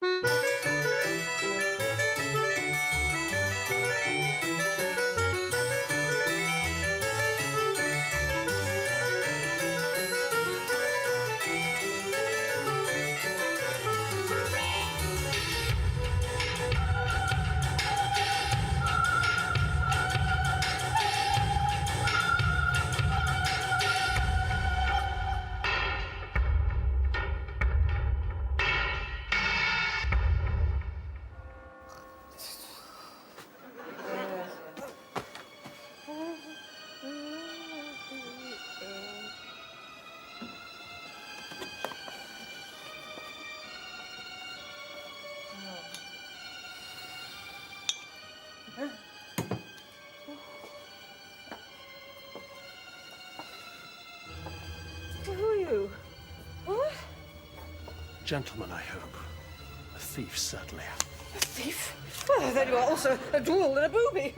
Who are you? What? Gentleman, I hope. A thief, certainly. A thief? Well, then you are also a duel and a booby.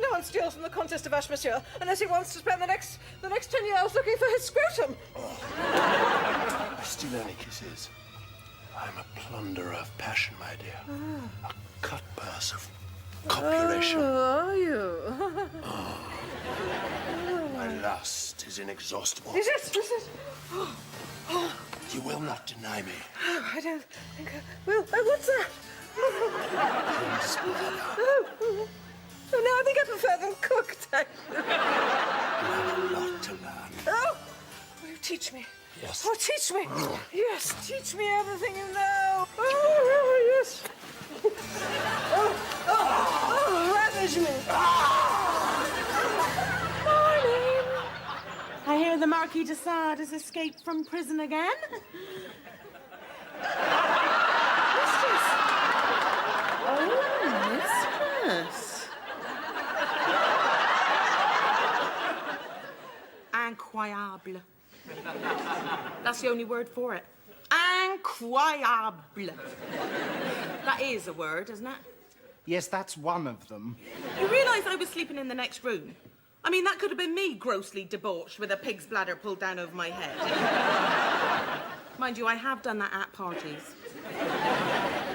No one steals from the contest of Ash, monsieur, unless he wants to spend the next 10 years looking for his scrotum. I steal any kisses. I'm a plunderer of passion, my dear. A cutpurse of copulation. Oh, are you? My lust is inexhaustible. Is it? Is it? You will not deny me. Oh, I don't think I will. Oh, what's that? Oh, now I think I prefer them cooked. You have a lot to learn. Oh, will you teach me? Yes. Oh, teach me. Yes, teach me everything you know. Oh, yes. Oh, ravage me. Morning. I hear the Marquis de Sade has escaped from prison again. Mistress. Oh, mistress. Incroyable. That's the only word for it. Incroyable. That is a word, isn't it? Yes, that's one of them. You realise I was sleeping in the next room? I mean, that could have been me grossly debauched with a pig's bladder pulled down over my head. Mind you, I have done that at parties.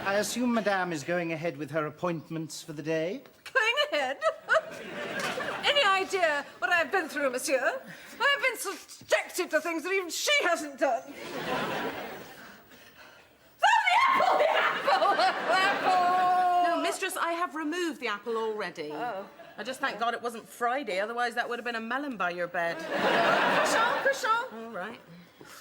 I assume Madame is going ahead with her appointments for the day? Going ahead. Any idea what I've been through, monsieur? I've been subjected to things that even she hasn't done. Oh, the apple! The apple! No, mistress, I have removed the apple already. Oh. I just thank God it wasn't Friday, otherwise that would have been a melon by your bed. Croissant, croissant. All right.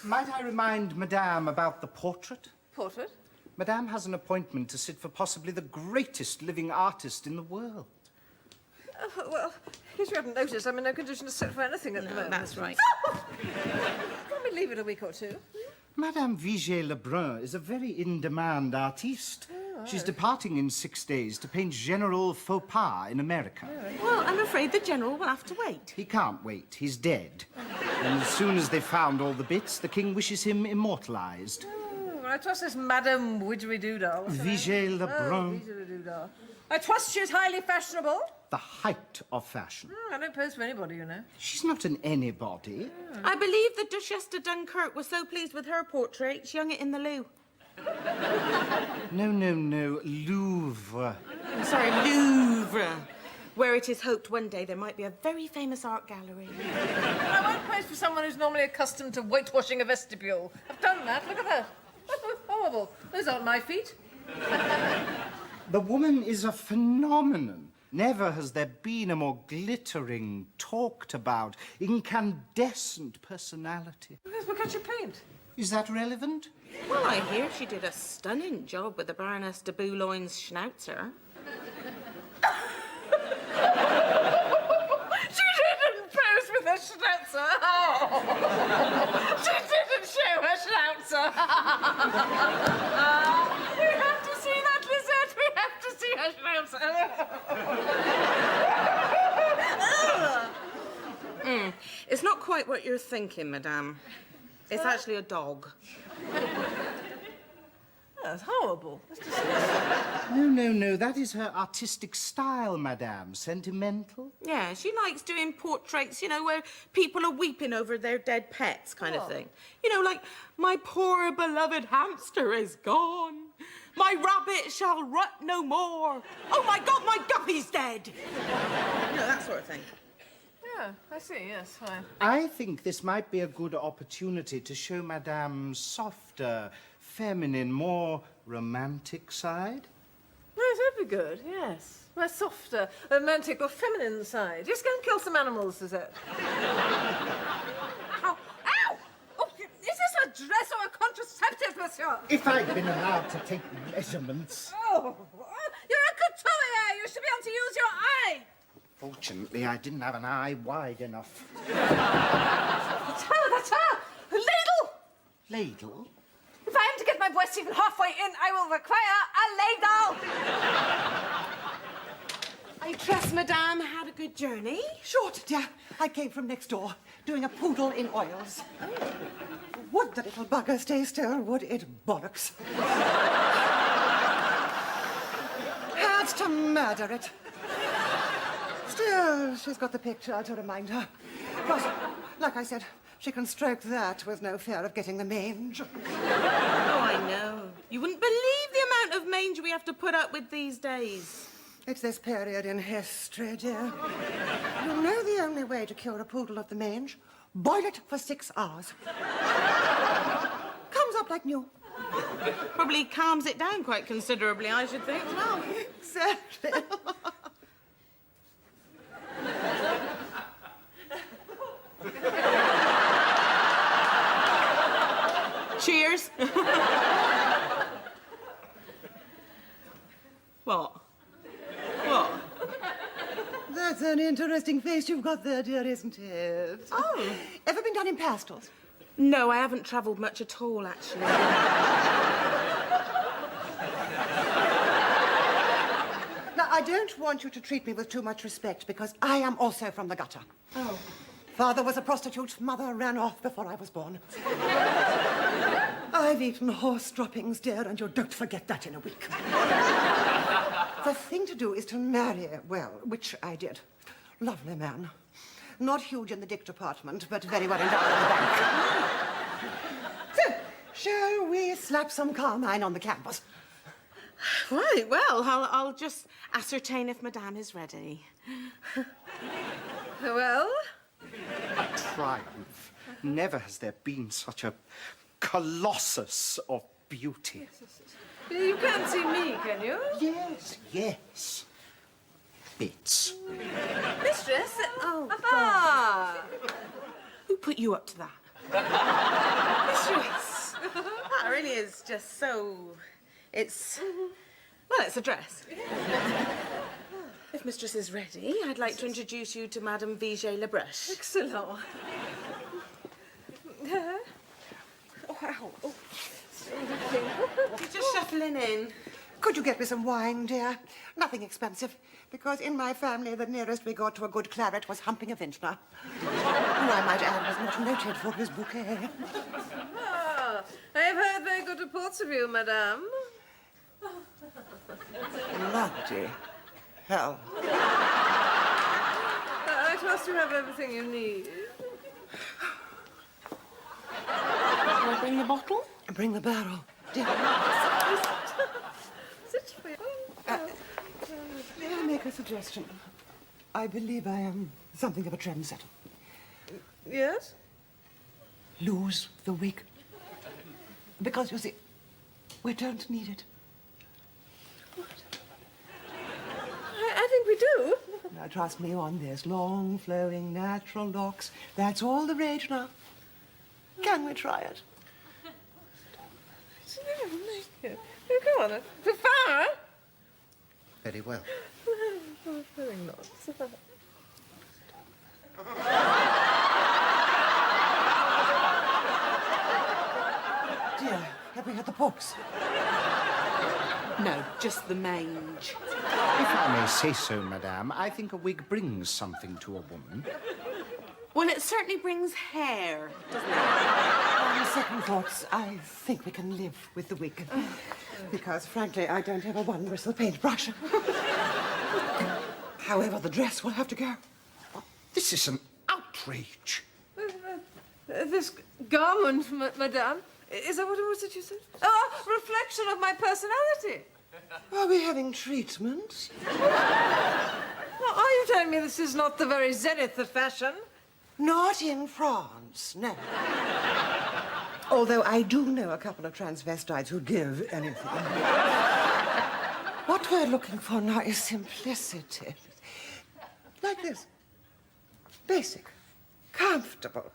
Might I remind Madame about the portrait? Portrait? Madame has an appointment to sit for possibly the greatest living artist in the world. Well, in case you haven't noticed, I'm in no condition to sit for anything at the moment. That's right. Let me leave it a week or two. Madame Vigée-Lebrun is a very in-demand artiste. She's departing in 6 days to paint General Faux Pas in America. Well, I'm afraid the General will have to wait. He can't wait. He's dead. And as soon as they've found all the bits, the king wishes him immortalized. Oh, I trust this Madame Widgery-Doodle. Vigée-Lebrun. Widgery-Doodle. I trust she's highly fashionable. The height of fashion. I don't pose for anybody, you know. She's not an anybody. I believe the Duchesse de Dunkirk was so pleased with her portrait, she hung it in the loo. No, Louvre. I'm sorry, Louvre, where it is hoped one day there might be a very famous art gallery. I won't pose for someone who's normally accustomed to whitewashing a vestibule. I've done that. Look at that. Horrible. Those aren't my feet. The woman is a phenomenon. Never has there been a more glittering, talked about, incandescent personality. Yes, but can't you paint? Is that relevant? Well, I hear she did a stunning job with the Baroness de Boulogn's schnauzer. She didn't pose with a schnauzer. Oh. She didn't show her schnauzer. We have to see that, Lizette. We have to see her schnauzer. It's not quite what you're thinking, madame. It's actually a dog. That's horrible. That's just... No, that is her artistic style, madame. Sentimental. Yeah, she likes doing portraits, you know, where people are weeping over their dead pets kind of thing. You know, like, my poor beloved hamster is gone. My rabbit shall rut no more. Oh, my God, my guppy's dead. You know, that sort of thing. Yeah, I see, yes, fine. I think this might be a good opportunity to show madame's softer, feminine, more romantic side. Yes, that'd be good, yes. My softer, romantic or feminine side. Just go and kill some animals, is it? Ow! Ow! Oh, is this a dress or a contraceptive, monsieur? If I'd been allowed to take measurements. Oh, you're a couturier. You should be able to use your eye. Fortunately, I didn't have an eye wide enough. That's her! Ladle! Ladle? If I am to get my breast even halfway in, I will require a ladle! I trust Madame had a good journey. Short, dear. I came from next door, doing a poodle in oils. Would the little bugger stay still, would it bollocks? Had to murder it. Still, she's got the picture to remind her. Plus, like I said, she can stroke that with no fear of getting the mange. Oh, I know. You wouldn't believe the amount of mange we have to put up with these days. It's this period in history, dear. You know the only way to cure a poodle of the mange? Boil it for 6 hours. Comes up like new. Probably calms it down quite considerably, I should think, as well. Exactly. Cheers. What? What? That's an interesting face you've got there, dear, isn't it? Oh. Ever been done in pastels? No, I haven't travelled much at all, actually. Now, I don't want you to treat me with too much respect because I am also from the gutter. Oh. Father was a prostitute. Mother ran off before I was born. I've eaten horse droppings, dear, and you don't forget that in a week. The thing to do is to marry well, which I did. Lovely man. Not huge in the dick department, but very well endowed in the bank. So, shall we slap some carmine on the canvas? Right, well, I'll just ascertain if Madame is ready. Well? A triumph. Never has there been such a colossus of beauty. You can't see me, can you? Yes. Bits. Mistress? Oh, ah! Who put you up to that? Mistress! That really is just so... It's... Well, it's a dress. If Mistress is ready, I'd like to introduce you to Madame 𝗳𝘆𝗳𝗂𝗡. Excellent. Oh, wow. Oh. You're just shuffling in. Could you get me some wine, dear? Nothing expensive, because in my family, the nearest we got to a good claret was humping a vintner, who I might add was not noted for his bouquet. Ah, I have heard very good reports of you, madame. Bloody hell. I trust you have everything you need. Shall I bring the bottle? Bring the barrel, dear. Sit for you. May I make a suggestion? I believe I am something of a trendsetter. Yes? Lose the wig. Because, you see, we don't need it. I think we do. Now, trust me on this. Long, flowing, natural locks. That's all the rage now. Can we try it? Come on. For far? Very well. Very not. Dear, have we had the pox? No, just the mange. If I may say so, madame, I think a wig brings something to a woman. Well, Well, it certainly brings hair, doesn't it? On second thoughts, I think we can live with the wig. Because, frankly, I don't have a one-bristle paintbrush. However, the dress will have to go. This is an outrage. This garment, madame, is that what it was that you said? Oh, a reflection of my personality. Are we having treatment? Now, are you telling me this is not the very zenith of fashion? Not in France, no. Although I do know a couple of transvestites who give anything. What we're looking for now is simplicity. Like this. Basic. Comfortable.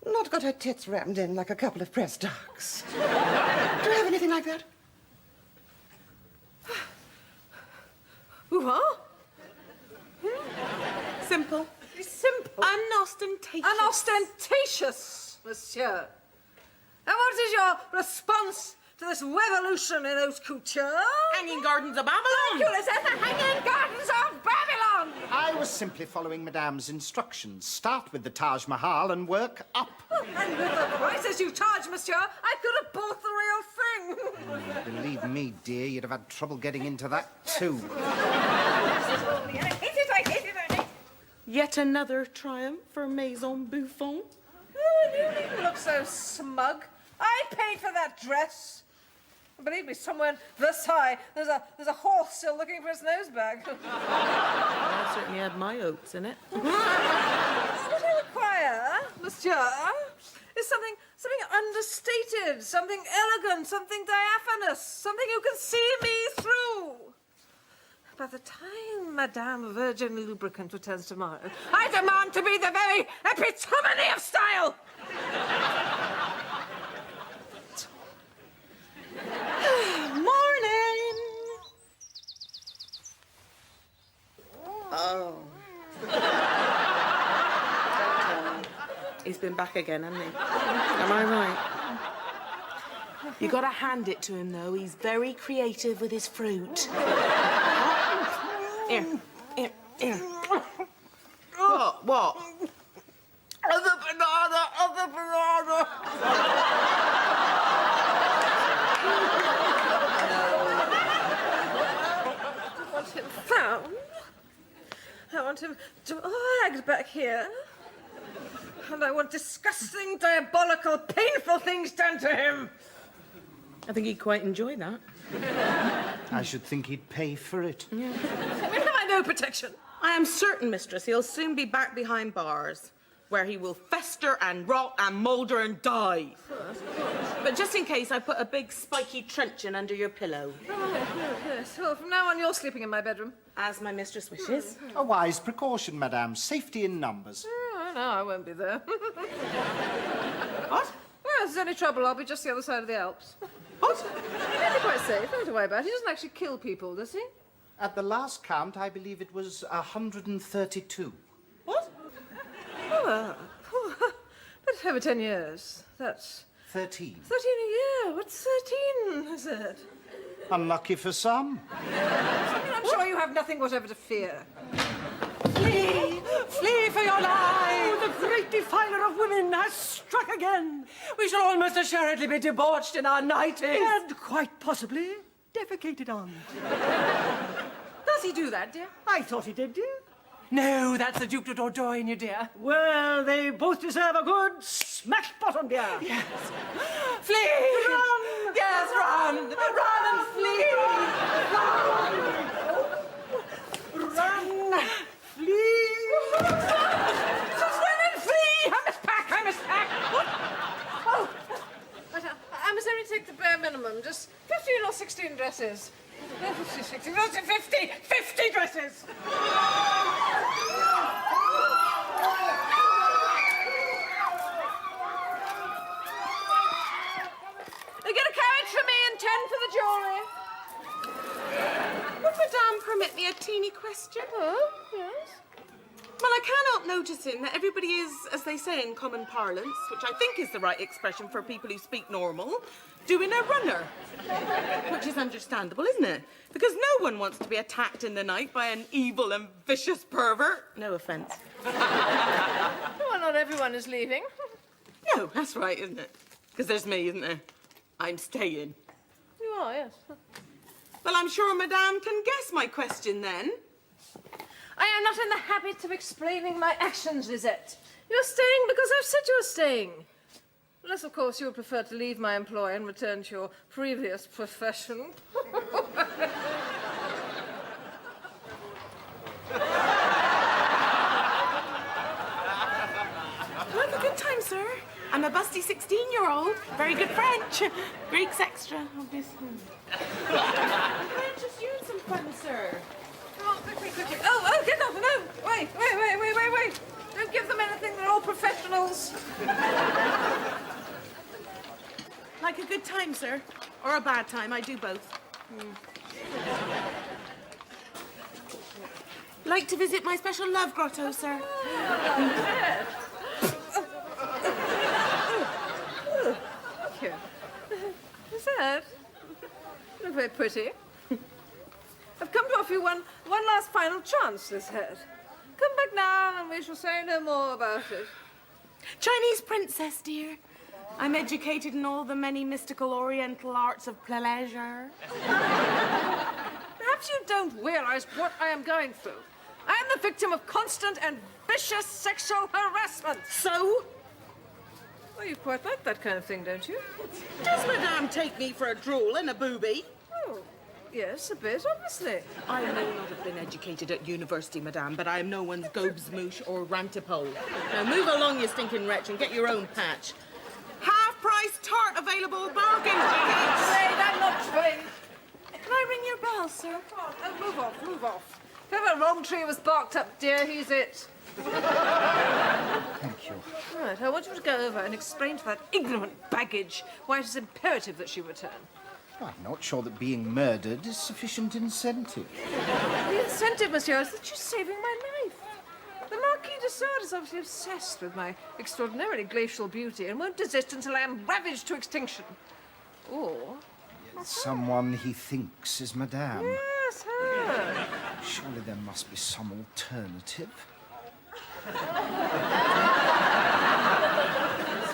Not got her tits rammed in like a couple of press dogs. Do you have anything like that? What? Simple. Simple. Unostentatious. Unostentatious, monsieur. And what is your response to this revolution in haute couture? Hanging Gardens of Babylon. Ridiculous as the Hanging Gardens of Babylon! I was simply following Madame's instructions. Start with the Taj Mahal and work up. And with the prices you charge, monsieur, I could have bought the real thing. Believe me, dear, you'd have had trouble getting into that, too. I hate it, I hate it, I hate it. Yet another triumph for Maison Bouffon. Oh, you needn't look so smug. I paid for that dress. Believe me, somewhere in Versailles, there's a horse still looking for his nosebag. I certainly had my hopes in it. What I require, monsieur, is something understated, something elegant, something diaphanous, something you can see me through. By the time Madame Virgin Lubricant returns tomorrow, I demand to be the very epitome of style. Morning. Oh. He's been back again, hasn't he? Am I right? You gotta hand it to him, though. He's very creative with his fruit. Here. What? Other banana. I want him found. I want him dragged back here. And I want disgusting, diabolical, painful things done to him. I think he'd quite enjoy that. I should think he'd pay for it. I mean, have I no protection? I am certain, mistress, he'll soon be back behind bars, where he will fester and rot and moulder and die. But just in case, I put a big spiky truncheon under your pillow. Yes. Well, from now on, you're sleeping in my bedroom. As my mistress wishes. A wise precaution, Madame. Safety in numbers. Oh, no, I won't be there. What? Well, if there's any trouble, I'll be just the other side of the Alps. What? He'll be quite safe, don't worry about it. He doesn't actually kill people, does he? At the last count, I believe it was 132. What? Oh, that's over 10 years. That's 13. 13 a year. What's 13, is it? Unlucky for some. I'm sure you have nothing whatever to fear. Flee! Flee for your life! The great defiler of women has struck again. We shall almost assuredly be debauched in our nighties. And quite possibly defecated on. Does he do that, dear? I thought he did, dear. No, that's the Duke de Dordogne, dear. Well, they both deserve a good smash bottom, dear. Yes. Flee! Run! Yes, run! Run and flee! Run! Flee! Just run and flee! I must pack! What? Oh, but I must only take the bare minimum. Just 15 or 16 dresses. 50 dresses! You get a carriage for me and 10 for the jewellery. Would Madame permit me a teeny question? Oh, yes. Well, I can't help noticing that everybody is, as they say in common parlance, which I think is the right expression for people who speak normal, doing a runner. Which is understandable, isn't it? Because no one wants to be attacked in the night by an evil and vicious pervert. No offence. Well, Well, not everyone is leaving. No, that's right, isn't it? Because there's me, isn't there? I'm staying. You are, yes. Well, I'm sure Madame can guess my question then. I am not in the habit of explaining my actions, Lisette. You're staying because I've said you're staying. Unless, of course, you would prefer to leave my employ and return to your previous profession. Have a good time, sir. I'm a busty 16-year-old. Very good French. Greek's extra, obviously. I'm just you some fun, sir. Come on, quickly, quickly. Oh, get off. No, wait. Don't give them anything. They're all professionals. Like a good time, sir. Or a bad time. I do both. Like to visit my special love grotto, sir. Thank you. Lisette, you look very pretty. I've come to offer you one last final chance, Lisette. Come back now and we shall say no more about it. Chinese princess, dear. I'm educated in all the many mystical oriental arts of pleasure. Perhaps you don't realize what I am going through. I am the victim of constant and vicious sexual harassment. So? Well, you quite like that kind of thing, don't you? Does Madame take me for a drool and a booby? Oh, yes, a bit, obviously. I may not have been educated at university, Madame, but I am no one's gobesmoosh or rantipole. Now move along, you stinking wretch, and get your own patch. Half-price tart available, bargain tickets. Afraid I'm not trained. Can I ring your bell, sir? Come on, oh, move off. If ever wrong tree was barked up, dear, he's it. Thank you. Right, I want you to go over and explain to that ignorant baggage why it is imperative that she return. I'm not sure that being murdered is sufficient incentive. The incentive, monsieur, is that she's saving my life. The Marquis de Sade is obviously obsessed with my extraordinarily glacial beauty and won't desist until I am ravaged to extinction. Or... Someone he thinks is Madame. yes, her. Surely there must be some alternative.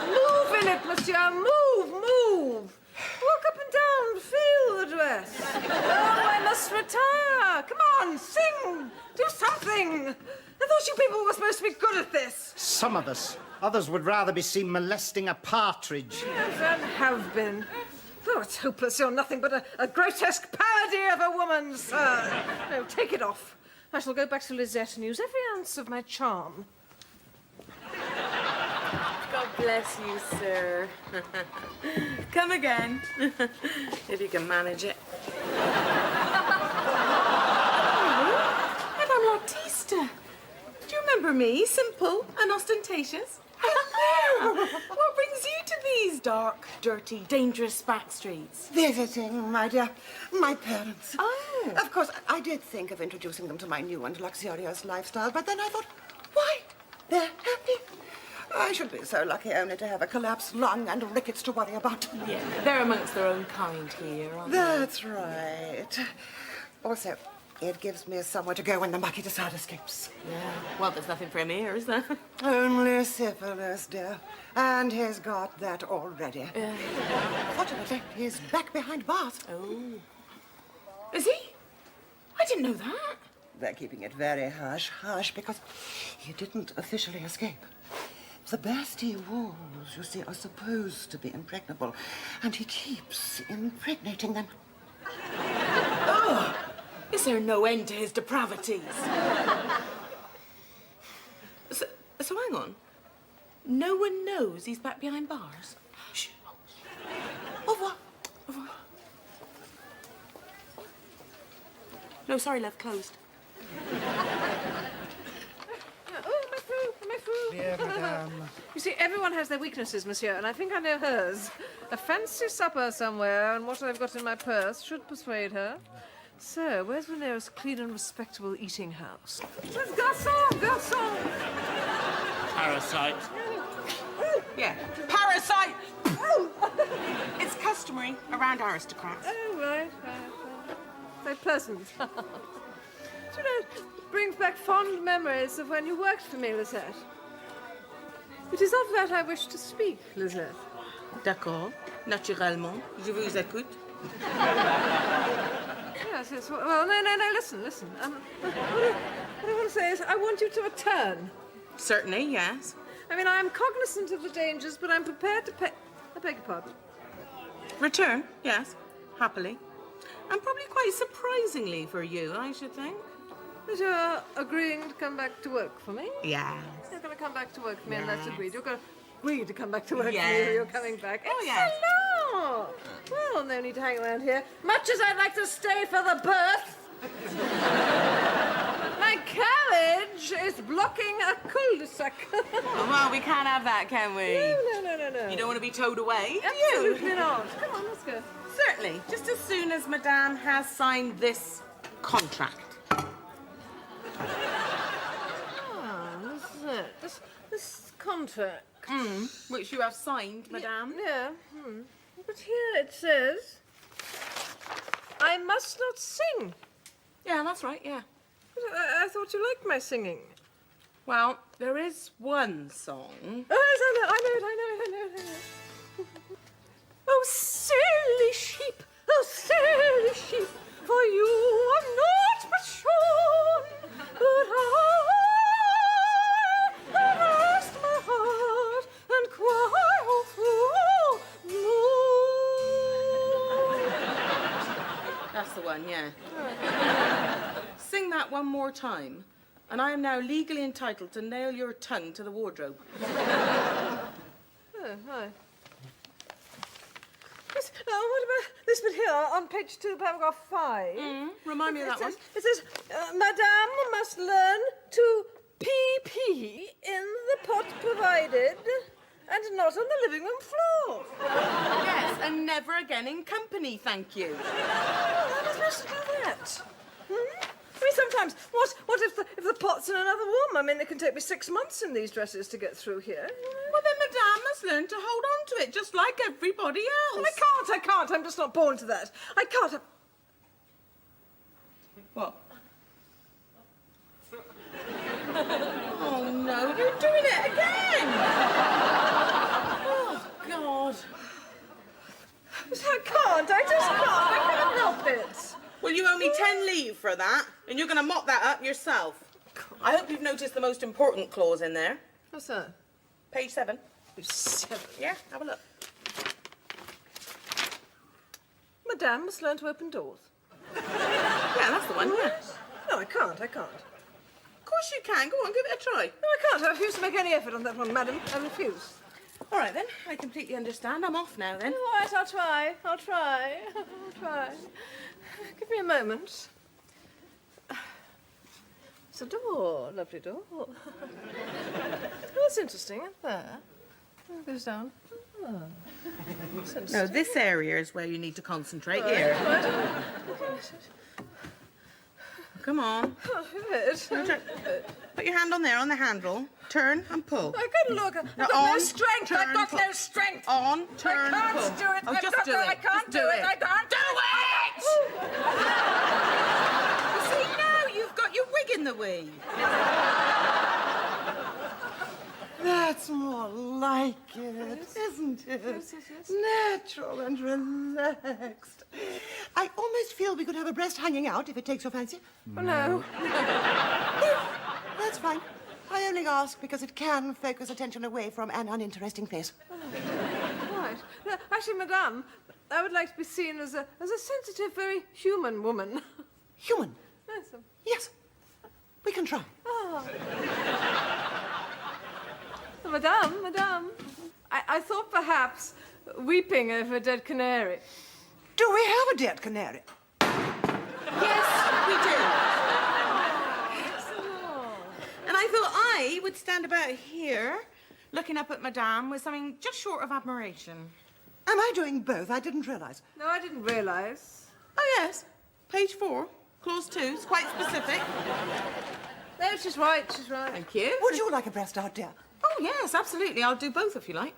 Move in it, monsieur, move. Walk up and down, feel the dress. Oh, I must retire. Come on, sing, do something. I thought you people were supposed to be good at this. Some of us. Others would rather be seen molesting a partridge. Yes, and have been. Oh, it's hopeless. You're nothing but a grotesque parody of a woman, sir. No, take it off. I shall go back to Lisette and use every ounce of my charm. God bless you, sir. Come again, if you can manage it. Madame L'artiste. Do you remember me? Simple and ostentatious. Hello! What brings you to these dark, dirty, dangerous back streets? Visiting, my dear. My parents. Oh. Of course, I did think of introducing them to my new and luxurious lifestyle, but then I thought, why? They're happy. I should be so lucky only to have a collapsed lung and rickets to worry about. Yeah, they're amongst their own kind here, aren't they? That's right. Also, it gives me somewhere to go when the Marquis de Sade escapes. Yeah. Well, there's nothing for him here, is there? Only syphilis, dear. And he's got that already. Fortunately, he's back behind bars. Oh. Is he? I didn't know that. They're keeping it very hush, because he didn't officially escape. The Bastille walls, you see, are supposed to be impregnable, and he keeps impregnating them. Oh! Is there no end to his depravities? So hang on. No one knows he's back behind bars? Shh. Au revoir. Au revoir. No, sorry, love, closed. Oh, my food. Dear Madame. You see, everyone has their weaknesses, monsieur, and I think I know hers. A fancy supper somewhere, and what I've got in my purse should persuade her. So, where's the nearest clean and respectable eating house? Garçon! Parasite. Yeah. Parasite! It's customary around aristocrats. Oh, right. Very pleasant. You know, it brings back fond memories of when you worked for me, Lisette. It is of that I wish to speak, Lizette. D'accord. Naturellement. Je vous écoute. Yes, yes. Well, no, listen. What I want to say is I want you to return. Certainly, yes. I mean, I'm cognizant of the dangers, but I'm prepared to pay... I beg your pardon. Return, yes. Happily. And probably quite surprisingly for you, I should think. But you're agreeing to come back to work for me? Yes. You're going to come back to work for me, and that's agreed. You're going to agree to come back to work for Yes. me. You're coming back. Oh, yes. Hello! Well, no need to hang around here. Much as I'd like to stay for the birth, my carriage is blocking a cul-de-sac. Oh, well, we can't have that, can we? No. You don't want to be towed away, do Absolutely you? not. Come on, let's go. Certainly. Just as soon as Madame has signed this contract. This is it. This contract. Which you have signed, Madame. Yeah. But here it says, I must not sing. Yeah, that's right, yeah. But I thought you liked my singing. Well, there is one song. Oh, yes, I know it. Oh, silly sheep, for you are not but shorn, but I have lost my heart and cry all through the moon. That's the one, yeah. Sing that one more time, and I am now legally entitled to nail your tongue to the wardrobe. Oh, hi. Yes, what about this bit here on page 2, paragraph 5? Remind me of that one. It says, Madame must learn to pee in the pot provided and not on the living room floor. Yes, and never again in company, thank you. Oh, I'm supposed to do that. I mean, sometimes, what if the pot's in another room? I mean, it can take me 6 months in these dresses to get through here. Well, then Madame must learn to hold on to it, just like everybody else. I can't. I'm just not born to that. I can't. What? Oh, no, you're doing it again! Oh, God. I just can't. I can't help it. Well, you owe me 10 leave for that, and you're going to mop that up yourself. I hope you've noticed the most important clause in there. What's that? Page 7. 7. Yeah, have a look. Madame must learn to open doors. Yeah, that's the one, yeah. No, I can't. Of course you can. Go on, give it a try. No, I can't. I refuse to make any effort on that one, madam. I refuse. All right, then. I completely understand. I'm off now, then. All right, I'll try. I'll try. Give me a moment. It's a door. Lovely door. Oh, that's interesting, isn't there? Oh, it goes down. Oh. No, this area is where you need to concentrate. Here. Come on. Oh, good. Put your hand on there, on the handle. Turn and pull. I couldn't look. I've got no strength. Turn, I've got pull. no strength. On, turn, I pull. can't do it. Oh, I've just got do no- it. I can't Just do it. I can't do it. See, now you've got your wig in the way. That's more like it, isn't it? Yes. Natural and relaxed. I almost feel we could have a breast hanging out if it takes your fancy. Oh, no. That's fine. I only ask because it can focus attention away from an uninteresting face. Right. No, actually, madame, I would like to be seen as a sensitive, very human woman. Human. Yes. Yes. We can try. Madame, I thought perhaps weeping over a dead canary. Do we have a dead canary? Yes, we do. And I thought I would stand about here, looking up at Madame with something just short of admiration. Am I doing both? I didn't realize. No, I didn't realise. Oh, yes. Page 4, clause 2. It's quite specific. No, she's right. Thank you. Would you like a breast out, dear? Oh, yes, absolutely. I'll do both if you like.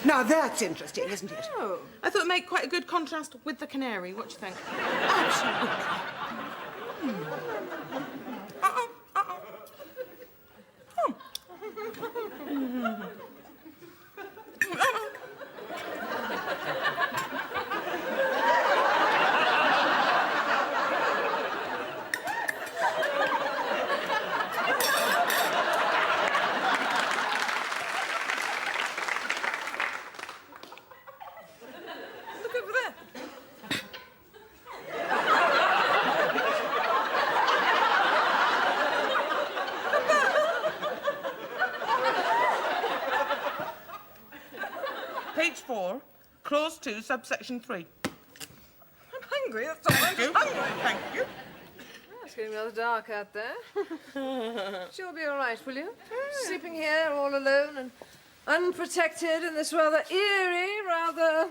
Now that's interesting, isn't it? Oh. I thought it'd make quite a good contrast with the canary. What do you think? Absolutely. Clause 2, subsection 3. I'm hungry, that's all. I'm hungry. Thank you. Oh, it's getting rather dark out there. Sure be all right, will you? Sleeping here all alone and unprotected in this rather eerie, rather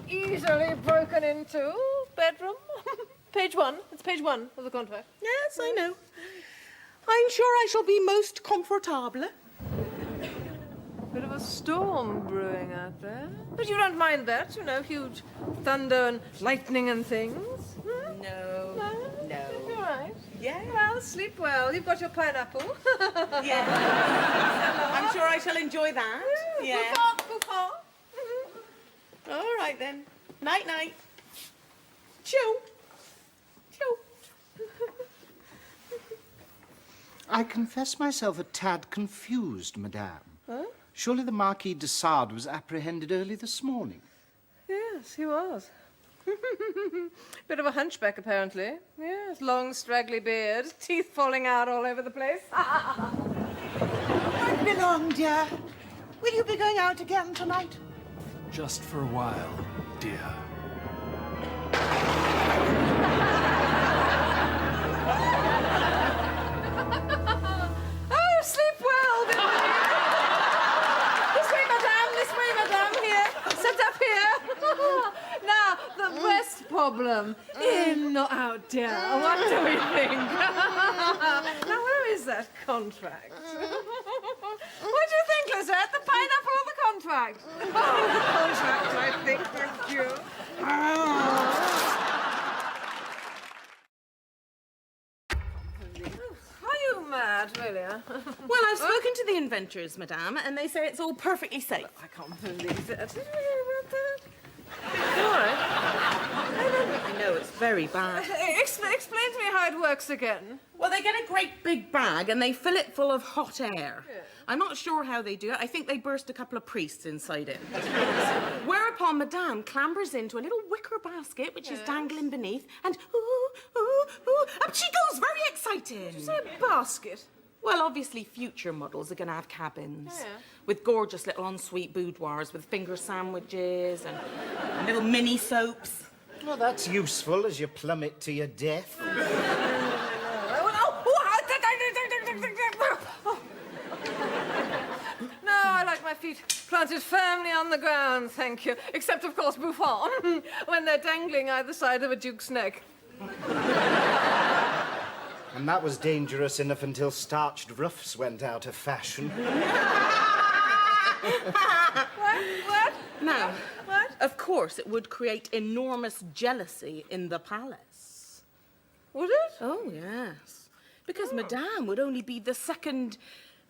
easily broken into bedroom. Page 1. It's page 1 of the contract. Yes, I know. I'm sure I shall be most comfortable. Bit of a storm brewing out there. But you don't mind that, you know, huge thunder and lightning and things. Hmm? No. No? You're right. Yeah. Well, sleep well. You've got your pineapple. Yeah. I'm sure I shall enjoy that. Yeah. Bouffant. All right then. Night night. Chew. Chew. I confess myself a tad confused, madame. Huh? Surely the Marquis de Sade was apprehended early this morning. Yes, he was. Bit of a hunchback, apparently. Yes, long, straggly beard, teeth falling out all over the place. Won't be long, dear. Will you be going out again tonight? Just for a while, dear. Oh, sleep well, then. This way, madame, here. Sit up here. Now, the best problem, in or out, dear? What do we think? Now, where is that contract? What do you think, Lizette? The pineapple or the contract? Oh, the contract, I think, thank you. Are you mad, really? Well, I've spoken to the inventors, madame, and they say it's all perfectly safe. I can't believe it. Did you hear about that? All right. I know, it's very bad. Explain to me how it works again. Well, they get a great big bag and they fill it full of hot air. Yeah. I'm not sure how they do it. I think they burst a couple of priests inside it. Whereupon Madame clambers into a little wicker basket which is dangling beneath, and up she goes, very exciting. Is it a basket? Well, obviously future models are going to have cabins Yeah. with gorgeous little ensuite boudoirs with finger sandwiches and little mini soaps. Well, that's useful as you plummet to your death. No, I like my feet planted firmly on the ground, thank you. Except, of course, Buffon, when they're dangling either side of a duke's neck. And that was dangerous enough until starched ruffs went out of fashion. What? Now, What? of course, it would create enormous jealousy in the palace. Would it? Oh, yes. Because Madame would only be the second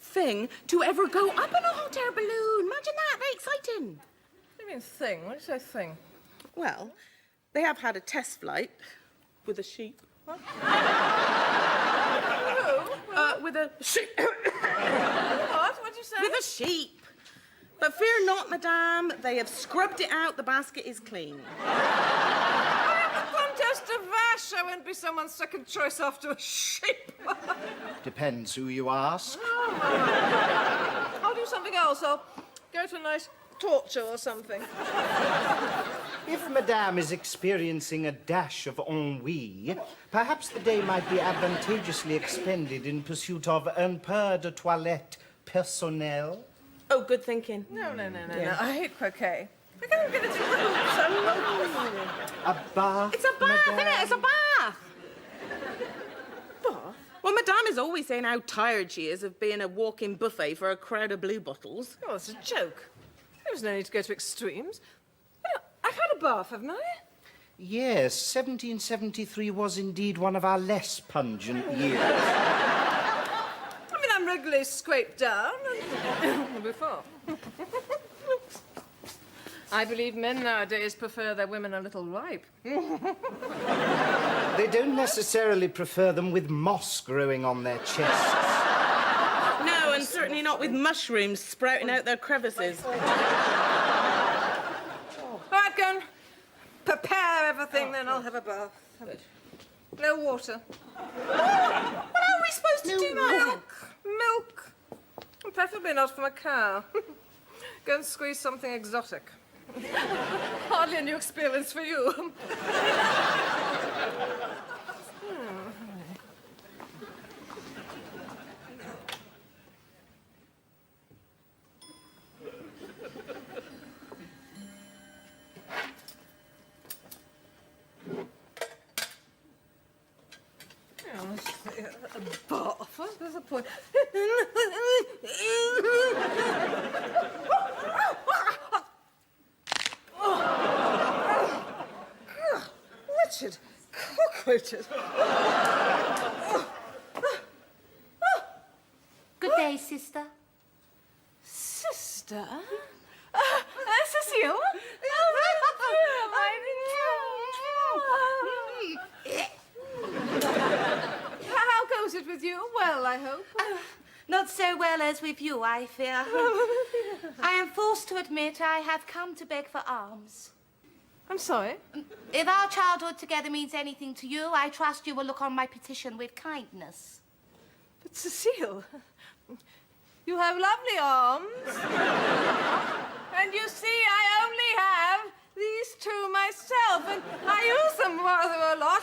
thing to ever go up in a hot air balloon. Imagine that, very exciting. What do you mean thing? What do you say thing? Well, they have had a test flight with a sheep. What? With a sheep. What? What'd you say? With a sheep. But fear not, Madame, they have scrubbed it out. The basket is clean. Contest of Vache, I won't be someone's second choice after a sheep. Depends who you ask. I'll do something else. I'll go to a nice torture or something. If Madame is experiencing a dash of ennui, perhaps the day might be advantageously expended in pursuit of un peu de toilette personnelle. Oh, good thinking. No. I hate croquet. I can't get it to the hoops. I love A bath, It's a bath, Madame? isn't it? It's a bath. bath. Well, Madame is always saying how tired she is of being a walking buffet for a crowd of blue bottles. Oh, it's a joke. There's no need to go to extremes. You know, I've had a bath, haven't I? Yes, 1773 was indeed one of our less pungent years. I mean, I'm regularly scraped down and before. I believe men nowadays prefer their women a little ripe. They don't necessarily prefer them with moss growing on their chests. No, and certainly not with mushrooms sprouting out their crevices. All right, go and prepare everything, then I'll have a bath. No water. What are we supposed to do now? Milk. Preferably not from a cow. Go and squeeze something exotic. Hardly a new experience for you. A bath? What's the point? Wretched cockroaches. Good day, sister. Sister? Cecile? How goes it with you? Well, I hope. Not so well as with you, I fear. I am forced to admit I have come to beg for alms. I'm sorry. If our childhood together means anything to you, I trust you will look on my petition with kindness. But Cecile, you have lovely arms. And you see, I only have these two myself, and I use them rather a lot.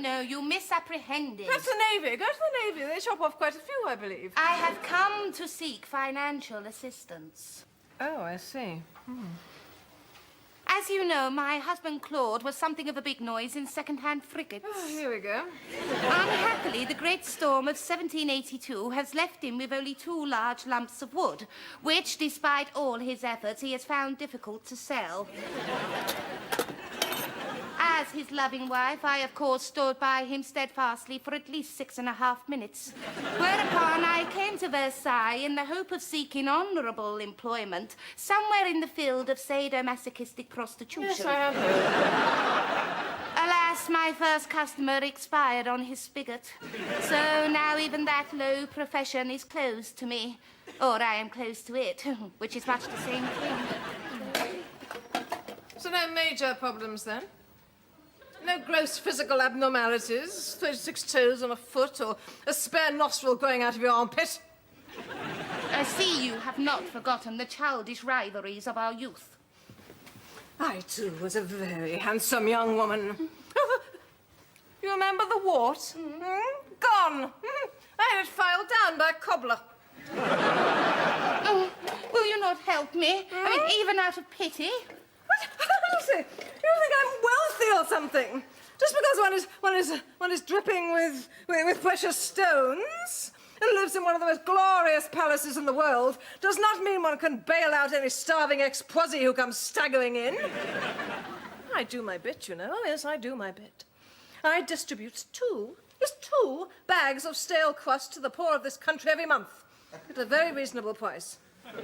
No, you misapprehended. That's the Navy. Go to the Navy. They chop off quite a few, I believe. I have come to seek financial assistance. Oh, I see. As you know, my husband Claude was something of a big noise in second-hand frigates. Oh, here we go. Unhappily, the great storm of 1782 has left him with only 2 large lumps of wood, which, despite all his efforts, he has found difficult to sell. As his loving wife, I, of course, stood by him steadfastly for at least 6.5 minutes, whereupon I came to Versailles in the hope of seeking honourable employment somewhere in the field of sadomasochistic prostitution. Yes, I have heard. Alas, my first customer expired on his spigot, so now even that low profession is closed to me, or I am close to it, which is much the same thing. So no major problems, then? No gross physical abnormalities, 36 toes on a foot, or a spare nostril growing out of your armpit? I see you have not forgotten the childish rivalries of our youth. I, too, was a very handsome young woman. You remember the wart? Gone. I had it filed down by a cobbler. Oh, will you not help me? I mean, even out of pity? Lucy, you think I'm wealthy or something? Just because one is dripping with precious stones and lives in one of the most glorious palaces in the world does not mean one can bail out any starving ex-posse who comes staggering in. I do my bit, you know. Yes, I do my bit. I distribute 2 bags of stale crust to the poor of this country every month at a very reasonable price. So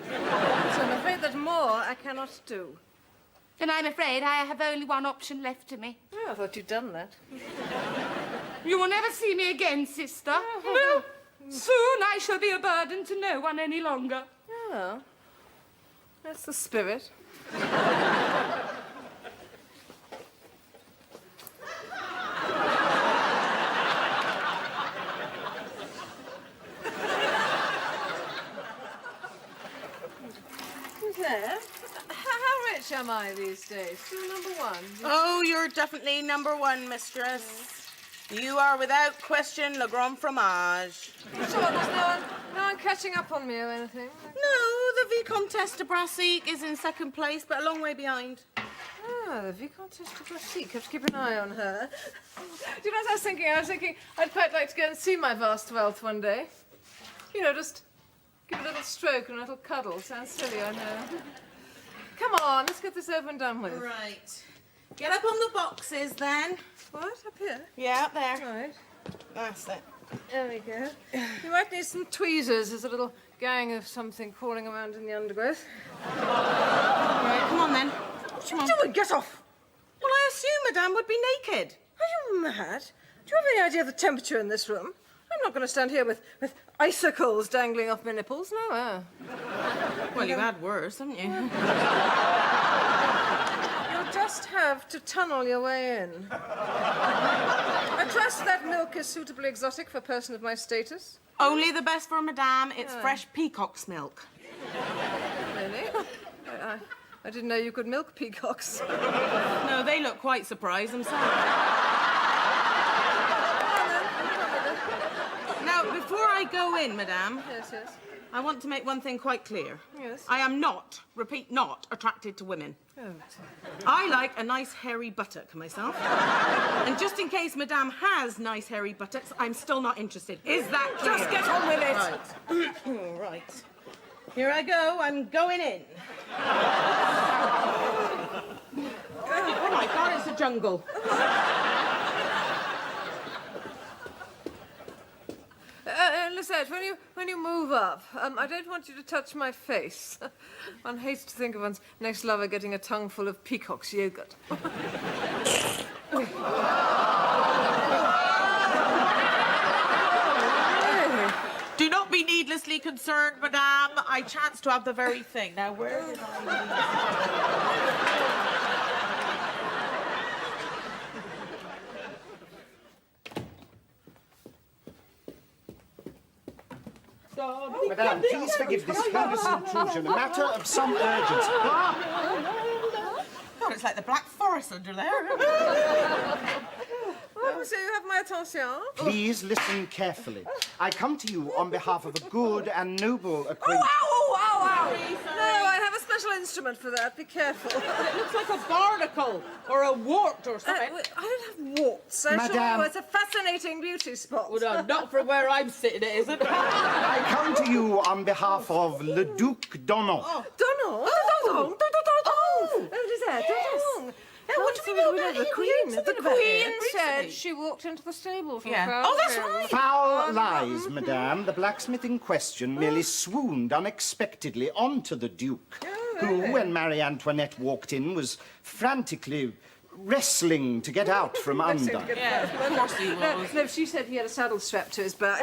I'm afraid that more I cannot do. And I'm afraid I have only one option left to me. Oh, I thought you'd done that. You will never see me again, sister. No. Soon I shall be a burden to no one any longer. Oh, that's the spirit. There. How rich am I these days? Still number 1? Oh, you're definitely number 1, mistress. You are without question le grand fromage. Sure, there's no one catching up on me or anything? No, the Vicomtesse de Brassic is in 2nd place, but a long way behind. Ah, the Vicomtesse de Brassic. Have to keep an eye on her. Do you know what I was thinking? I was thinking I'd quite like to go and see my vast wealth one day. You know, just give a little stroke and a little cuddle. Sounds silly, I know. Come on, let's get this over and done with. Right. Get up on the boxes, then. What? Up here? Yeah, up there. Right. That's it. There we go. You might need some tweezers. There's a little gang of something crawling around in the undergrowth. Right, come on, then. Come on. Do it, get off! Well, I assume Madame would be naked. Are you mad? Do you have any idea of the temperature in this room? I'm not going to stand here with icicles dangling off my nipples, no. Well, you had worse, haven't you? You'll just have to tunnel your way in. I trust that milk is suitably exotic for a person of my status. Only the best for Madame. It's fresh peacock's milk. Really? I didn't know you could milk peacocks. No, they look quite surprised themselves. Now, before I go in, madame, Yes, yes. I want to make one thing quite clear. Yes. I am not, repeat, not attracted to women. Oh. I like a nice hairy buttock myself. And just in case madame has nice hairy buttocks, I'm still not interested. Is that clear? Just get on with it. Right. Right. Here I go. I'm going in. Oh my God, it's a jungle. Lisette, when you move up, I don't want you to touch my face. One hates to think of one's next lover getting a tongue full of peacock's yogurt. Do not be needlessly concerned, madame. I chance to have the very thing. Now, where did Madame, please forgive this heinous intrusion, a matter of some urgency. Oh, it's like the Black Forest under there. Oh, monsieur, you have my attention. Please listen carefully. I come to you on behalf of a good and noble Oh, acquaintance. ow, ow, ow! No, I have a special instrument for that. Be careful. It looks like a barnacle or a wart or something. Wait, I don't have warts. I assure Madame. you, it's a fascinating beauty spot. Well, no, not from where I'm sitting, it isn't. I come to you on behalf of Le Duc d'Onon. Donald? Oh, Lisette, Donald. What do we know about the him? Queen? We The heard something about Queen him said recently. she walked into the stable from Yeah. Crown Oh, that's Hill. right. Foul lies, madame. The blacksmith in question merely swooned unexpectedly onto the Duke, who, when Marie Antoinette walked in, was frantically wrestling to get out from under. Yeah, of course he was. No, she said he had a saddle strapped to his back.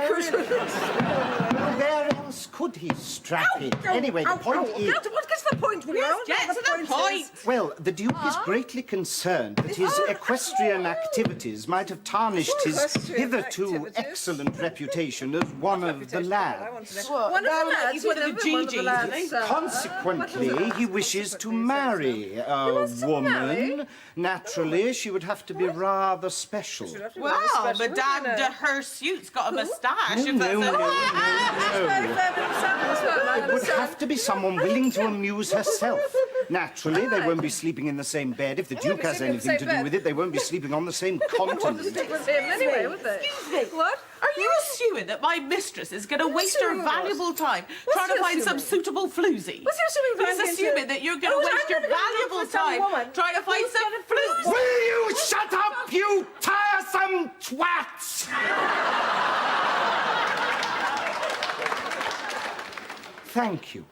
Where else could he strap it? Anyway, the point is... What gets the point, Will? Get to the point. Well, the Duke is greatly concerned that his equestrian activities might have tarnished his Equestrian hitherto activities? excellent reputation as one of the lads. One of the lads. He's one of the GGs, isn't he? Consequently, he wishes to marry a wants to marry? woman. Naturally, she would have to be rather special. Well, Madame de Hirsut's got a moustache. if No, that's no, a- no. It would have to be someone willing to amuse herself. Naturally, they won't be sleeping in the same bed. If the Duke has sleeping in the anything to same do bed. with it, they won't be sleeping on the same Want to continent. stick with him anyway, would they? What? Are you assuming that my mistress is going to waste her assuming what? valuable time What's trying to he find some assuming? suitable floozy? What's he assuming that I'm He's going to- assuming that you're going to Oh, waste I'm your gonna go valuable for some time woman trying to find who's some gonna floozy. Will you shut up, you tiresome twats? Thank you.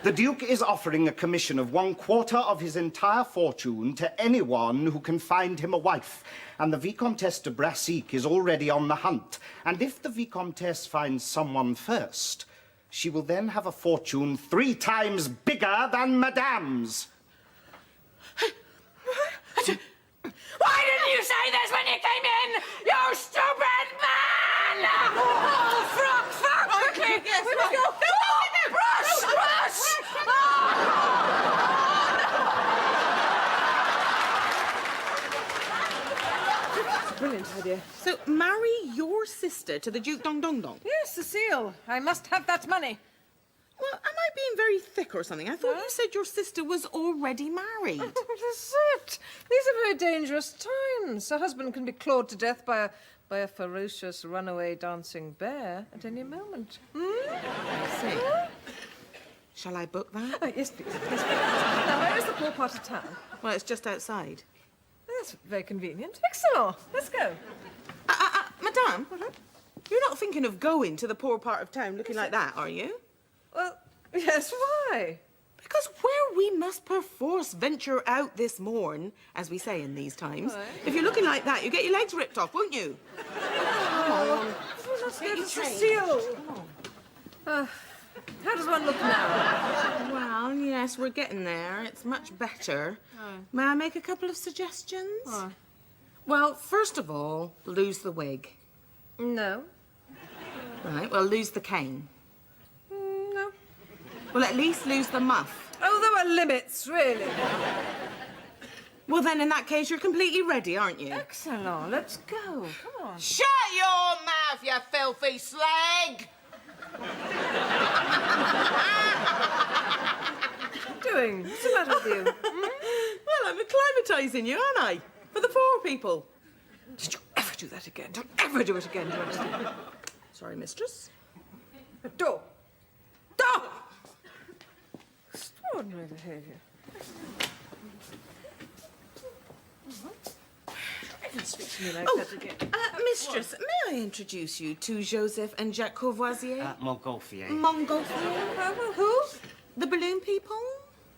The Duke is offering a commission of 1/4 of his entire fortune to anyone who can find him a wife. And the Vicomtesse de Brassic is already on the hunt. And if the Vicomtesse finds someone first, she will then have a fortune 3 times bigger than Madame's. Why didn't you say this when you came in, you stupid man? Oh, fuck! Okay, yes, we must right. go. Rush! Brilliant idea. So, marry your sister to the Duke Dong Dong Dong? Yes, Cecile. I must have that money. Well, am I being very thick or something? I thought you said your sister was already married. What is it? These are very dangerous times. A husband can be clawed to death by a ferocious runaway dancing bear at any moment. See. Shall I book that? Oh, yes, please. Yes, please. Now, where is the poor part of town? Well, it's just outside. That's very convenient. Excellent. Let's go. Madame, you're not thinking of going to the poor part of town looking like that, are you? Well, yes, why? Because where we must perforce venture out this morn, as we say in these times, if you're looking like that, you get your legs ripped off, won't you? Let's go to Cecile. How does one look now? Well, yes, we're getting there. It's much better. May I make a couple of suggestions? Well, first of all, lose the wig. No. Right, well, lose the cane. No. Well, at least lose the muff. Oh, there are limits, really. Well, then, in that case, you're completely ready, aren't you? Excellent. Let's go. Come on. Shut your mouth, you filthy slag! What are you doing? What's the matter with you? Well, I'm acclimatising you, aren't I? For the poor people. Did you ever do that again? Don't ever do it again, do you understand? Sorry, mistress. Door. Door! Extraordinary behaviour. Don't speak to me like that again. Mistress, may I introduce you to Joseph and Jacques Courvoisier? Montgolfier. Montgolfier? Well, who? The balloon people?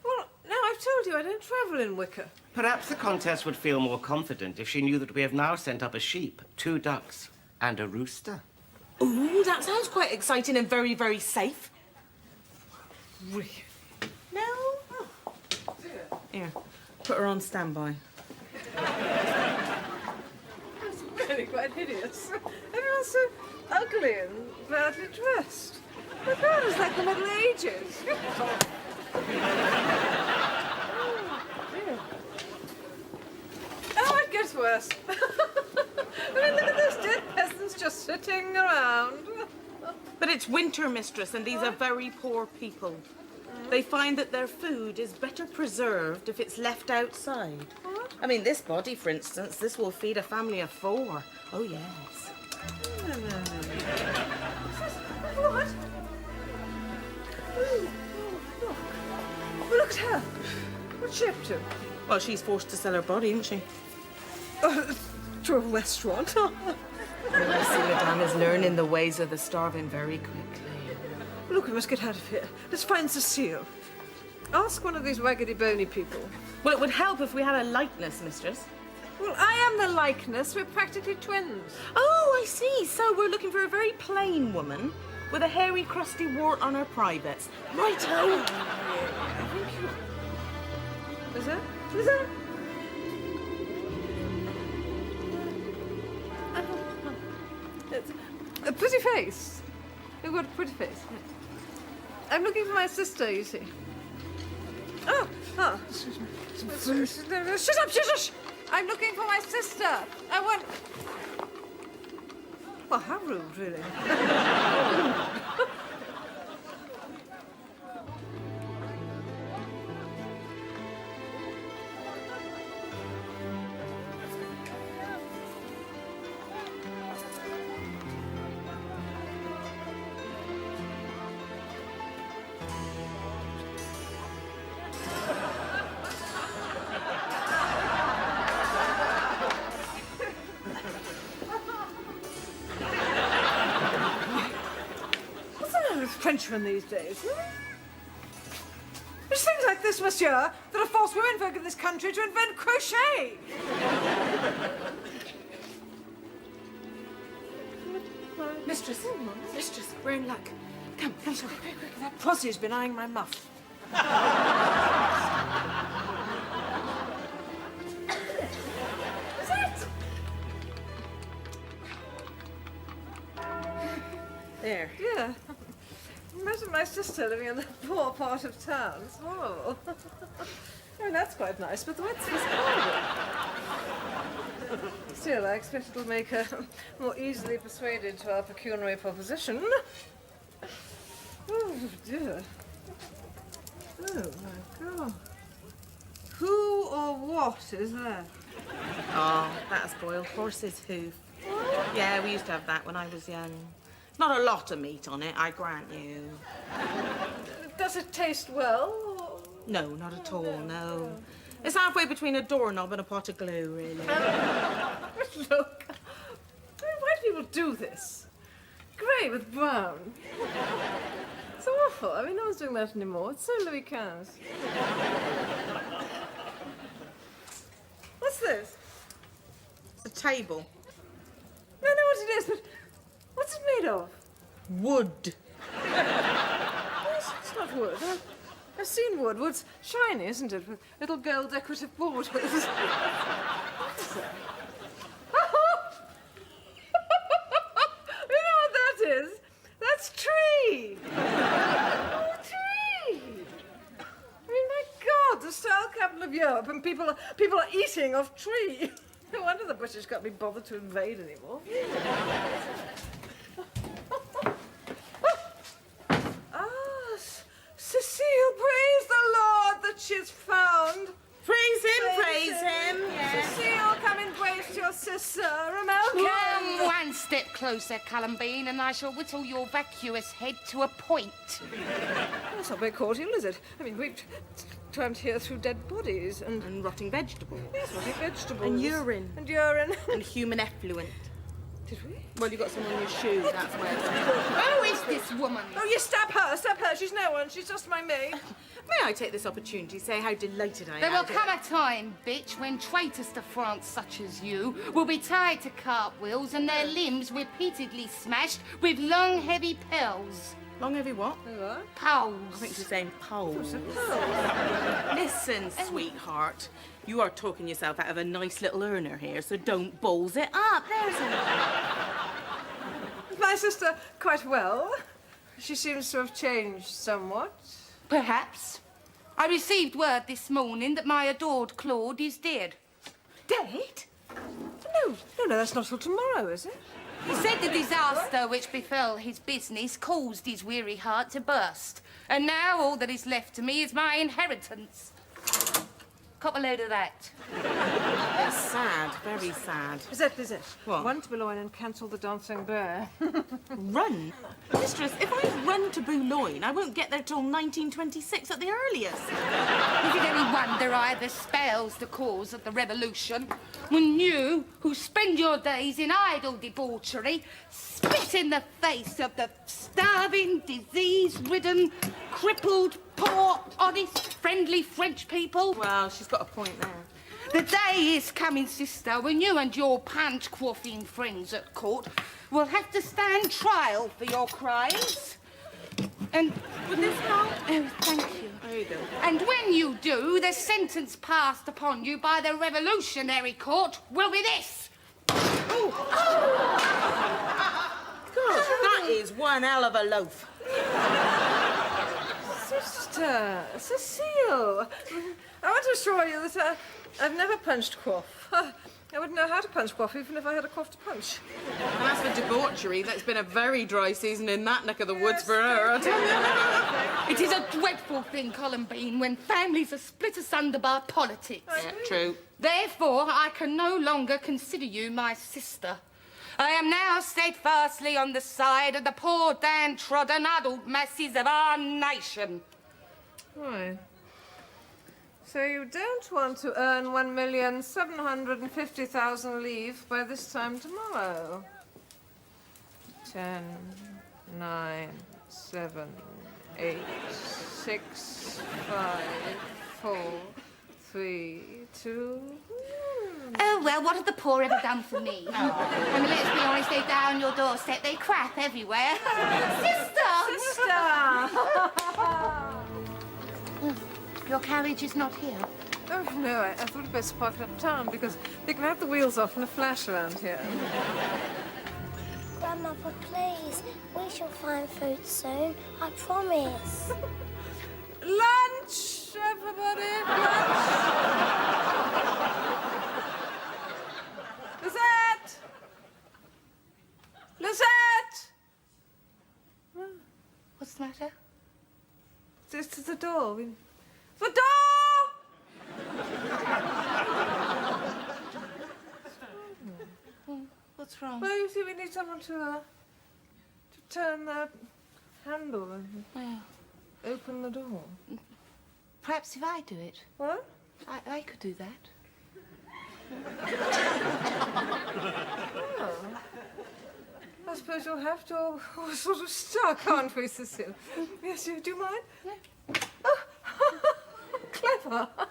Well, no, I've told you I don't travel in wicker. Perhaps the Countess would feel more confident if she knew that we have now sent up a sheep, 2 ducks, and a rooster. Ooh, that sounds quite exciting and very, very safe. Really? No? Oh. Here, put her on standby. It's really quite hideous. Everyone's so ugly and badly dressed. My God, it's like the Middle Ages. Oh, it gets worse. I mean, look at those dead peasants just sitting around. But it's winter, mistress, and these are very poor people. They find that their food is better preserved if it's left outside. What? I mean, this body, for instance, this will feed a family of 4. Oh, yes. No. What? Oh, look. Well, look at her. What's she up to? Well, she's forced to sell her body, isn't she? To a restaurant. Oh, I see Madame is learning the ways of the starving very quickly. Look, we must get out of here. Let's find Cecile. Ask one of these waggedy bony people. Well, it would help if we had a likeness, mistress. Well, I am the likeness. We're practically twins. Oh, I see. So we're looking for a very plain woman with a hairy, crusty wart on her privates. Righto! Is that? Is that? It's a pretty face. You've got a pretty face. I'm looking for my sister, you see. Oh, excuse me. Shut up, shush! I'm looking for my sister. I want... Well, how rude, really. Frenchmen these days. It's things like this, monsieur, that have forced womenfolk in this country to invent crochet. Mistress, we're in luck. Come, quick. That prossy's been eyeing my muff. Is it? There. Yeah. Imagine my sister living in the poor part of town. It's horrible. I mean, that's quite nice, but the weather's horrible. Still, I expect it'll make her more easily persuaded to our pecuniary proposition. Oh, dear. Oh, my God. Who or what is that? Oh, that's boiled horse's hoof. Yeah, we used to have that when I was young. Not a lot of meat on it, I grant you. Does it taste well? Or... No, not at all, no. It's halfway between a doorknob and a pot of glue, really. Look, I mean, why do people do this? Grey with brown. So awful. I mean, no one's doing that anymore. It's so Louis XV. What's this? It's a table. I know what it is, but what's it made of? Wood. It's not wood. I've seen wood. Wood's shiny, isn't it? With little gold decorative borders. What is that? You know what that is? That's tree. Oh, tree. I mean, up and people are eating off tree. No wonder the British can't be bothered to invade anymore. Cecile, praise the Lord that she's found. Praise him. Yes. Cecile, come embrace your sister. Remember? Come one step closer, Columbine, and I shall whittle your vacuous head to a point. That's not very cordial, is it? I mean, we've tramped here through dead bodies and rotting vegetables. yes, rotting vegetables. And urine. And urine. And human effluent. Did we? Well, you got some on your shoe, that's where. Who is this woman? Oh, you stab her. She's no one. She's just my maid. May I take this opportunity to say how delighted I am? There will come a time, bitch, when traitors to France such as you will be tied to cartwheels and their limbs repeatedly smashed with long, heavy pearls. Long heavy what? Poles. I think she's saying poles. Listen, sweetheart. You are talking yourself out of a nice little earner here, so don't balls it up. There's Is my sister quite well? She seems to have changed somewhat. Perhaps. I received word this morning that my adored Claude is dead. Dead? No, that's not till tomorrow, is it? He said the disaster which befell his business caused his weary heart to burst. And now all that is left to me is my inheritance. Cop a load of that. It's sad, very sad. Lisette. What? Run to Boulogne and cancel the Dancing Bear. Run? Mistress, if I run to Boulogne, I won't get there till 1926 at the earliest. Is it any wonder I espouse the cause of the revolution when you, who spend your days in idle debauchery, spit in the face of the starving, disease-ridden, crippled, poor, honest, friendly French people? Well, she's got a point there. The day is coming, sister, when you and your punch-quaffing friends at court will have to stand trial for your crimes. And... Would this help? Oh, thank you. There you go. And when you do, the sentence passed upon you by the revolutionary court will be this. Oh! God, that is one hell of a loaf. Sister, Cecile, I want to assure you that I've never punched quaff. I wouldn't know how to punch quaff even if I had a quaff to punch. And as for debauchery, that's been a very dry season in that neck of the woods for her, I tell you. It is a dreadful thing, Columbine, when families are split asunder by politics. Yeah, true. Therefore, I can no longer consider you my sister. I am now steadfastly on the side of the poor, downtrodden, adult masses of our nation. Right. So you don't want to earn 1,750,000 livres by this time tomorrow? 10, 9, 7, 8, 6, 5, 4, 3, 2... Oh, well, what have the poor ever done for me? I mean, let's be honest, they're down your doorstep. They crap everywhere. Sister! Your carriage is not here. Oh, no, I thought I'd best park it uptown because they can have the wheels off in a flash around here. Grandmother, please. We shall find food soon. I promise. Lunch, everybody! Lunch! Lisette! What's the matter? This is the door. The door! What's wrong? Well, you see, we need someone to turn the handle and Well, open the door. perhaps if I do it. What? I could do that. Oh. I suppose you'll have to all sort of stuck, aren't we, Cecile? Yes, you do mind? No. Oh. Clever. Do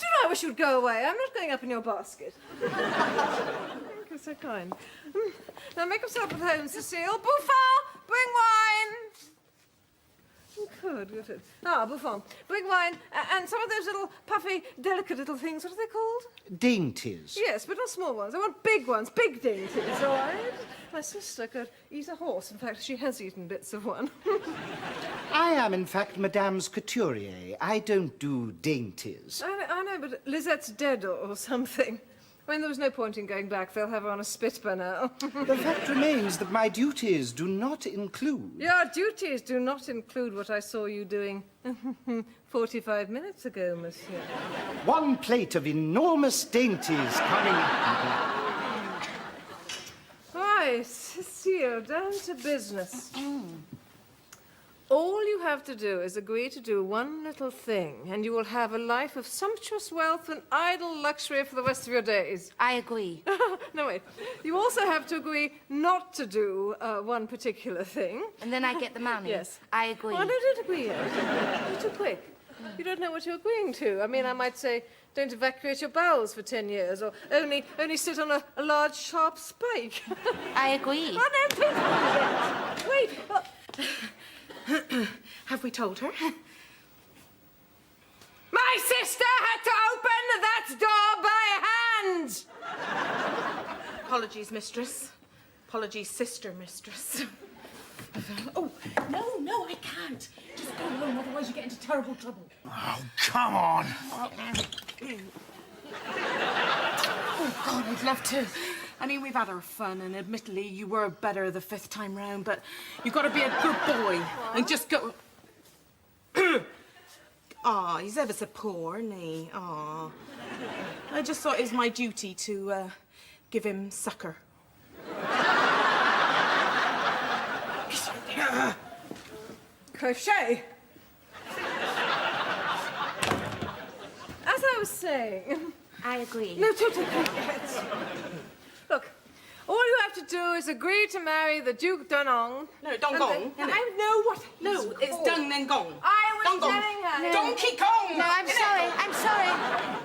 you know, I wish you'd go away. I'm not going up in your basket. Thank you, so kind. Now make yourself at home, Cecile. Bouffard, bring wine. Good, good. Ah, Buffon, bring wine and some of those little puffy, delicate little things. What are they called? Dainties. Yes, but not small ones. I want big ones, big dainties, all right? My sister could eat a horse. In fact, she has eaten bits of one. I am, in fact, Madame's couturier. I don't do dainties. I know, but Lizette's dead or something. I mean, there was no point in going back. They'll have her on a spit by now. The fact remains that my duties do not include... Your duties do not include what I saw you doing 45 minutes ago, monsieur. One plate of enormous dainties coming up. Right, Cecile, down to business. All you have to do is agree to do one little thing, and you will have a life of sumptuous wealth and idle luxury for the rest of your days. I agree. No, wait. You also have to agree not to do one particular thing. And then I get the money. Yes. I agree. Oh, no, don't agree yet. You're too quick. You don't know what you're agreeing to. I mean, I might say, don't evacuate your bowels for 10 years, or only sit on a large, sharp spike. I agree. Oh, no, don't wait. Oh. Have we told her? My sister had to open that door by hand! Apologies, mistress. Apologies, sister mistress. Oh, no, I can't. Just go home, otherwise you get into terrible trouble. Oh, come on. Oh, God, I'd love to. I mean, we've had our fun, and admittedly, you were better the 5th time round, but you've got to be a good boy and just go... Aw, he's ever so poor, isn't he? Aw. I just thought it was my duty to give him succor. Crochet. As I was saying... I agree. No, don't agree yet. Look, all you have to do is agree to marry the Duke Dunong. No, Dongong. I know what No, it's Dung Then Gong. I was Dong telling her. Gong. Donkey Kong! No, I'm sorry.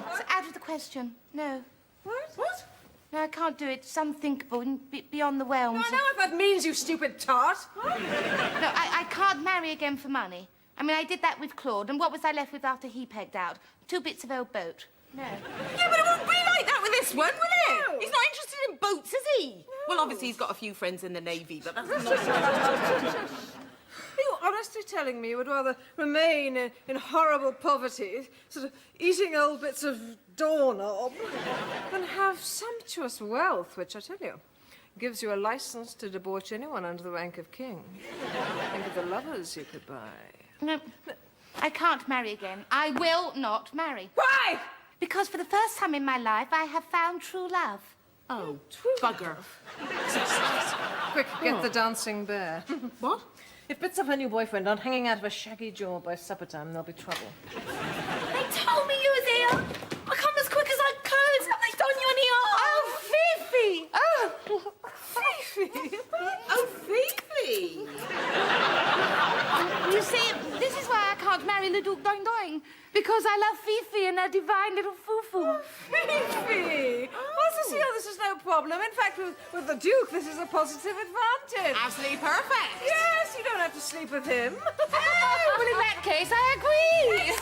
It's out of the question. No. What? No, I can't do it. It's unthinkable and beyond the realms. I know what that means, you stupid tart. No, I can't marry again for money. I mean, I did that with Claude, and what was I left with after he pegged out? 2 bits of old boat. No. Yeah, but it won't be like that with this one, will it? No. He's not interested in boats, is he? No. Well, obviously, he's got a few friends in the Navy, but that's not... Are you honestly telling me you would rather remain in horrible poverty, sort of eating old bits of doorknob, than have sumptuous wealth, which, I tell you, gives you a license to debauch anyone under the rank of king? Think of the lovers you could buy. No, I can't marry again. I will not marry. Why? Because for the first time in my life, I have found true love. Oh, bugger. Quick, get the dancing bear. What? If bits of her new boyfriend aren't hanging out of her shaggy jaw by supper time, there'll be trouble. They told me you was here. I come as quick as I could. Something's done you any harm. Oh, Fifi. Oh, Fifi. Oh, Fifi! You see, this is why I can't marry the Duke Doing Doing. Because I love Fifi and her divine little foo-foo. Fifi! Well, Cecile, this is no problem. In fact, with the Duke, this is a positive advantage. Absolutely perfect. Yes, you don't have to sleep with him. Oh, well, in that case, I agree.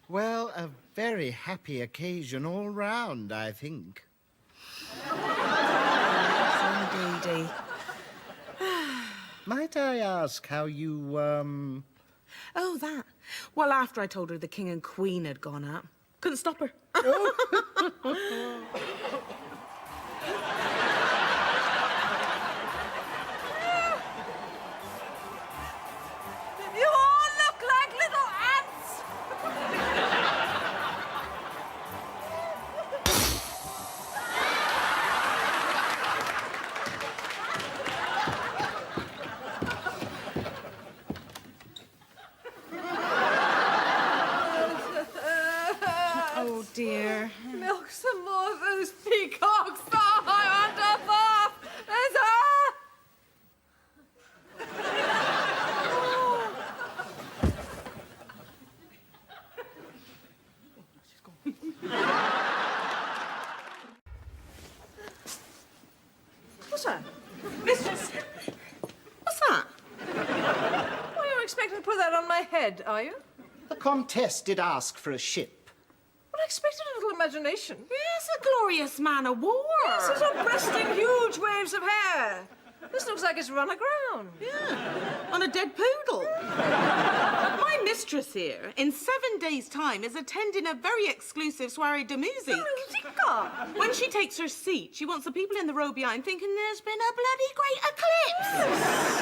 Well, a very happy occasion all round, I think. Indeedy. Might I ask how you, Oh, that. Well, after I told her the King and Queen had gone up, couldn't stop her. You all look like little ants. Oh, dear. Milk some more of those peacocks. Oh, I want to not expecting to put that on my head, are you? The Comtesse did ask for a ship. Well, I expected a little imagination. Yes, a glorious man of war. Yes, it's all breasting huge waves of hair. This looks like it's run aground. Yeah, on a dead poodle. My mistress here, in 7 days' time, is attending a very exclusive soirée de musique. Musica. When she takes her seat, she wants the people in the row behind thinking there's been a bloody great eclipse.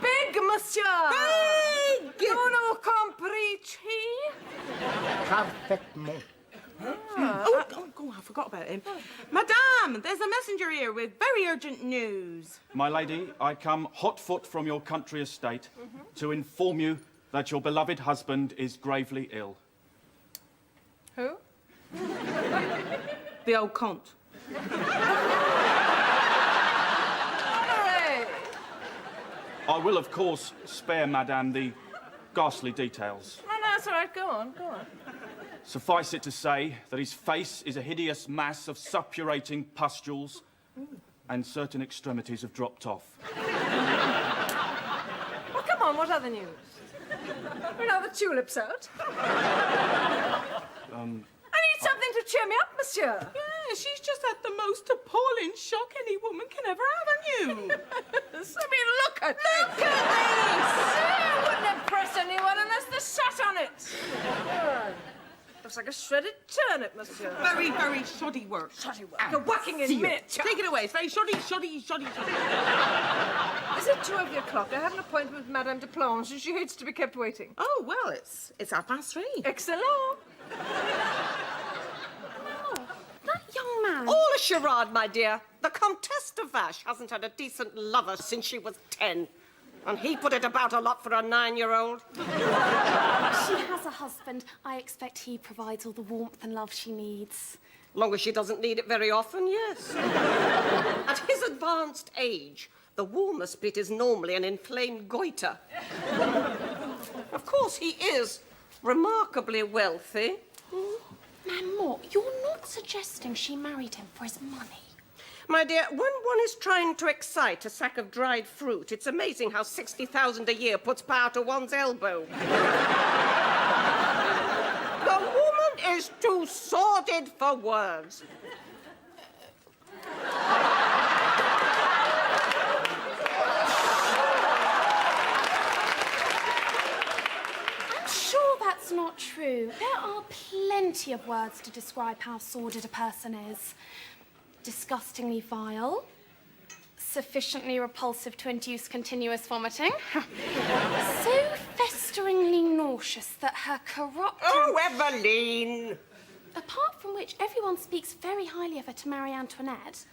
Big, monsieur. Big! Uno comprici. Parfaitement. Oh, I forgot about him. Madame, there's a messenger here with very urgent news. My lady, I come hot foot from your country estate to inform you that your beloved husband is gravely ill. Who? The old Comte. Honoré. I will, of course, spare Madame the ghastly details. No, that's all right. Go on, go on. Suffice it to say that his face is a hideous mass of suppurating pustules and certain extremities have dropped off. Well, come on, what other news? You know, the tulip's out. I need something to cheer me up, monsieur. Yeah, she's just had the most appalling shock any woman can ever have, haven't you? I mean, look at this! It wouldn't impress anyone unless they sat on it. Looks like a shredded turnip, monsieur. Very, very shoddy work. Shoddy work. You're whacking in miniature. Take it away. It's very shoddy. Is it 2 o'clock? I have an appointment with Madame de Plange, and she hates to be kept waiting. Oh, well, it's 3:30. Excellent. That young man. All a charade, my dear. The Comtesse de Vache hasn't had a decent lover since she was 10. And he put it about a lot for a 9-year-old. She has a husband. I expect he provides all the warmth and love she needs. Long as she doesn't need it very often, yes. At his advanced age, the warmest bit is normally an inflamed goiter. Of course, he is remarkably wealthy. Maman, you're not suggesting she married him for his money. My dear, when one is trying to excite a sack of dried fruit, it's amazing how 60,000 a year puts power to one's elbow. The woman is too sordid for words. I'm sure that's not true. There are plenty of words to describe how sordid a person is. Disgustingly vile, sufficiently repulsive to induce continuous vomiting, so festeringly nauseous that her corrupt... Oh, Eveline! Apart from which, everyone speaks very highly of her to Marie Antoinette.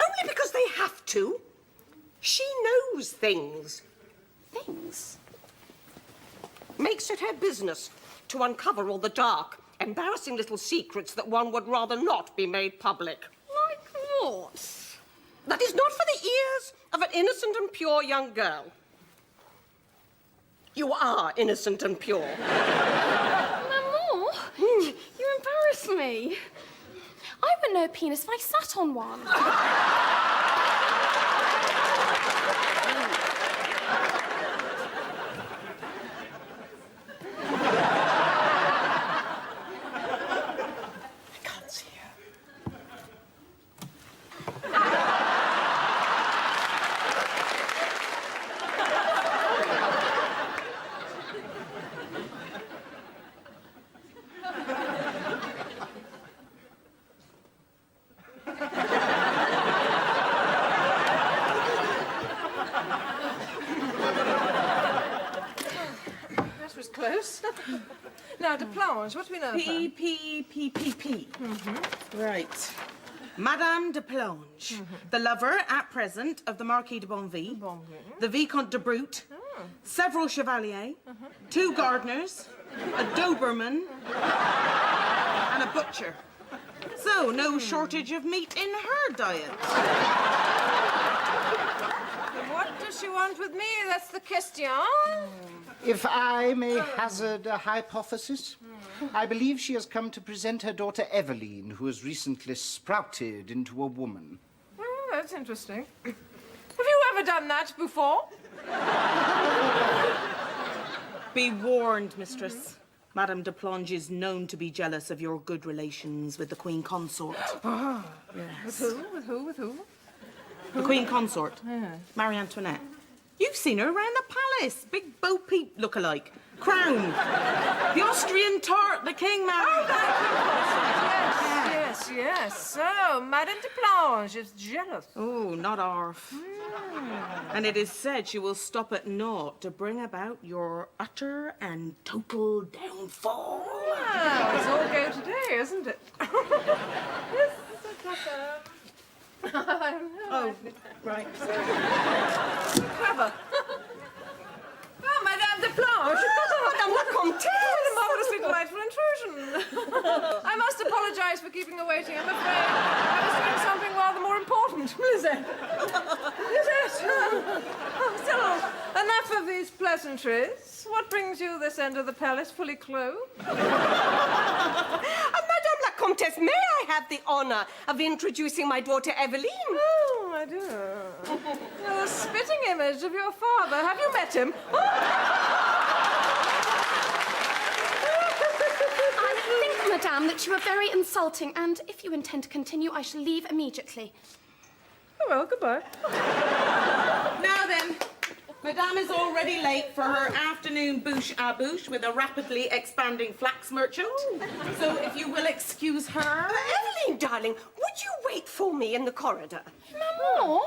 Only because they have to. She knows things. Things? Makes it her business to uncover all the dark, embarrassing little secrets that one would rather not be made public. Like what? That is not for the ears of an innocent and pure young girl. You are innocent and pure. Maman, you embarrass me. I would know a penis if I sat on one. Close. Now, de Plange, what do we know of her? P. Right. Madame de Plange, the lover at present of the Marquis de Bonneville, the Vicomte de Brute, several chevaliers, 2 gardeners, a Doberman, and a butcher. So, no shortage of meat in her diet. What does she want with me? That's the question. If I may hazard a hypothesis, I believe she has come to present her daughter Eveline, who has recently sprouted into a woman. Oh, that's interesting. Have you ever done that before? Be warned, mistress. Madame de Plange is known to be jealous of your good relations with the Queen Consort. Ah, Yes. With who? The Queen Consort. Yeah. Marie Antoinette. You've seen her around the palace. Big Bo Peep look-alike. Crowned. The Austrian tart, the king married. Yes. So, Madame de Plange is jealous. Oh, not arf. And it is said she will stop at naught to bring about your utter and total downfall. Well, it's all go today, isn't it? Yes, Oh, right. Clever. Oh, Madame de Plange. Madame la Comtesse. What a marvellously delightful intrusion. I must apologise for keeping you waiting. I'm afraid I was doing something rather more important. Lizette. So, enough of these pleasantries. What brings you this end of the palace fully clothed? Madame la Comtesse, may I have the honour of introducing my daughter Eveline? Oh, my dear. You're the spitting image of your father. Have you met him? I think, madame, that you are very insulting, and if you intend to continue, I shall leave immediately. Oh, well, goodbye. Now then, Madame is already late for her afternoon bouche-à-bouche with a rapidly expanding flax merchant. So if you will excuse her... Eveline, darling, would you wait for me in the corridor? Maman!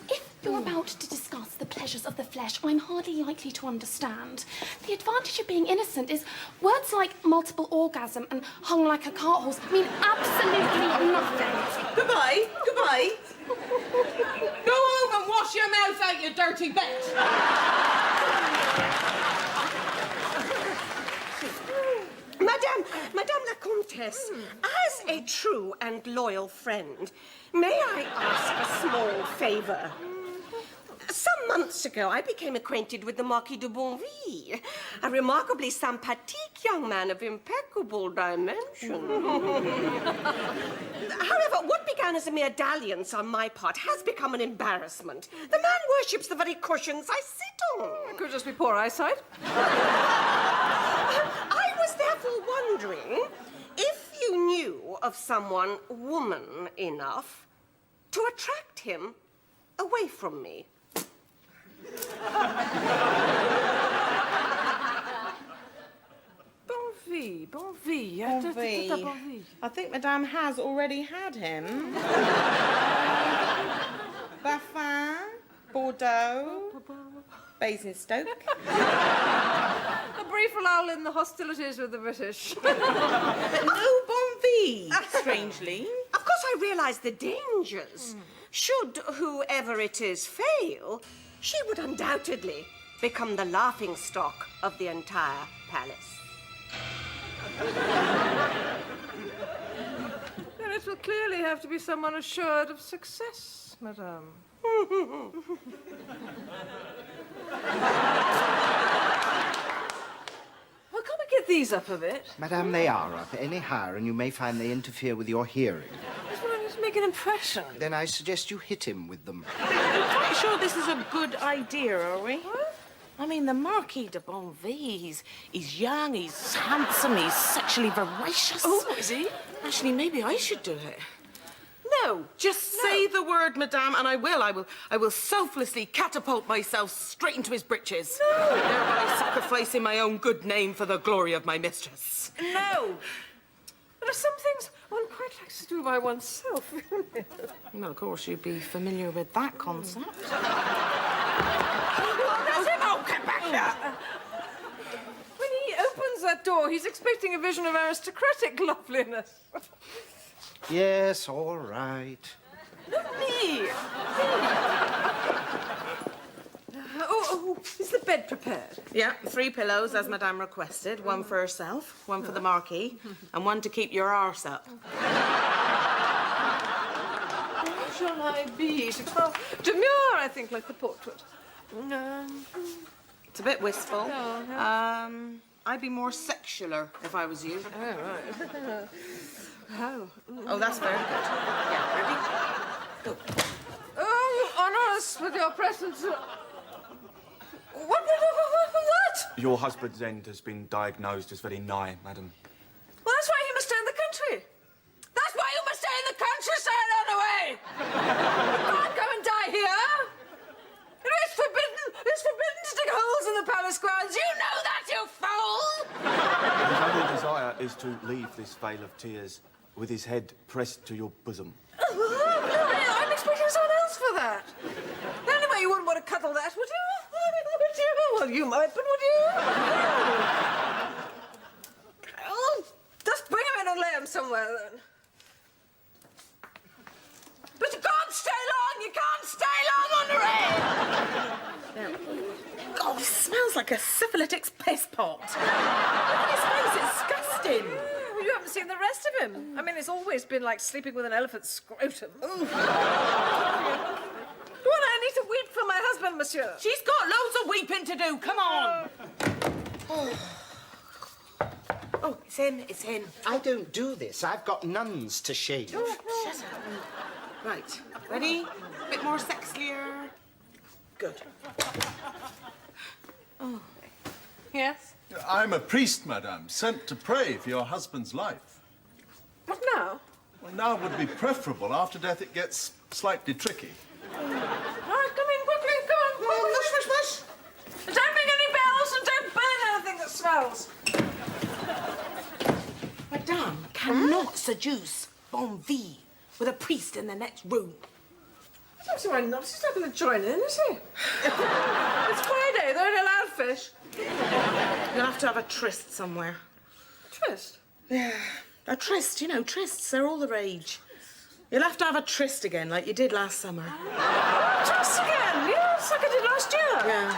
If you're about to discuss the pleasures of the flesh, I'm hardly likely to understand. The advantage of being innocent is words like multiple orgasm and hung like a cart horse mean absolutely nothing. Goodbye. Go home and wash your mouth out, you dirty bitch. Madame la Comtesse, as a true and loyal friend, may I ask a small favour? Some months ago, I became acquainted with the Marquis de Bonville, a remarkably sympathique young man of impeccable dimension. However, what began as a mere dalliance on my part has become an embarrassment. The man worships the very cushions I sit on. It could just be poor eyesight. I was therefore wondering if you knew of someone woman enough to attract him away from me. Bonville. I think Madame has already had him. Baffin, Bordeaux, Basingstoke. A brief lull in the hostilities with the British. But no Bonville, strangely. Of course, I realise the dangers. Should whoever it is fail, she would undoubtedly become the laughingstock of the entire palace. Then it will clearly have to be someone assured of success, madame. Well, can we get these up a bit? Madame, they are up. Any higher, and you may find they interfere with your hearing. Just wanted to make an impression. Then I suggest you hit him with them. I'm quite sure this is a good idea, are we? What? I mean, the Marquis de Bonville, he's young, he's handsome, he's sexually voracious. Oh, is he? Actually, maybe I should do it. No. Just say the word, madame, and I will selflessly catapult myself straight into his breeches. No. Thereby sacrificing my own good name for the glory of my mistress. No. There are some things one quite likes to do by oneself. Well, of course, you'd be familiar with that concept. That's him! Oh, get back here! When he opens that door, he's expecting a vision of aristocratic loveliness. Yes, all right. Me! Is the bed prepared? Yeah, 3 pillows, as madame requested. One for herself, one for the Marquis, and one to keep your arse up. What shall I be? Oh, demure, I think, like the portrait. It's a bit wistful. Oh, no. I'd be more sexular if I was you. Oh, right. Oh, that's very good. Yeah, ready? Go. Oh, you honour us with your presence. What? Your husband's end has been diagnosed as very nigh, madam. Well, that's why you must stay in the country. That's why you must stay in the countryside, on the way. You can't come and die here. You know, it's forbidden. It's forbidden to dig holes in the palace grounds. You know that, you fool! His only desire is to leave this vale of tears with his head pressed to your bosom. I'm expecting someone else for that. Anyway, you wouldn't want to cuddle that, would you? Would you? Well, you might, but would you? Oh, just bring him in and lay him somewhere, then. But you can't stay long! You can't stay long on the rain! God, it smells like a syphilitic's piss pot. It smells disgusting. Well, you haven't seen the rest of him. I mean, it's always been like sleeping with an elephant's scrotum. Well, I need to weep for my husband, monsieur. She's got loads of weeping to do. Come on. Oh, it's in. It's in. I don't do this. I've got nuns to shave. Shut up. Right. Ready? A bit more sexier. Good. Oh. Yes? I'm a priest, madame, sent to pray for your husband's life. What now? Well, now would be preferable. After death, it gets slightly tricky. All right, come in quickly. Come on. Mush. Don't ring any bells and don't burn anything that smells. Madame cannot seduce bon vie with a priest in the next room. I'm sorry, not. He's not going to join in, is he? It's Friday. They're only allowed fish. You'll have to have a tryst somewhere. Tryst? Yeah, a tryst. You know, trysts. They're all the rage. You'll have to have a tryst again, like you did last summer. Tryst again? Yes, like I did last year. Yeah.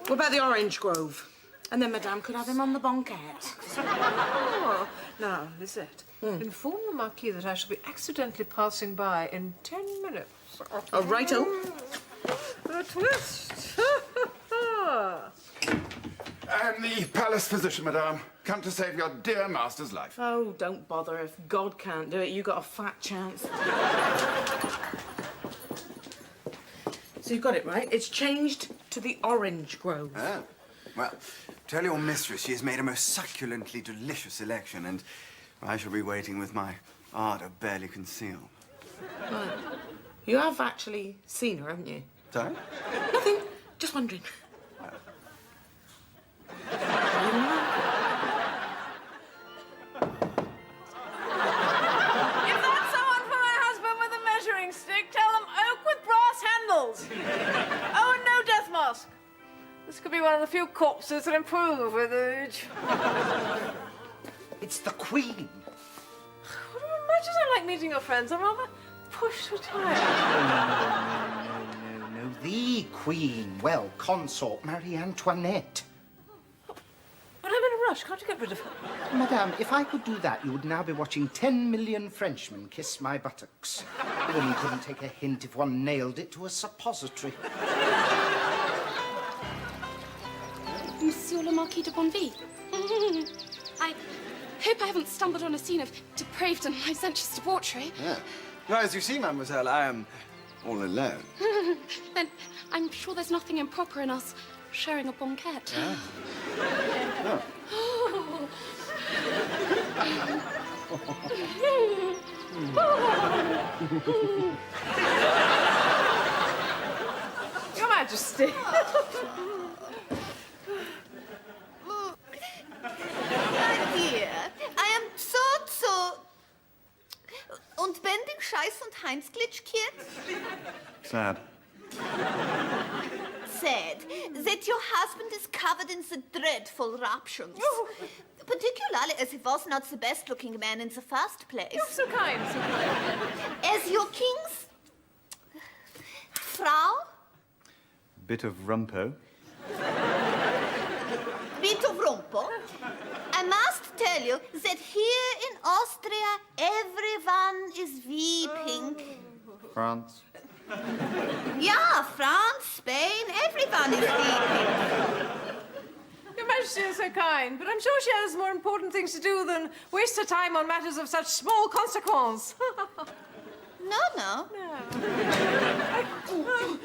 What about the orange grove? And then Madame could have him on the banquette. Oh. Now, Lisette, inform the Marquis that I shall be accidentally passing by in 10 minutes. Oh, righto. A twist. I'm the palace physician, madame. Come to save your dear master's life. Oh, don't bother. If God can't do it, you got a fat chance. So you got it right. It's changed to the orange grove. Oh. Well, tell your mistress she has made a most succulently delicious selection, and I shall be waiting with my ardour barely concealed. Right. You have actually seen her, haven't you? Sorry? Nothing. Just wondering. If that's someone for my husband with a measuring stick, tell them oak with brass handles. Oh, and no death mask. This could be one of the few corpses that improve with age. It's the Queen. What imagine I like meeting your friends. I'm rather pushed for time. No. The Queen. Well, consort Marie Antoinette. But I'm in a rush. Can't you get rid of her? Madame, if I could do that, you would now be watching 10 million Frenchmen kiss my buttocks. A woman couldn't take a hint if one nailed it to a suppository. Monsieur le Marquis de Bonneville. I hope I haven't stumbled on a scene of depraved and licentious debauchery. Yeah. Well, as you see, mademoiselle, I am all alone. Then I'm sure there's nothing improper in us sharing a banquette. Yeah. Oh. Your Majesty. Dear, I am so. Und wenn den Scheiß und Heinz glitschkiert? Sad. Said that your husband is covered in the dreadful raptions. Particularly as he was not the best-looking man in the first place. You're so kind, so kind. As your king's Frau? Bit of rumpo. Bit of rumpo. I must tell you that here in Austria, everyone is weeping. France. Yeah, France, Spain, everyone is weeping. Your Majesty is so kind, but I'm sure she has more important things to do than waste her time on matters of such small consequence. No. Oh,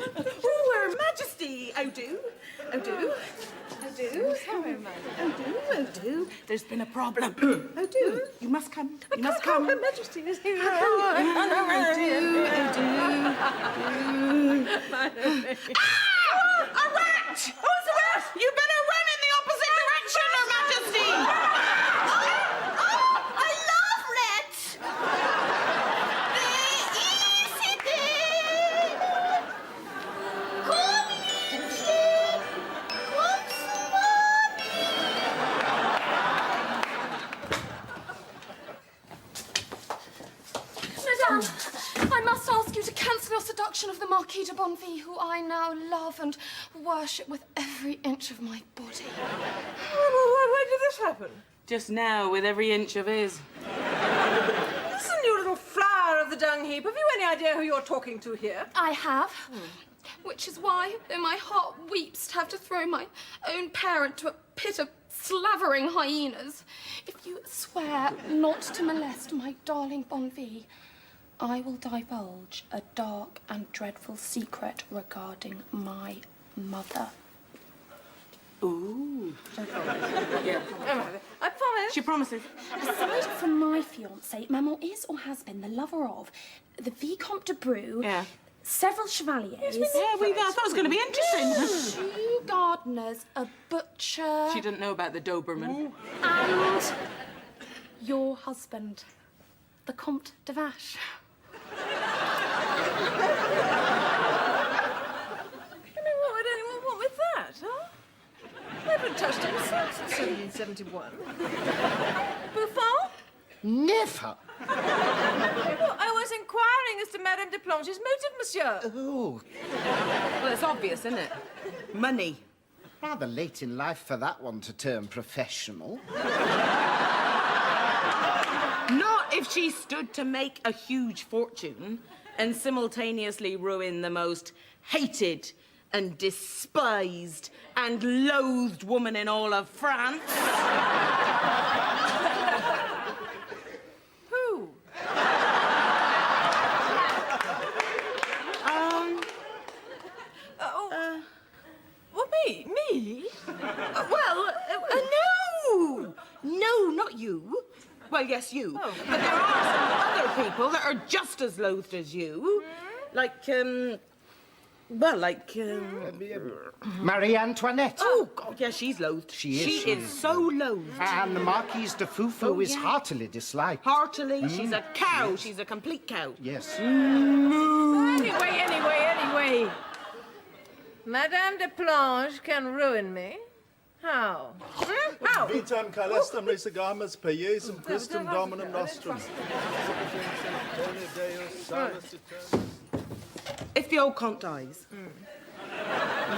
There's been a problem. Oh, do. You must come. You must come. Her Majesty is here. I do. Ah! A rat! Who's the rat? You better run in the opposite direction, Her Majesty! I love rats! Easy there! Come, Liebchen! Come zu Madame, I must ask you to cancel your seduction of the Marquis de Bonneville, who I now love and worship with every inch of my body. When did this happen? Just now, with every inch of his. Listen, you little flower of the dung heap. Have you any idea who you're talking to here? I have. Which is why, though my heart weeps to have to throw my own parent to a pit of slavering hyenas, if you swear not to molest my darling Bonneville, I will divulge a dark and dreadful secret regarding my mother. Ooh. Yeah. I promise. She promises. Aside from my fiancé, Maman is or has been the lover of the Vicomte de Brou, Yeah. several chevaliers. I thought it was going to be interesting. 2 gardeners, a butcher, She didn't know about the Doberman. and your husband, the Comte de Vache. You know what would anyone want with that, huh? I haven't touched him since 1771. Buffon? Never. Well, I was inquiring as to Madame de Plange's motive, monsieur. Oh, Well, it's obvious, isn't it? Money. rather late in life for that one to turn professional. Not if she stood to make a huge fortune and simultaneously ruin the most hated and despised and loathed woman in all of France. Who? What, me? Me? No! No, not you. Well, yes, you. Oh. But there are some other people that are just as loathed as you. Like, Marie Antoinette. Oh, God, yeah, she's loathed. She is. so loathed. And the Marquise de Foufou is yeah. heartily disliked. Heartily, she's a cow. She's a complete cow. Yes. Anyway. Madame de Plange can ruin me. How? How? Vitam caelestem resigamus peiesum Christum Dominum nostrum. If the old Comte dies,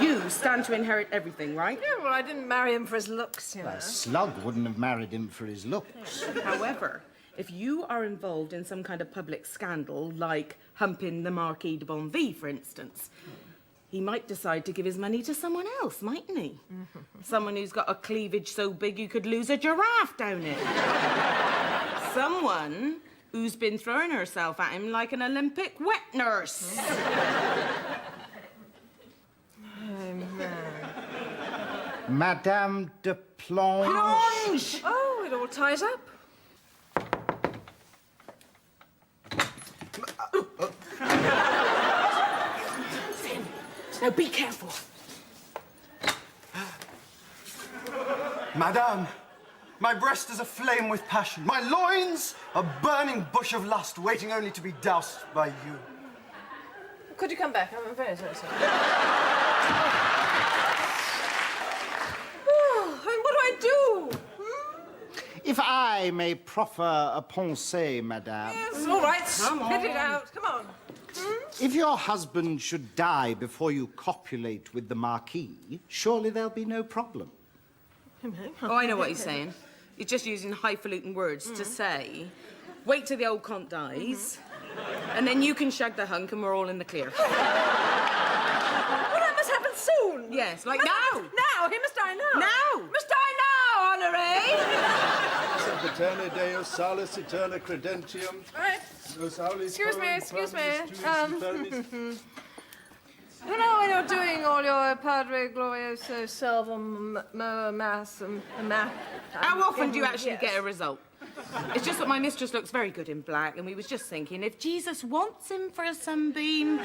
you stand to inherit everything, right? Yeah, well, I didn't marry him for his looks, you know. A slug wouldn't have married him for his looks. However, if you are involved in some kind of public scandal, like humping the Marquis de Bonneville, for instance, he might decide to give his money to someone else, mightn't he? Someone who's got a cleavage so big you could lose a giraffe down it. Someone who's been throwing herself at him like an Olympic wet nurse. Madame de Plange. Plonge! Oh, it all ties up. Now be careful. Madame, my breast is aflame with passion. My loins a burning bush of lust waiting only to be doused by you. Could you come back? I'm very sorry. Oh, and what do I do? If I may proffer a pensée, madame. Yes, all right. Spit it out. Come on. If your husband should die before you copulate with the Marquis, surely there'll be no problem. Oh, I know what he's saying. He's just using highfalutin words to say, wait till the old Comte dies, and then you can shag the hunk and we're all in the clear. Well, that must happen soon. Yes, like now. Now. He must die now. Now. Must die now, Honoré. Sempiterne Deus salus eterna credentium. Right. Nos aulis Excuse me. quorum Excuse me. permis tuis in permis. You know when you're doing all all your Padre Glorioso Salvum Mass and Math. How often do you actually get a result? It's just that my mistress looks very good in black, and we was just thinking, if Jesus wants him for a sunbeam,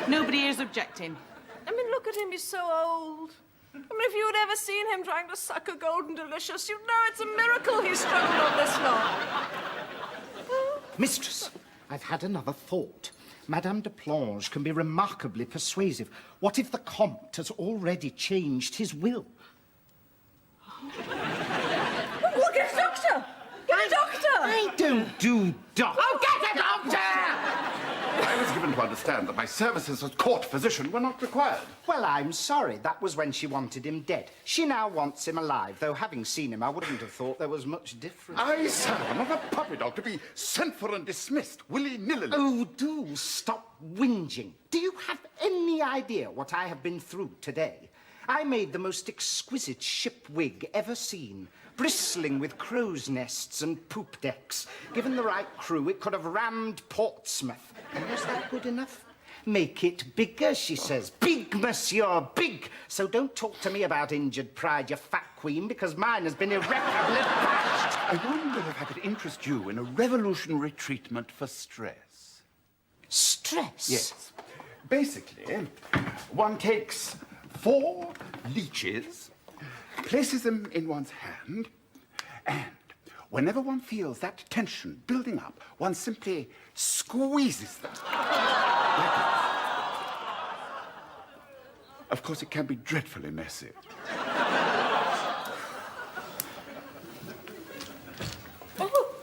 nobody is objecting. I mean, look at him, he's so old. I mean, if you had ever seen him trying to suck a golden delicious, you'd know it's a miracle he's struggled on this long. Mistress, I've had another thought. Madame de Plange can be remarkably persuasive. What if the Comte has already changed his will? Well, get a doctor! Get a doctor! I don't do doctor. Oh, get a doctor! I was given to understand that my services as court physician were not required. Well, I'm sorry. That was when she wanted him dead. She now wants him alive, though having seen him, I wouldn't have thought there was much difference. I, sir, am not a puppy dog to be sent for and dismissed willy-nilly. Oh, do stop whinging. Do you have any idea what I have been through today? I made the most exquisite ship wig ever seen, bristling with crow's nests and poop decks. Given the right crew, it could have rammed Portsmouth. And was that good enough? Make it bigger, she says. Big, monsieur, big. So don't talk to me about injured pride, you fat queen, because mine has been irreparably bashed. I wonder if I could interest you in a revolutionary treatment for stress. Stress? Yes. Basically, one takes 4 leeches, places them in one's hand, and whenever one feels that tension building up, one simply squeezes them. Like this. Of course, it can be dreadfully messy. Oh.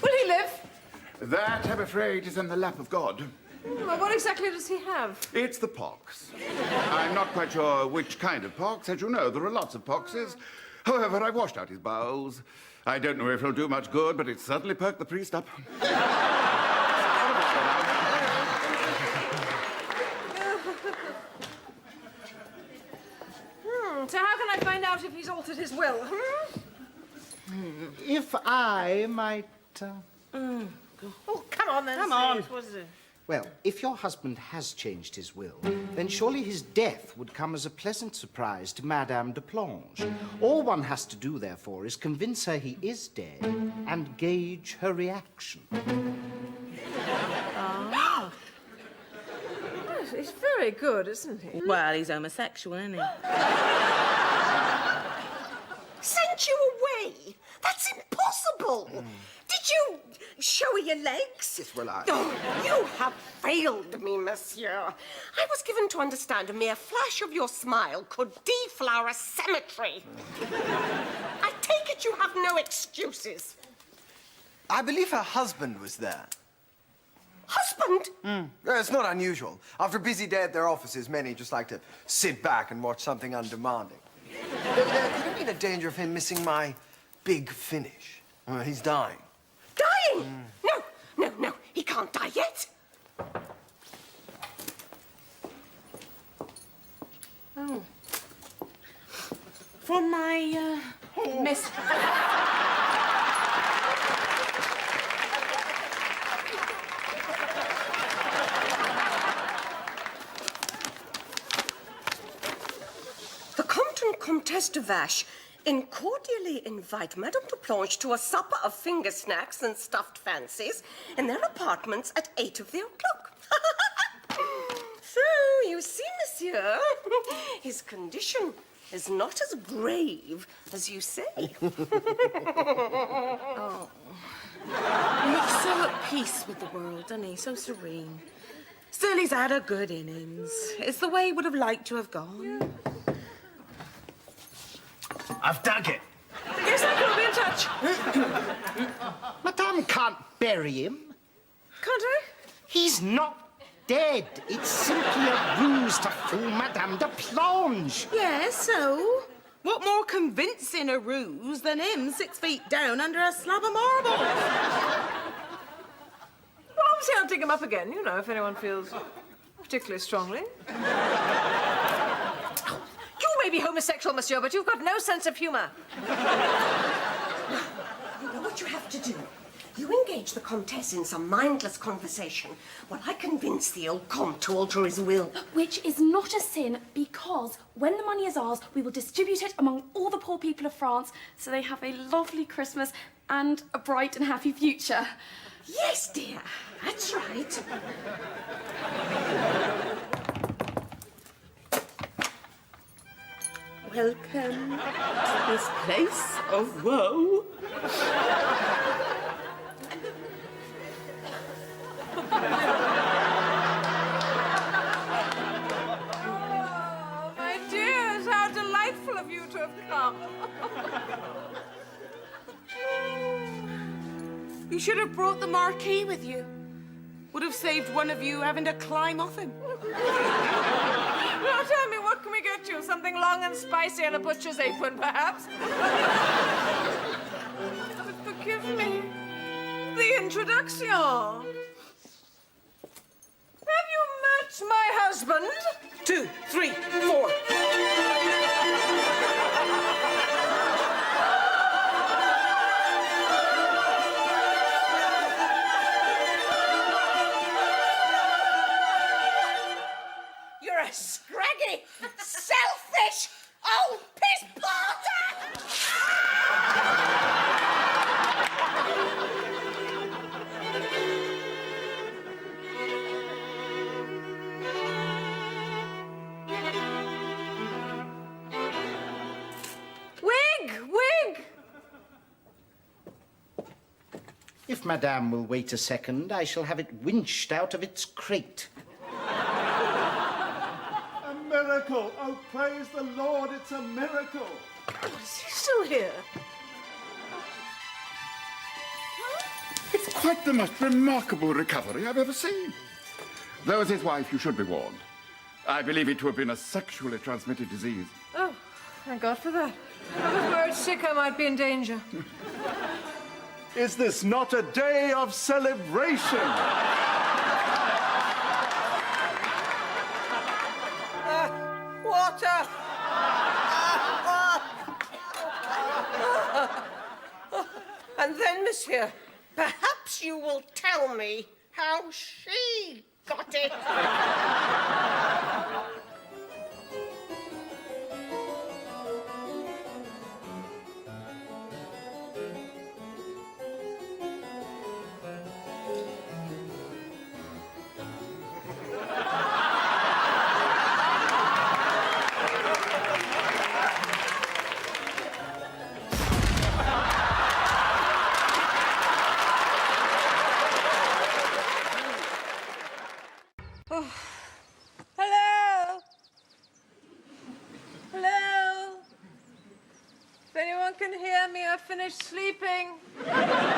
Will he live? That, I'm afraid, is in the lap of God. Well, what exactly does he have? It's the pox. I'm not quite sure which kind of pox. As you know, there are lots of poxes. However, I washed out his bowels. I don't know if it'll do much good, but it certainly perked the priest up. So how can I find out if he's altered his will? If I might... Oh, come on then. Come on. What is it? Well, if your husband has changed his will, then surely his death would come as a pleasant surprise to Madame de Plange. All one has to do, therefore, is convince her he is dead and gauge her reaction. Oh. He's very good, isn't he? Well, he's homosexual, isn't he? Sent you away? That's impossible. Did you show her your legs? Yes, well, Oh, you have failed me, monsieur. I was given to understand a mere flash of your smile could deflower a cemetery. I take it you have no excuses. I believe her husband was there. Husband? It's not unusual. After a busy day at their offices, many just like to sit back and watch something undemanding. There could have been a danger of him missing my big finish. He's dying. Dying? No. He can't die yet. Oh. From my, mistress. The Comte and Comtesse de Vache cordially invite Madame de Plange to a supper of finger snacks and stuffed fancies in their apartments at 8 o'clock. So, you see, monsieur, his condition is not as grave as you say. Oh. He looks so at peace with the world, doesn't he? So serene. Still, he's had a good innings. It's the way he would have liked to have gone. I've dug it. Yes, I'll be in touch. Madame can't bury him. Can't I? He's not dead. It's simply a ruse to fool Madame de Plange. Yeah, so? What more convincing a ruse than him 6 feet down under a slab of marble? Well, obviously I'll dig him up again, you know, if anyone feels particularly strongly. You may be homosexual, monsieur, but you've got no sense of humour. What you have to do You engage the Comtesse in some mindless conversation while I convince the old Comte to alter his will. Which is not a sin, because when the money is ours, we will distribute it among all the poor people of France so they have a lovely Christmas and a bright and happy future. Yes, dear, that's right. Welcome to this place of woe. Oh, my dears, how delightful of you to have come. You should have brought the Marquis with you. Would have saved one of you having to climb off him. Now tell me, what can we get you? Something long and spicy and a butcher's apron, perhaps? But forgive me. The introduction. Have you met my husband? 2, 3, 4. You're a scraggy, selfish, old piss-potter! Wig! If Madame will wait a second, I shall have it winched out of its crate. A miracle! Oh, praise the Lord, it's a miracle! Is he still here? It's quite the most remarkable recovery I've ever seen. Though, as his wife, you should be warned. I believe it to have been a sexually transmitted disease. Oh, thank God for that. I was worried sick I might be in danger. Is this not a day of celebration? Water! And then, monsieur, perhaps you will tell me how she got it. Hello? Hello? If anyone can hear me, I've finished sleeping. Hello?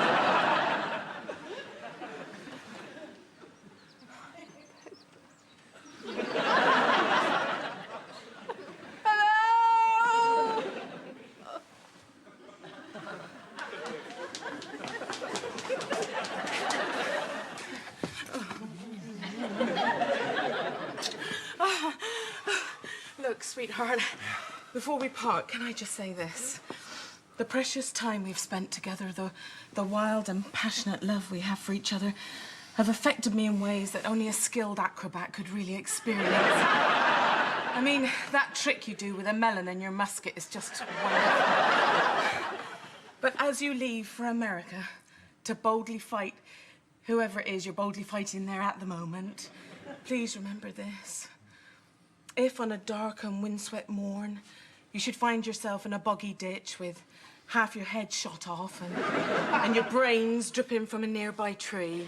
Look, sweetheart, before we part, can I just say this? The precious time we've spent together, the wild and passionate love we have for each other, have affected me in ways that only a skilled acrobat could really experience. I mean, that trick you do with a melon in your musket is just wonderful. But as you leave for America to boldly fight whoever it is you're boldly fighting there at the moment, please remember this. If on a dark and windswept morn you should find yourself in a boggy ditch with half your head shot off and your brains dripping from a nearby tree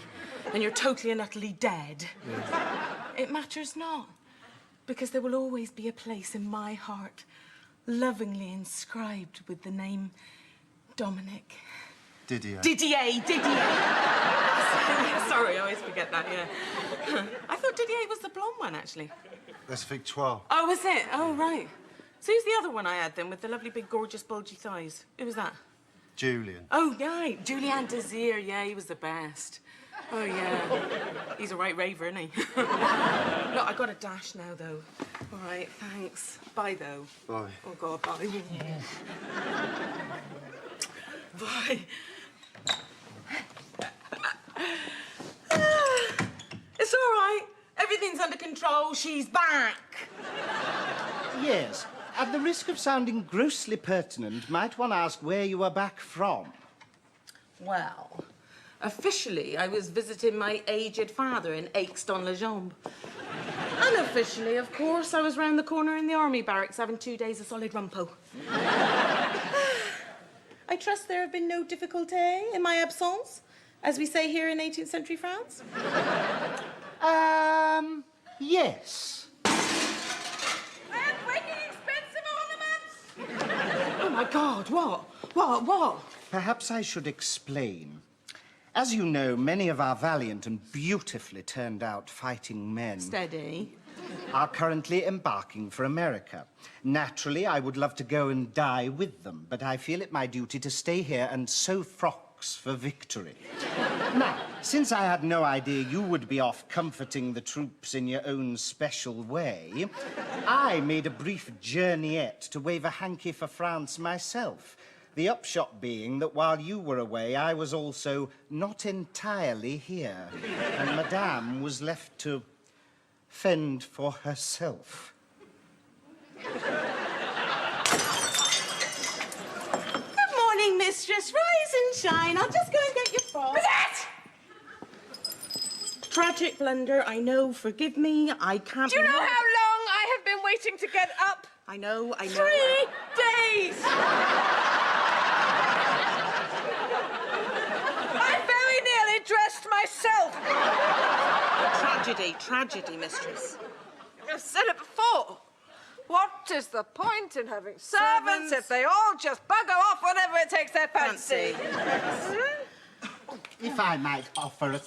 and you're totally and utterly dead, it matters not, because there will always be a place in my heart lovingly inscribed with the name Dominic. Didier. Didier. Sorry, I always forget that, yeah. I thought Didier was the blonde one, actually. That's Victoire. Oh, was it? Oh, right. So who's the other one I had then with the lovely big gorgeous bulgy thighs? Who was that? Julian. Oh, right. Julian Desir. Yeah, he was the best. Oh, yeah. He's a right raver, isn't he? Look, I got a dash now, though. All right, thanks. Bye, though. Bye. Oh, God, bye. Bye. Everything's under control. She's back. Yes. At the risk of sounding grossly pertinent, might one ask where you are back from? Well, officially, I was visiting my aged father in 𝗳𝘂𝗙𝗨𝗡. Unofficially, of course, I was round the corner in the army barracks having 2 days of solid rumpo. I trust there have been no difficulty in my absence, as we say here in 18th century France? Yes. I'm breaking expensive ornaments! Oh, my God, what? Perhaps I should explain. As you know, many of our valiant and beautifully turned out fighting men Steady. are currently embarking for America. Naturally, I would love to go and die with them, but I feel it my duty to stay here and sew frocks for victory. Now, since I had no idea you would be off comforting the troops in your own special way, I made a brief journeyette to wave a hanky for France myself. The upshot being that while you were away, I was also not entirely here, and Madame was left to fend for herself. Good morning, mistress. Rise and shine. I'll just go and get your frock. Tragic blunder, I know. Forgive me. I can't... Do you know how long I have been waiting to get up? I know. 3 days! I very nearly dressed myself. Tragedy, mistress. I've said it before. What is the point in having servants if they all just bugger off whenever it takes their fancy? If I might offer a...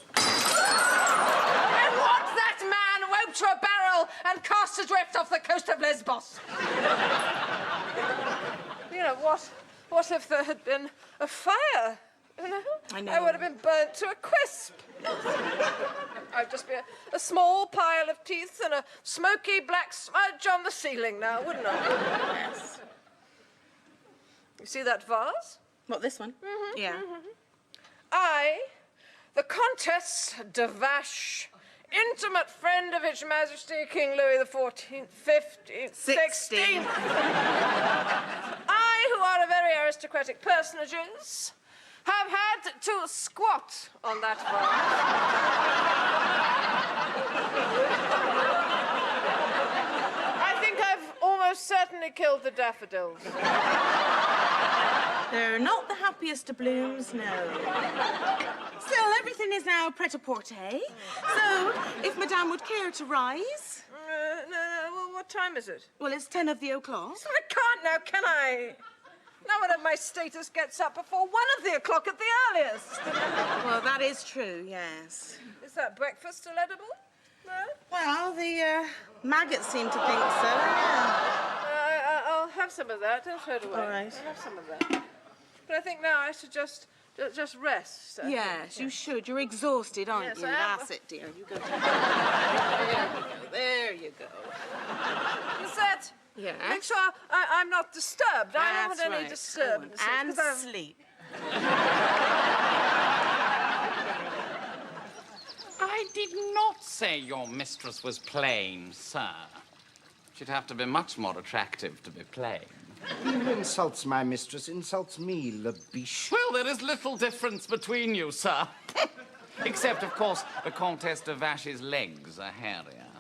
And what that man roped to a barrel and cast adrift off the coast of Lesbos? You know, what if there had been a fire? You know? I know. I would have been burnt to a crisp. I'd just be a small pile of teeth and a smoky black smudge on the ceiling now, wouldn't I? Yes. You see that vase? What, this one? Mm-hmm, Yeah. Mm-hmm. I, the Countess de Vache, intimate friend of His Majesty King Louis XIV, 15th, 16th. I, who are a very aristocratic personages, have had to squat on that vase. I think I've almost certainly killed the daffodils. They're not the happiest of blooms, no. Still, everything is now pret-a-porter. So, if Madame would care to rise... No, well, what time is it? Well, it's 10 of the o'clock. So I can't now, can I? No one of my status gets up before 1 of the o'clock at the earliest. Well, that is true, yes. Is that breakfast still edible? No? Well, the maggots seem to think so, yeah. I'll have some of that. Don't throw it away. All right. I'll have some of that. But I think now I should just rest. I Yes, think. you should. You're exhausted, aren't Yes, you? I am. That's it, dear. You go. There you go. Is that? Yeah. Make sure I'm not disturbed. I don't want That's any right. disturbance. And sleep. I did not say your mistress was plain, sir. She'd have to be much more attractive to be plain. Who insults my mistress insults me, Le Biche. Well, there is little difference between you, sir. Except, of course, the Comtesse de Vache's legs are hairier.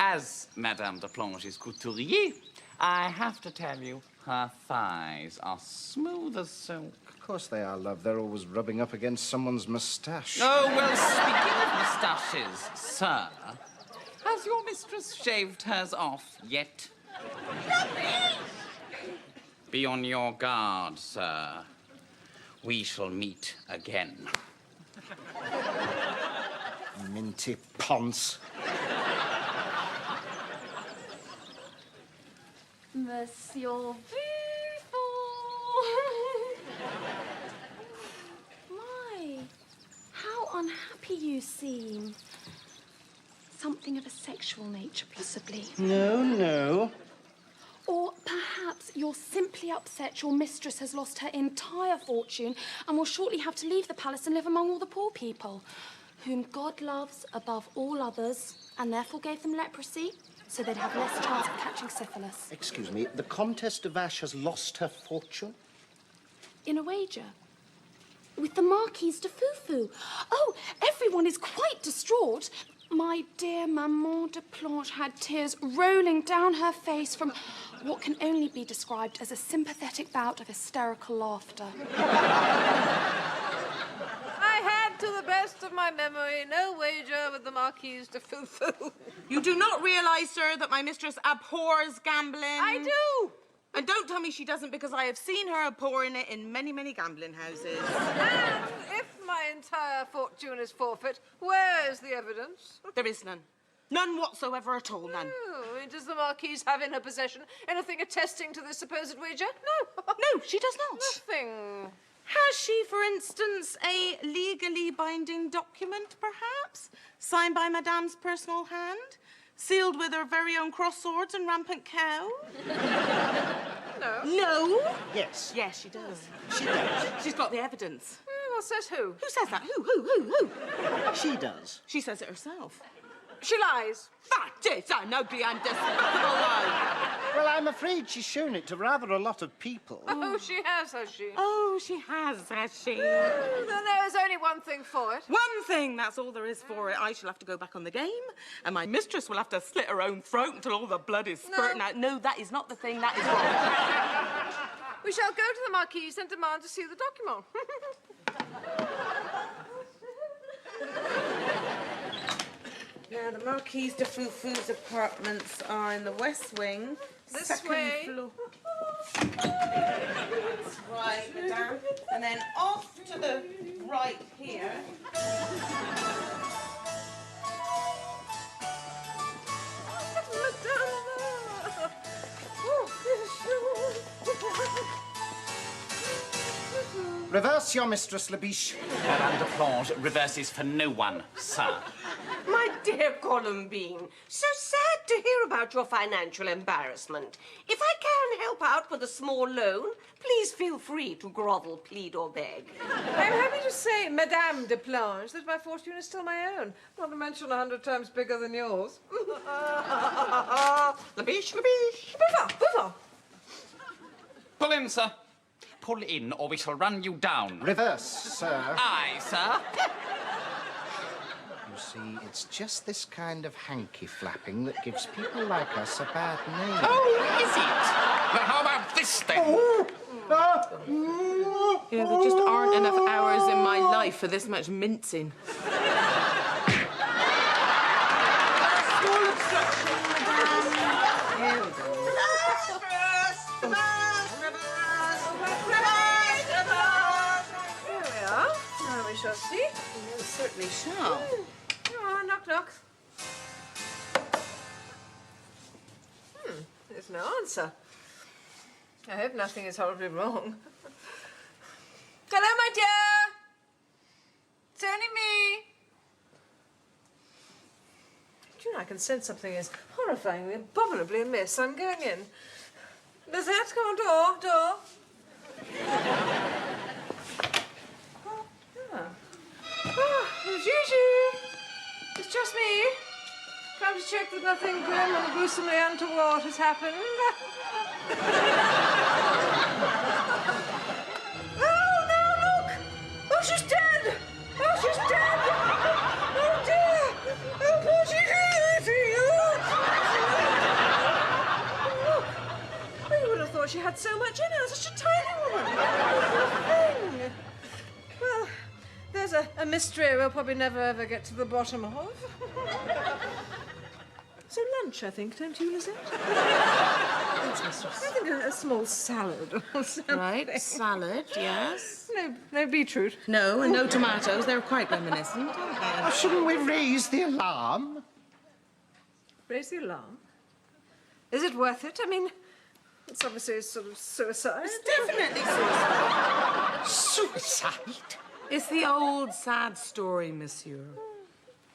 As Madame de Plange's couturier, I have to tell you, her thighs are smooth as silk. Of course they are, love. They're always rubbing up against someone's moustache. Oh, well, speaking of moustaches, sir, has your mistress shaved hers off yet? Be on your guard, sir. We shall meet again. Minty ponce. Monsieur My, how unhappy you seem. Something of a sexual nature, possibly. No. Or perhaps you're simply upset your mistress has lost her entire fortune and will shortly have to leave the palace and live among all the poor people. whom God loves above all others, and therefore gave them leprosy, so they'd have less chance of catching syphilis. Excuse me, the Comtesse de Vache has lost her fortune? In a wager. With the Marquise de Foufou. Oh, everyone is quite distraught. My dear Maman de Planche had tears rolling down her face from what can only be described as a sympathetic bout of hysterical laughter. I had, to the best of my memory, no wager with the Marquise de Foufou. You do not realise, sir, that my mistress abhors gambling? I do! And don't tell me she doesn't, because I have seen her abhorring it in many, many gambling houses. And if my entire fortune is forfeit, where is the evidence? There is none. None whatsoever at all, none. Oh, does the Marquise have in her possession anything attesting to this supposed wager? No. No, she does not. Nothing. Has she, for instance, a legally binding document, perhaps? Signed by Madame's personal hand? Sealed with her very own cross swords and rampant cow? No. No? Yes. Yes, she does. She does. She's got the evidence. Well, says who? Who says that? Who? She does. She says it herself. She lies. That is an ugly and despicable lie. Well, I'm afraid she's shown it to rather a lot of people. Oh, she has she? Oh, she has she? Then there is only one thing for it. One thing, that's all there is for it. I shall have to go back on the game, and my mistress will have to slit her own throat until all the blood is spurting out. No, that is not the thing, that is wrong. We shall go to the Marquise and demand to see the document. Now, the Marquise de Foufou's apartments are in the West Wing. This second way. Floor. That's right, madame. And then off to the right here. Reverse your mistress, Labiche. Madame de Plange reverses for no one, sir. My dear Columbine, so sad to hear about your financial embarrassment. If I can help out with a small loan, please feel free to grovel, plead, or beg. I'm happy to say, Madame de Plange, that my fortune is still my own, not to mention 100 times bigger than yours. Labiche, Labiche. Bouffon. Pull in, sir. Pull in, or we shall run you down. Reverse, sir. Aye, sir. You see, it's just this kind of hanky flapping that gives people like us a bad name. Oh, is it? Well, how about this, then? Yeah, there just aren't enough hours in my life for this much mincing. Small obstruction, madame. Here we go. Here we are. Now we shall see. You certainly shall. Oh, knock, knock. There's no answer. I hope nothing is horribly wrong. Hello, my dear. It's only me. Do you know, I can sense something is horrifyingly, abominably amiss. I'm going in. Lizette, come on, door. Gigi! It's just me. Come to check that nothing grim and gruesomely untoward has happened. Oh, no, look! Oh, she's dead! Oh, she's dead! Oh, dear! Oh, poor Gigi! Look! Oh, you would have thought she had so much in her, such a tiny woman. Poor thing. Well, there's a mystery we'll probably never, ever get to the bottom of. So lunch, I think, don't you, Lizette? Thanks, mistress. I think a small salad or something. Right, salad, yes. No beetroot. No, and no tomatoes. They're quite reminiscent, aren't they? Shouldn't we raise the alarm? Raise the alarm? Is it worth it? I mean, it's obviously sort of suicide. It's definitely suicide. Suicide? It's the old sad story, monsieur.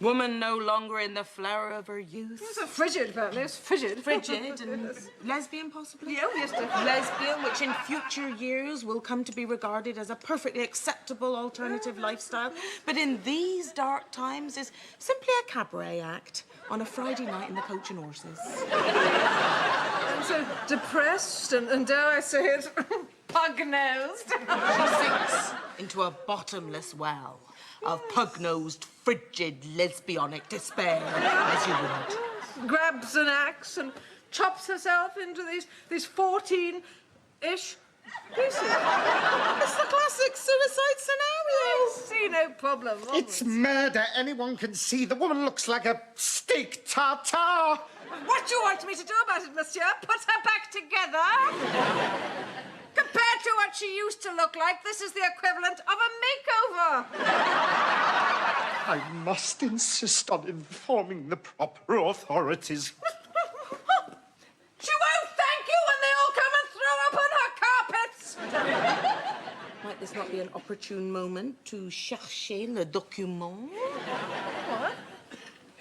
Woman no longer in the flower of her youth. It's a frigid, apparently. It's frigid. Frigid and lesbian, possibly? Yeah, yes, definitely. Lesbian, which in future years will come to be regarded as a perfectly acceptable alternative lifestyle, but in these dark times is simply a cabaret act on a Friday night in the Coach and Horses. I'm so depressed and dare I say it, pug-nosed. She sinks into a bottomless well of pug-nosed, frigid, lesbianic despair, as you would. Grabs an axe and chops herself into these 14-ish pieces. It's the classic suicide scenario. I see no problem. It's murder. Anyone can see. The woman looks like a steak tartare. What do you want me to do about it, monsieur? Put her back together? Compared to what she used to look like, this is the equivalent of a makeover. I must insist on informing the proper authorities. She won't thank you when they all come and throw up on her carpets. Might this not be an opportune moment to chercher le document? What?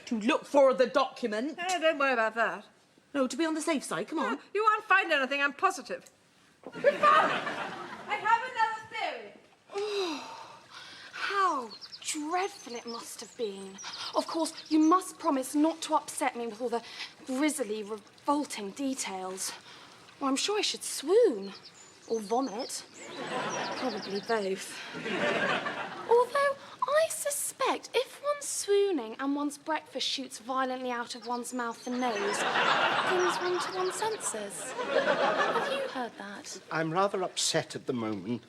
To look for the document. No, don't worry about that. No, to be on the safe side, come on. You won't find anything, I'm positive. We found it! I have another theory. Oh, how dreadful it must have been. Of course, you must promise not to upset me with all the grisly, revolting details. Or I'm sure I should swoon. Or vomit. Probably both. Although, I suspect if one's swooning and one's breakfast shoots violently out of one's mouth and nose, things run to one's senses. Have you heard that? I'm rather upset at the moment.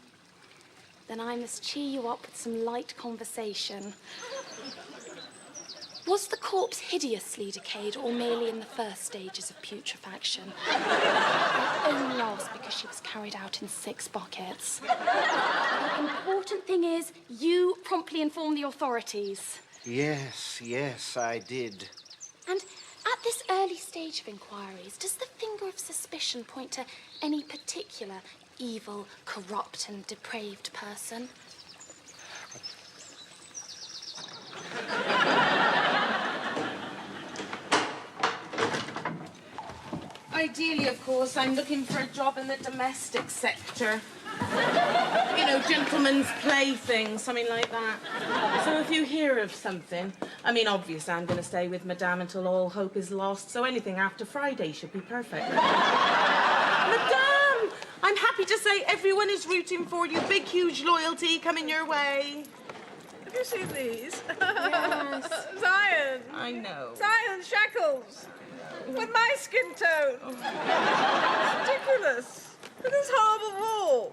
Then I must cheer you up with some light conversation. Was the corpse hideously decayed or merely in the first stages of putrefaction? It only asked because she was carried out in 6 buckets. The important thing is you promptly inform the authorities. Yes, I did. And at this early stage of inquiries, does the finger of suspicion point to any particular evil, corrupt and depraved person? Ideally, of course, I'm looking for a job in the domestic sector. You know, gentleman's plaything, something like that. So if you hear of something, I mean, obviously, I'm going to stay with Madame until all hope is lost, so anything after Friday should be perfect. Madame! I'm happy to say everyone is rooting for you. Big, huge loyalty coming your way. Have you seen these? Yes. Zion. I know. Zion shackles. With my skin tone. It's ridiculous. With this horrible wall.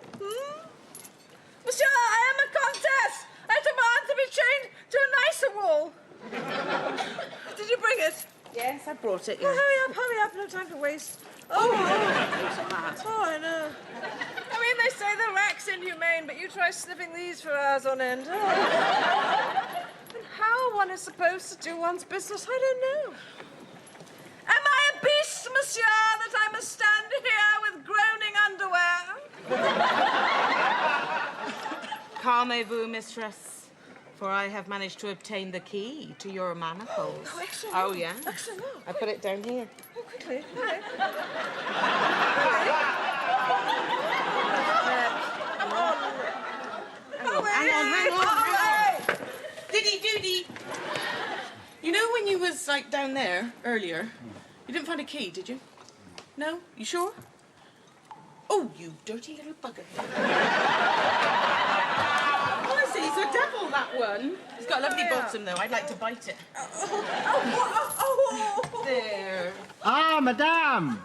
Monsieur, I am a countess. I demand to be chained to a nicer wall. Did you bring it? Yes, I brought it, Oh, yes. hurry up, no time to waste. Oh, I know. I mean, they say the rack's inhumane, but you try sniffing these for hours on end. Oh. And how one is supposed to do one's business, I don't know. Am I a beast, monsieur, that I must stand here with groaning underwear? Calmez-vous, mistress, for I have managed to obtain the key to your manacles. Oh, excellent. Oh, yeah? Excellent. I put it down here. Oh, quickly. Hurry. Hang on. Diddy-doody. You know when you was, like, down there earlier, you didn't find a key, did you? No? You sure? Oh, you dirty little bugger. Oh, I see. It's a devil, that one. It's got a lovely bottom, though. I'd like to bite it. There. Ah, Madame.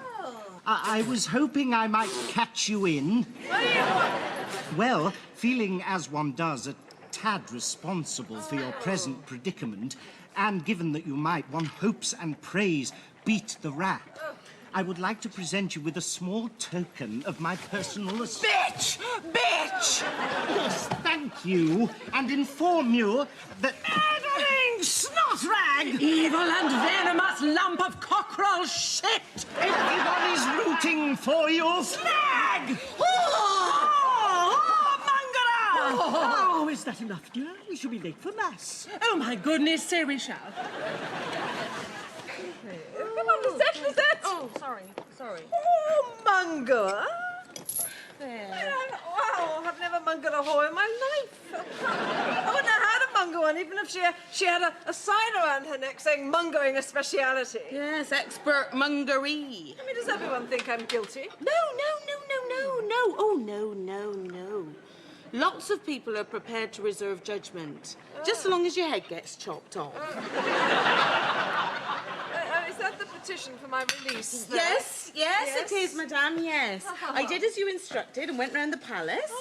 I was hoping I might catch you in. What do you want? Well, feeling as one does a tad responsible for your present predicament, and given that you might, one hopes and prays, beat the rap, I would like to present you with a small token of my personal... Bitch! Bitch! Yes, thank you, and inform you that... Murdering snot rag! Evil and venomous lump of cockerel shit! Everyone is rooting for you. Slag! Oh, is that enough, dear? We shall be late for Mass. Oh, my goodness, say we shall. Come on, Lisette. Oh, sorry. Oh, Mungo. There. Wow, I've never mungoed a whore in my life. I wouldn't have had a mungo one, even if she had a sign around her neck saying mungoing a speciality. Yes, expert mungery. I mean, does everyone think I'm guilty? No. Oh, no. Lots of people are prepared to reserve judgment, just so long as your head gets chopped off. Is that the petition for my release? There? Yes, it is, madame, yes. I did as you instructed and went round the palace.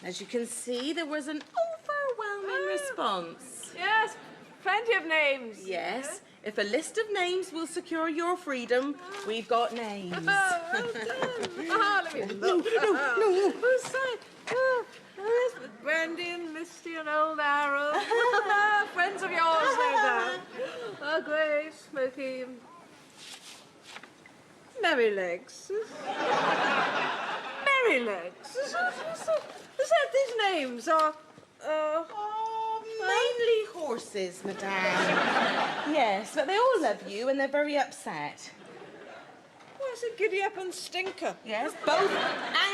As you can see, there was an overwhelming response. Yes, plenty of names. Yes. If a list of names will secure your freedom, we've got names. Oh, well done. Let me look. No. Who's signed? Yes, with Brandy and Misty and Old Arrow. Friends of yours, no doubt. Oh, great, Smoky. Merrylegs. Merrylegs. These names are... Mainly horses, madame. Yes, but they all love you and they're very upset. What's a giddy up and stinker? Yes, both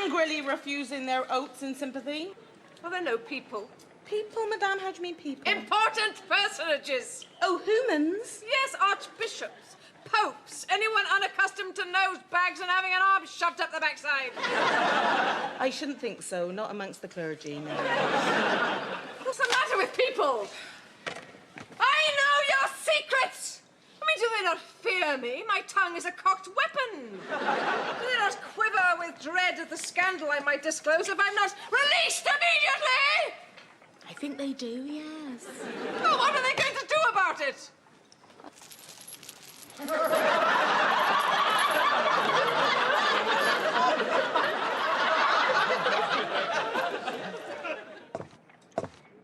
angrily refusing their oaths in sympathy. Well, they're no people. People, madame? How do you mean people? Important personages. Oh, humans? Yes, archbishops, popes, anyone unaccustomed to nose bags and having an arm shoved up the backside. I shouldn't think so, not amongst the clergy, no. What's the matter with people? I know your secrets! I mean, do they not fear me? My tongue is a cocked weapon. Do they not quiver with dread at the scandal I might disclose if I'm not released immediately? I think they do, yes. Well, what are they going to do about it?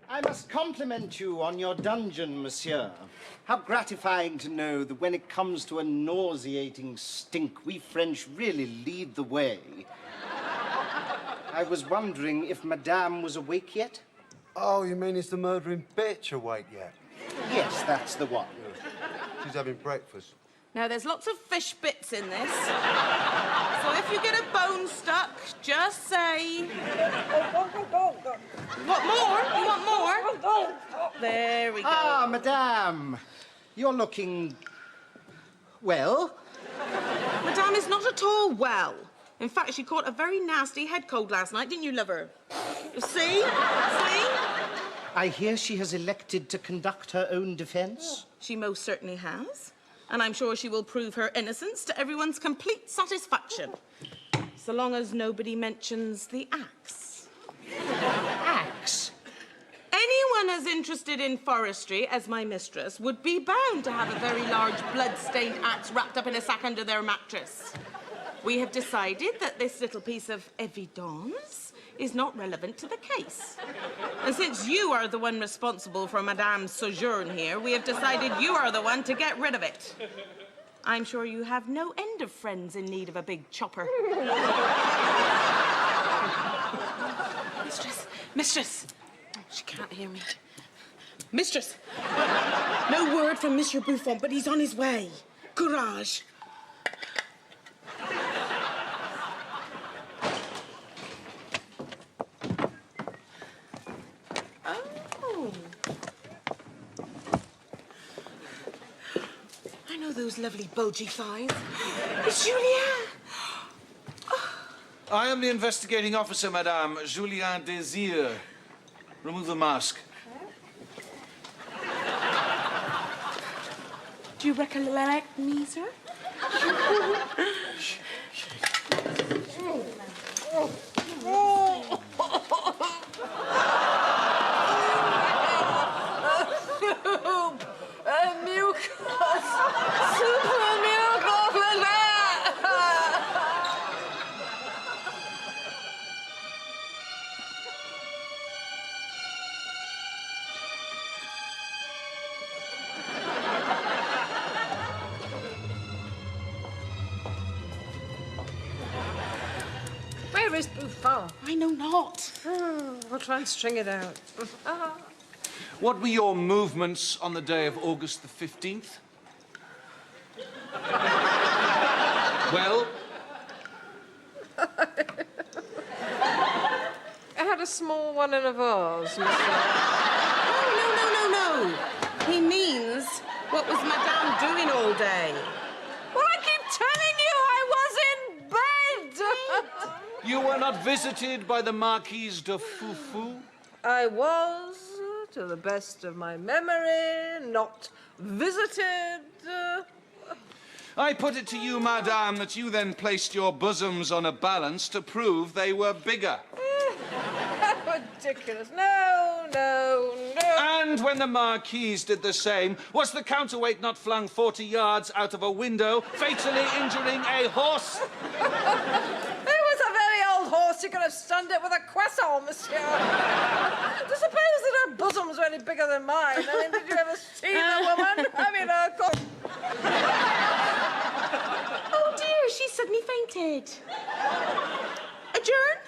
I must compliment you on your dungeon, monsieur. How gratifying to know that when it comes to a nauseating stink, we French really lead the way. I was wondering if Madame was awake yet? Oh, you mean is the murdering bitch awake yet? Yes, that's the one. She's having breakfast. Now, there's lots of fish bits in this. So if you get a bone stuck, just say... What more? You want more? There we go. Ah, Madame. You're looking... well? Madame is not at all well. In fact, she caught a very nasty head cold last night, didn't you, lover? See? I hear she has elected to conduct her own defense. She most certainly has. And I'm sure she will prove her innocence to everyone's complete satisfaction. So long as nobody mentions the axe. Axe? Anyone as interested in forestry as my mistress would be bound to have a very large blood-stained axe wrapped up in a sack under their mattress. We have decided that this little piece of evidence is not relevant to the case. And since you are the one responsible for Madame's sojourn here, we have decided you are the one to get rid of it. I'm sure you have no end of friends in need of a big chopper. Mistress. Oh, she can't hear me. Mistress. No word from Monsieur Buffon, but he's on his way. Courage. I know those lovely bulgy thighs. It's Julien! I am the investigating officer, Madame. Julien Désir. Remove the mask. Do you recollect me, sir? Where is Buffon? I know not. I'll try and string it out. What were your movements on the day of August the 15th? Well? I had a small one in a vase, monsieur. Oh, no. He means, what was Madame doing all day? Well, I keep telling you I was in bed! You were not visited by the Marquise de Foufou? I was, to the best of my memory, not visited. I put it to you, madame, that you then placed your bosoms on a balance to prove they were bigger. Ridiculous. No. And when the Marquise did the same, was the counterweight not flung 40 yards out of a window, fatally injuring a horse? It was a very old horse. You could have stunned it with a croissant, monsieur. To suppose that her bosoms were any bigger than mine. I mean, did you ever see the woman? I mean, Oh, dear, she suddenly fainted. Adjourn?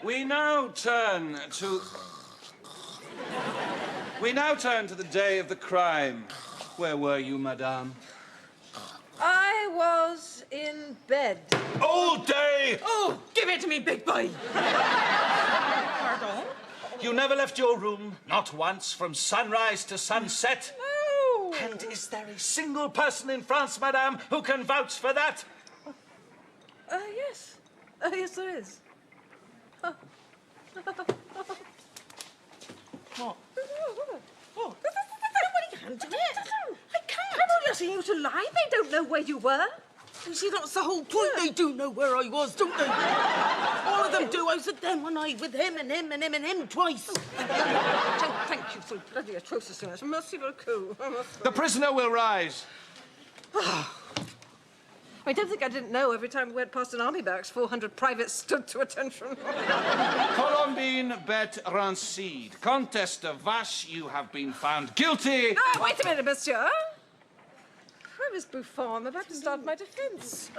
We now turn to the day of the crime. Where were you, madame? I was in bed. All day! Oh, give it to me, big boy. Pardon? You never left your room, not once, from sunrise to sunset? No. And is there a single person in France, madame, who can vouch for that? Yes. Yes, there is. What? Nobody can do it. I can't. I'm only asking you to lie. They don't know where you were. You see, that's the whole point. They do know where I was, don't they? All of them do. I was at them one night with him and him and him and him twice. Thank you so bloody atrociousness. Merci beaucoup. The prisoner will rise. I don't think I didn't know every time we went past an army barracks, 400 privates stood to attention. Colombine Bette Rancide, Comtesse de Vache, you have been found guilty. Oh, wait a minute, monsieur. Where is Buffon? I'm about to start my defense.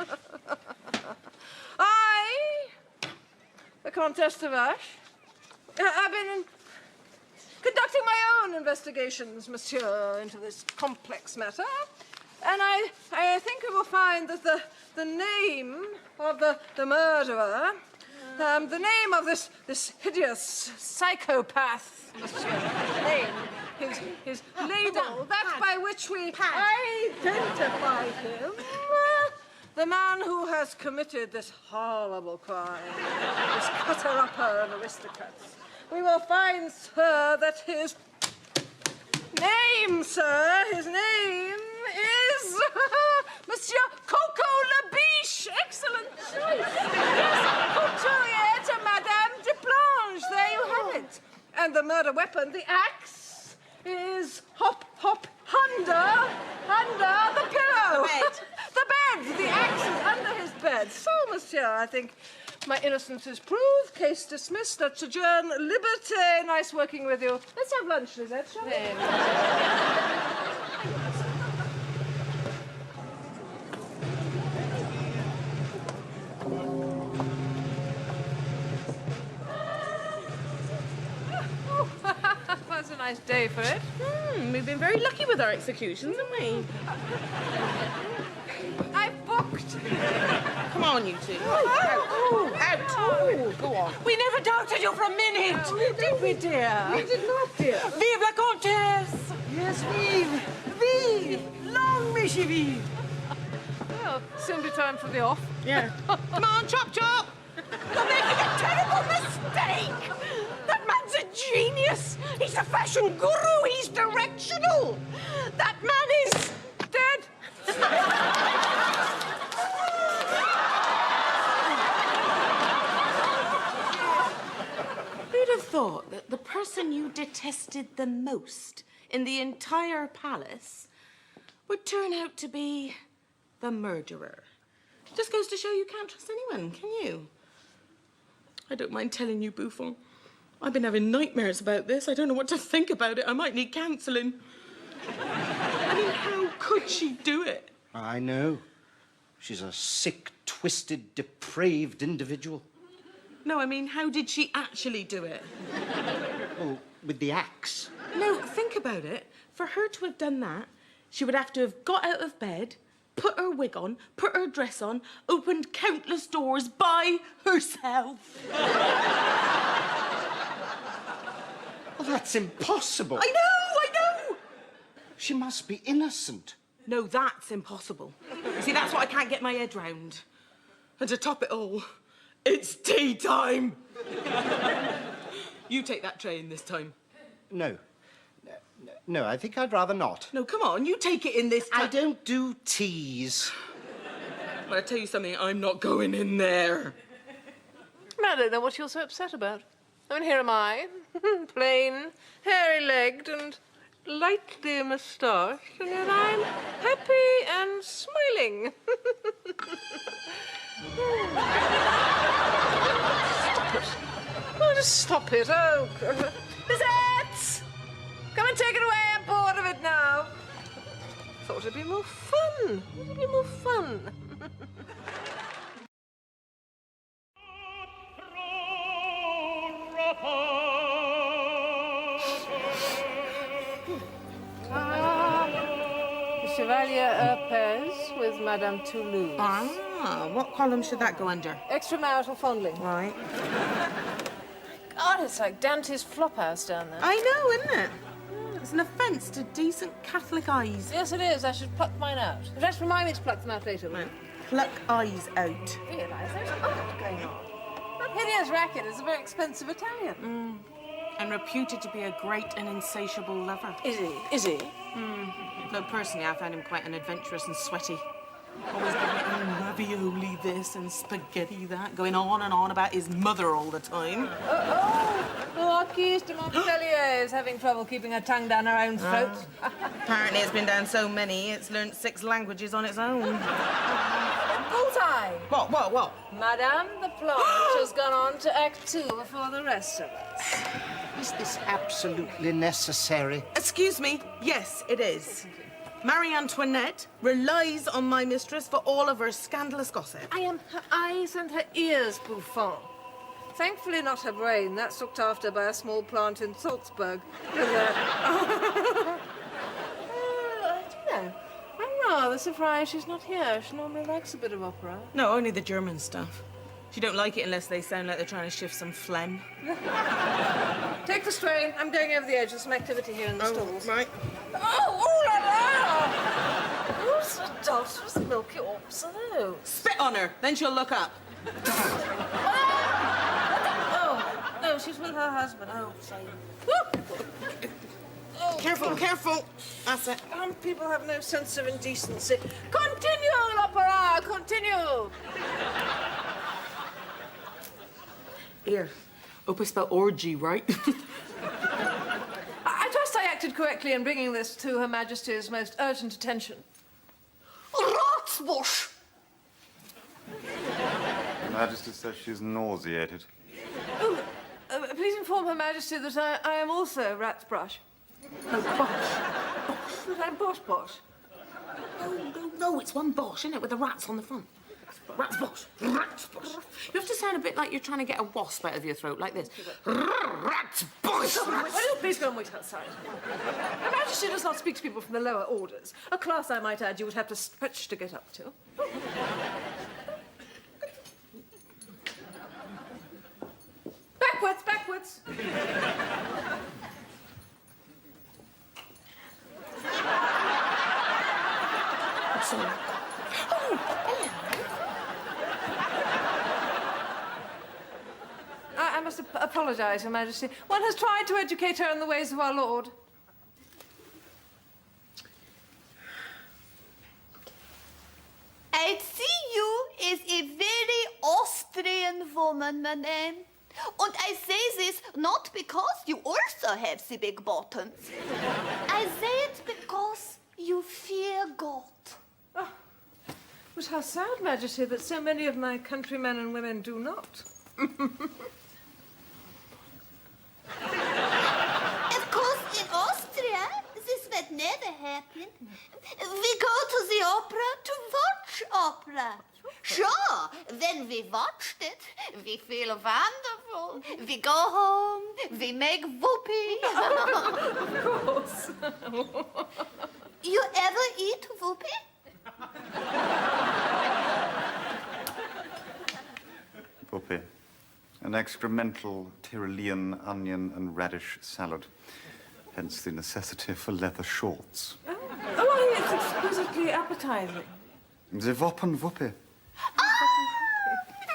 I, the Comtesse de Vache, have been conducting my own investigations, monsieur, into this complex matter. And I think you will find that the name of the murderer, the name of this hideous psychopath, his label, that by which we identify him, the man who has committed this horrible crime, this cutter-upper of aristocrats. We will find, sir, that his name is Monsieur Coco Labiche. Excellent choice. Yes, couturier to Madame Duplange. There you have it. And the murder weapon, the axe, is hop under the pillow. The bed. The axe is under his bed. So, monsieur, I think my innocence is proved. Case dismissed. Let's adjourn. Liberté. Nice working with you. Let's have lunch, Lizette, shall we? That's a nice day for it. We've been very lucky with our executions, haven't we? I booked. Come on, you two. Out. Go on. We never doubted you for a minute. Did we, dear? We did not, dear. Vive la Comtesse! Yes, vive! Vive! Long may she vive! Well, soon be time for the off. Yeah. Come on, chop! You're making a terrible mistake! That man's a genius! He's a fashion guru! He's directional! That man is dead! Who'd have thought that the person you detested the most in the entire palace would turn out to be the murderer? Just goes to show you can't trust anyone, can you? I don't mind telling you, Buffon. I've been having nightmares about this. I don't know what to think about it. I might need counselling. I mean, how could she do it? I know. She's a sick, twisted, depraved individual. No, I mean, how did she actually do it? Oh, with the axe. No, think about it. For her to have done that, she would have to have got out of bed, put her wig on, put her dress on, opened countless doors by herself. Well, that's impossible. I know! She must be innocent. No, that's impossible. You see, that's what I can't get my head round. And to top it all, it's tea time. You take that train this time. No. No, I think I'd rather not. No, come on, you take it in this time. I don't do teas. But I tell you something, I'm not going in there. I don't know what you're so upset about. I mean, here am I, plain, hairy-legged and lightly moustached, and yet I'm happy and smiling. Stop it. Oh, Lizette! Come and take it away. I'm bored of it now. Thought it'd be more fun. It'd be more fun. The Chevalier 𝗳𝘂𝑖𝑠 with Madame Toulouse. Ah, what column should that go under? Extramarital fondling. Right. God, it's like Dante's flophouse down there. I know, isn't it? It's an offence to decent Catholic eyes. Yes, it is. I should pluck mine out. Just remind me to pluck them out later. Right. Pluck eyes out. Realise there's art going on. That hideous racket is a very expensive Italian. And reputed to be a great and insatiable lover. Is he? Is he? Though personally, I found him quite an adventurous and sweaty. Always giving me ravioli this and spaghetti that, going on and on about his mother all the time. The Marquise de Montpellier is having trouble keeping her tongue down her own throat. Apparently it's been down so many, it's learnt 6 languages on its own. Bullseye! What? Madame the Planche has gone on to Act 2 before the rest of us. Is this absolutely necessary? Excuse me, yes, it is. Marie Antoinette relies on my mistress for all of her scandalous gossip. I am her eyes and her ears, Buffon. Thankfully not her brain. That's looked after by a small plant in Salzburg. Do you know, I'm rather surprised she's not here. She normally likes a bit of opera. No, only the German stuff. She don't like it unless they sound like they're trying to shift some phlegm. Take the strain. I'm going over the edge. There's some activity here in the stalls. Right. Oh, la la! Who's the daughter's milky absolute? Spit on her, then she'll look up. Oh, no, she's with her husband. Oh, shame. Careful. That's it. People have no sense of indecency. Continue, l'opera, continue. Here, hope I spelled orgy right. I trust I acted correctly in bringing this to Her Majesty's most urgent attention. Ratsbush! Her Majesty says she's nauseated. Oh, please inform Her Majesty that I am also Ratsbrush. No, Bosh. But I'm Bosh. No, it's one Bosh, isn't it, with the rats on the front. Rats Bosh. You have to sound a bit like you're trying to get a wasp out of your throat, like this. Rats Bosh! Will you please go and wait outside? Her Majesty does not speak to people from the lower orders. A class, I might add, you would have to stretch to get up to. Backwards! Sorry. Oh, hello. I must apologise, Her Majesty. One has tried to educate her in the ways of our Lord. I see you is a very Austrian woman, madame. And I say this not because you also have the big buttons. I say it because you fear God. Oh, but how sad, Majesty, that so many of my countrymen and women do not. Of course, in Austria, this would never happen. We go to the opera to watch Dutch opera. Sure, when we watched it, we feel wonderful. We go home, we make voopee. Of course. You ever eat voopee? Voopee. An excremental Tyrolean onion and radish salad. Hence the necessity for leather shorts. Oh, it's exquisitely appetizing. The Woppen Voopee.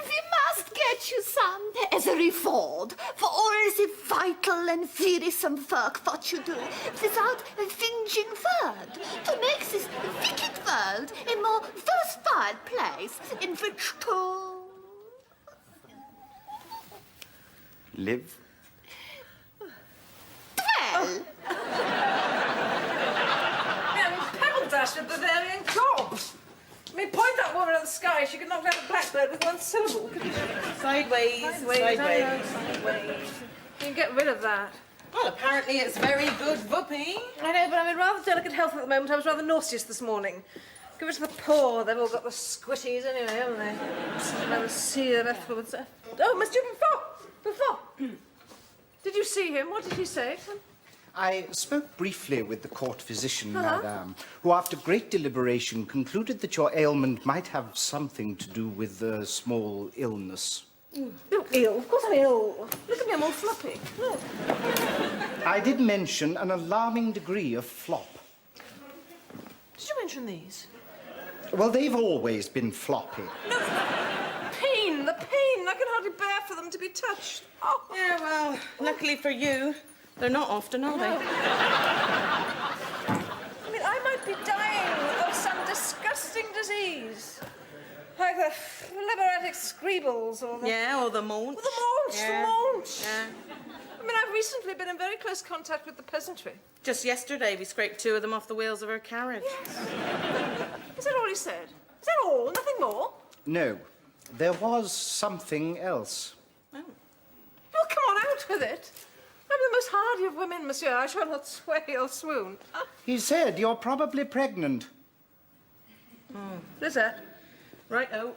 We must get you some as a reward for all the vital and wearisome work what you do without a whinging word to make this wicked world a more worthwhile place in which to Live. dwell. Pebble dash at Bavarian cobs. I mean, point that woman at the sky. She could knock down a blackbird with one syllable, couldn't she? Sideways. Sideways. You can get rid of that. Well, apparently it's very good voopee. I know, but I'm in rather delicate health at the moment. I was rather nauseous this morning. Give it to the poor. They've all got the squitties anyway, haven't they? Never see them afterwards. Oh, Monsieur Buffon! Did you see him? What did he say? I spoke briefly with the court physician, madame, who, after great deliberation, concluded that your ailment might have something to do with a small illness. You're ill. Of course I'm ill. Look at me, I'm all floppy. Look. I did mention an alarming degree of flop. Did you mention these? Well, they've always been floppy. No, pain, the pain. I can hardly bear for them to be touched. Oh. Yeah, well, luckily for you, they're not often, are they? I mean, I might be dying of some disgusting disease. Like the phlegmatic screebles or the... Yeah, or the maunch. Or the maunch, Yeah. the maunch. Yeah. I mean, I've recently been in very close contact with the peasantry. Just yesterday, we scraped 2 of them off the wheels of her carriage. Is that all he said? Is that all? Nothing more? No, there was something else. Well, come on, out with it. I'm the most hardy of women, monsieur. I shall not sway or swoon. He said you're probably pregnant. Is that? Right-o.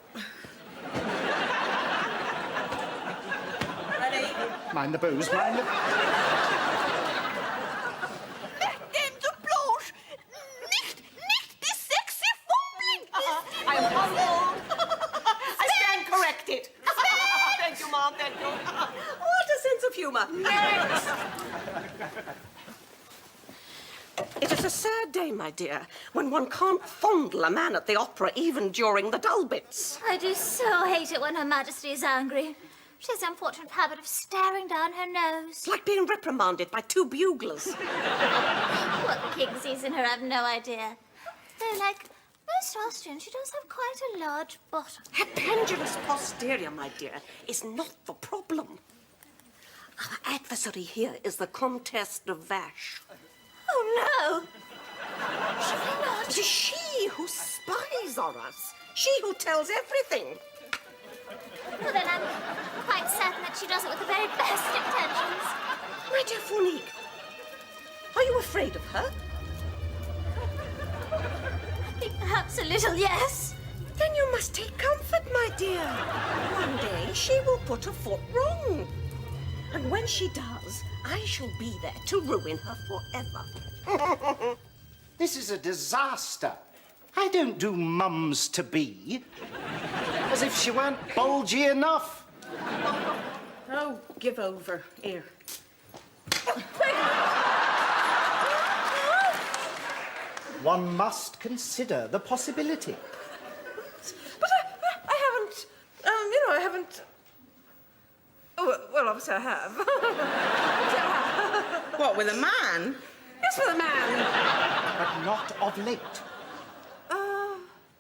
Ready? Mind the booze, mind the... Madame de Blanche, nicht die sexy fumbling. I am humbled. I stand corrected. Thank you, Mom, thank you. What a sense of humour. Next. It is a sad day, my dear, when one can't fondle a man at the opera even during the dull bits. I do so hate it when Her Majesty is angry. She has the unfortunate habit of staring down her nose. It's like being reprimanded by 2 buglers. What the king sees in her, I've no idea. Though, like most Austrians, she does have quite a large bottom. Her pendulous posterior, my dear, is not the problem. Our adversary here is the Comtesse de Vache. Oh, no! Surely not. It is she who spies on us. She who tells everything. Well, then I'm quite certain that she does it with the very best intentions. My dear Fournique, are you afraid of her? I think perhaps a little, yes. Then you must take comfort, my dear. One day she will put her foot wrong. And when she does, I shall be there to ruin her forever. This is a disaster. I don't do mums-to-be. As if she weren't bulgy enough. Oh, give over. Here. One must consider the possibility. But I haven't, I haven't... Oh, well, obviously I have. What, with a man? Yes, with a man. But not of late.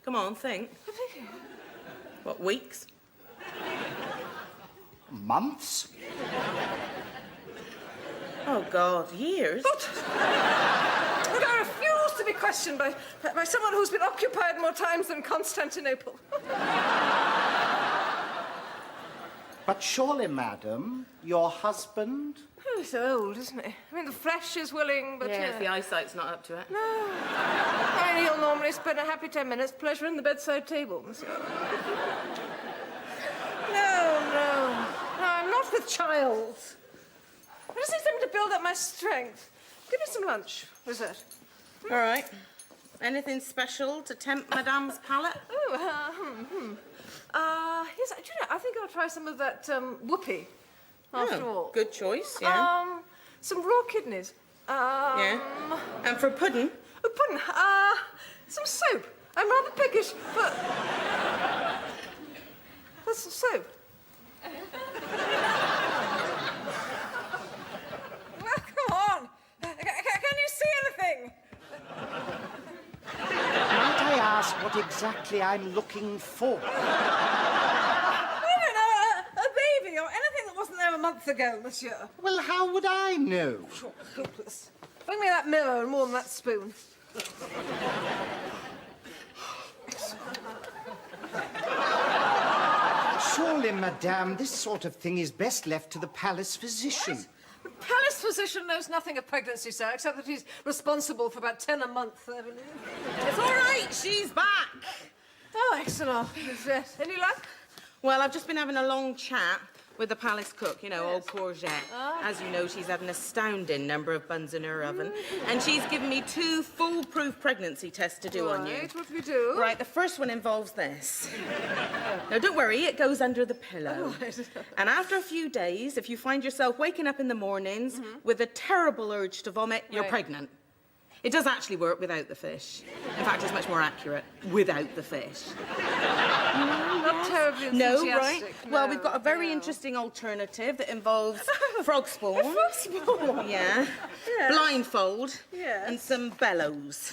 Come on, think. What, weeks? Months? Oh, God, years? Look, I refuse to be questioned by someone who's been occupied more times than Constantinople. But surely, madam, your husband... Oh, he's so old, isn't he? I mean, the flesh is willing, but... Yes, the eyesight's not up to it. No. I mean, he'll normally spend a happy 10 minutes pleasuring the bedside table, monsieur. No, I'm not with child. I just need something to build up my strength. Give me some lunch, Lisette. All right. Anything special to tempt Madame's palate? Yes, do you know, I think I'll try some of that whoopee, after all. Good choice, yeah. Some raw kidneys. Yeah. And for pudding? Oh, pudding. Some soap. I'm rather peckish, but... That's some soap. Well, come on. Can you see anything? Might I ask what exactly I'm looking for? I don't know, a baby or anything that wasn't there a month ago, monsieur. Well, how would I know? Sure, hopeless. Bring me that mirror and more than that spoon. Surely, madame, this sort of thing is best left to the palace physician. What? The palace physician knows nothing of pregnancy, sir, except that he's responsible for about 10 a month, I believe. It's all right, she's back. Oh, excellent. Any luck? Well, I've just been having a long chat with the palace cook, you know, old Courgette. As you know, she's had an astounding number of buns in her oven. And she's given me 2 foolproof pregnancy tests to do on you. Right, what do we do? Right, the first one involves this. Now, don't worry, it goes under the pillow. And after a few days, if you find yourself waking up in the mornings with a terrible urge to vomit, you're pregnant. It does actually work without the fish. In fact, it's much more accurate without the fish. Not terribly enthusiastic. No, right? Well, we've got a very interesting alternative that involves frog spawn. Frog spawn? Yeah. Yes. Blindfold. Yes. And some bellows.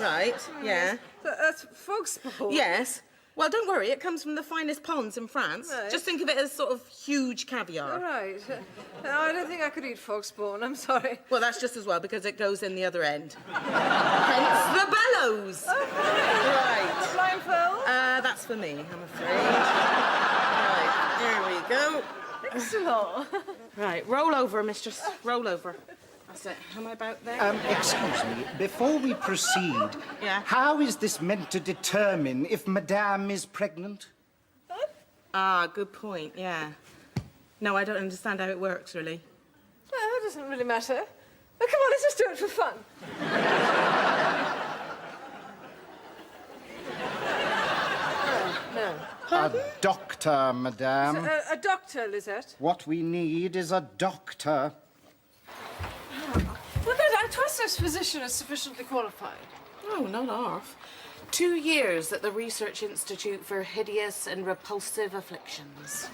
Right, yeah. That's frog spawn? Yes. Well, don't worry, it comes from the finest ponds in France. Right. Just think of it as sort of huge caviar. Right. No, I don't think I could eat frog spawn, I'm sorry. Well, that's just as well, because it goes in the other end. Hence the bellows. Right. The blindfold? That's for me, I'm afraid. Right, there we go. Excellent. Right, roll over, mistress. Roll over. That's it. Am I about there? Excuse me, before we proceed, how is this meant to determine if Madame is pregnant? Ah, good point, yeah. No, I don't understand how it works, really. Well, that doesn't really matter. Oh, come on, let's just do it for fun. No. A doctor, Madame. A doctor, Lisette. What we need is a doctor. Well, I trust this physician is sufficiently qualified. Oh, not half. 2 years at the Research Institute for Hideous and Repulsive Afflictions.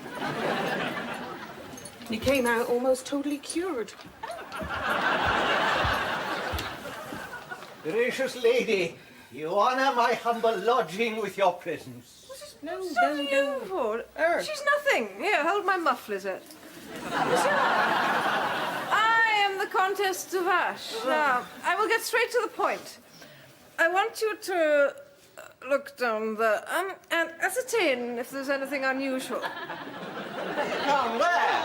He came out almost totally cured. Gracious lady, you honour my humble lodging with your presence. No. She's nothing. Here, hold my muff, Lisette. I am the Countess of Ash. Now, I will get straight to the point. I want you to look down there and ascertain if there's anything unusual. Down where?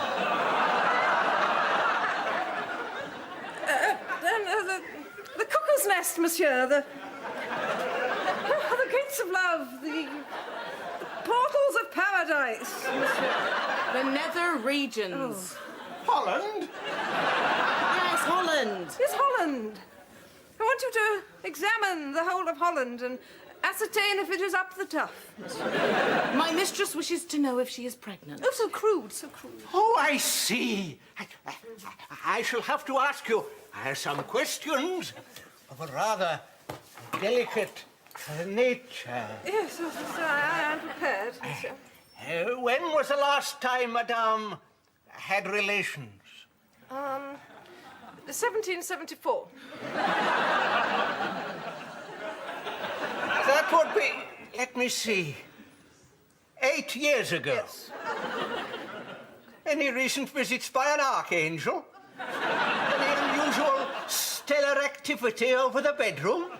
The cuckoo's nest, monsieur. The gates of love. The portals of paradise, monsieur. The nether regions. Holland? Yes, Holland. Yes, Holland. I want you to examine the whole of Holland and ascertain if it is up the tuff. My mistress wishes to know if she is pregnant. Oh, so crude, so crude. Oh, I see. I shall have to ask you some questions of a rather delicate nature. Yes, I am prepared, monsieur. When was the last time Madame had relations? 1774. That would be, let me see, 8 years ago. Yes. Any recent visits by an archangel? Any unusual stellar activity over the bedroom?